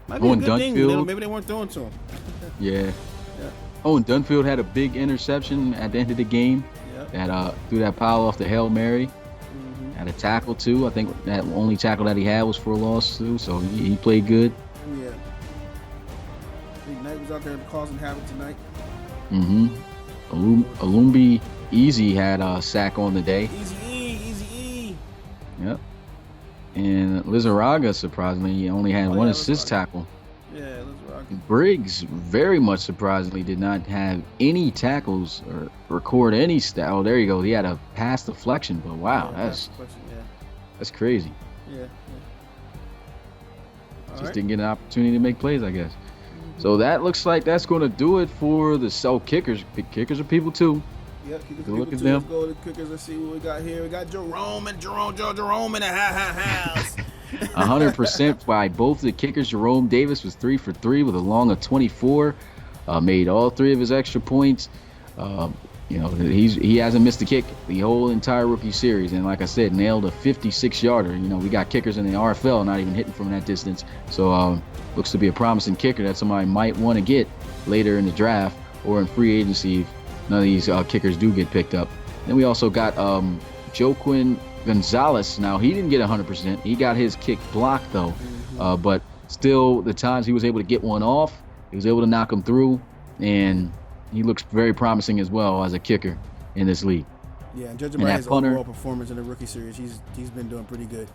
Might be a good thing. Maybe they weren't throwing to him. Yeah. Oh, and Dunfield had a big interception at the end of the game. That threw that pile off the Hail Mary. Had a tackle too. I think that only tackle that he had was for a loss too. So he played good. Yeah. Big Knight was out there causing havoc tonight. Alumbi Easy had a sack on the day. Easy E. Yep. And Lizarraga, surprisingly, only had 1 assist tackle. Yeah, Lizarraga. Briggs, very much surprisingly, did not have any tackles or record any stat. Oh, there you go. He had a pass deflection, but wow, that's crazy. Yeah. Just didn't get an opportunity to make plays, I guess. So that looks like that's going to do it for the kickers. Kickers are people too. Yep, kickers Look at too. them. Let's go to the kickers. Let's see what we got here. We got Jerome in the house. 100% by both the kickers. Jerome Davis was 3 for 3 with a long of 24. Made all 3 of his extra points. He hasn't missed a kick the whole entire rookie series, and like I said, nailed a 56-yarder. We got kickers in the RFL not even hitting from that distance. So looks to be a promising kicker that somebody might want to get later in the draft or in free agency if none of these kickers do get picked up. Then we also got Joaquin Gonzalez. Now, he didn't get 100%. He got his kick blocked, though. But still, the times he was able to get one off, he was able to knock him through, and he looks very promising as well as a kicker in this league. Yeah, and judging by his overall performance in the rookie series, he's been doing pretty good.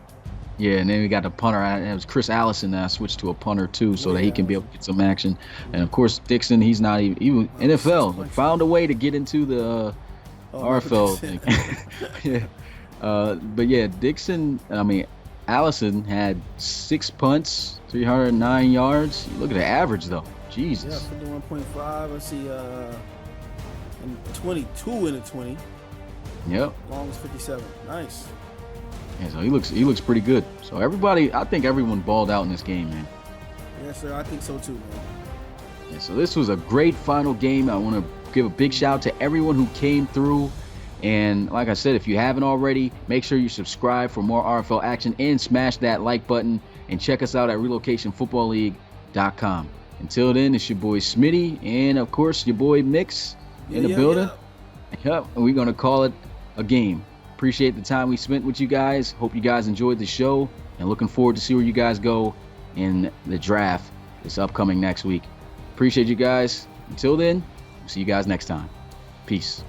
Yeah, and then we got the punter. It was Chris Allison that switched to a punter too, so that he can be able to get some action. And of course, Dixon, he's not even NFL. Found a way to get into the RFL. Yeah, but yeah, Dixon. Allison had 6 punts, 309 yards. Look at the average though. Jesus. Yeah, 51.5. Let's see. And 22 in the 20. Yep. Long as 57. Nice. Yeah, so he looks pretty good. So I think everyone balled out in this game, man. Yes, sir. I think so too, man. Yeah, so this was a great final game. I want to give a big shout out to everyone who came through. And like I said, if you haven't already, make sure you subscribe for more RFL action and smash that like button and check us out at relocationfootballleague.com. Until then, it's your boy Smitty and of course your boy Mix. in the building. Yep, and we're going to call it a game. Appreciate the time we spent with you guys. Hope you guys enjoyed the show, and looking forward to see where you guys go in the draft this upcoming next week. Appreciate you guys. Until then, we'll see you guys next time. Peace.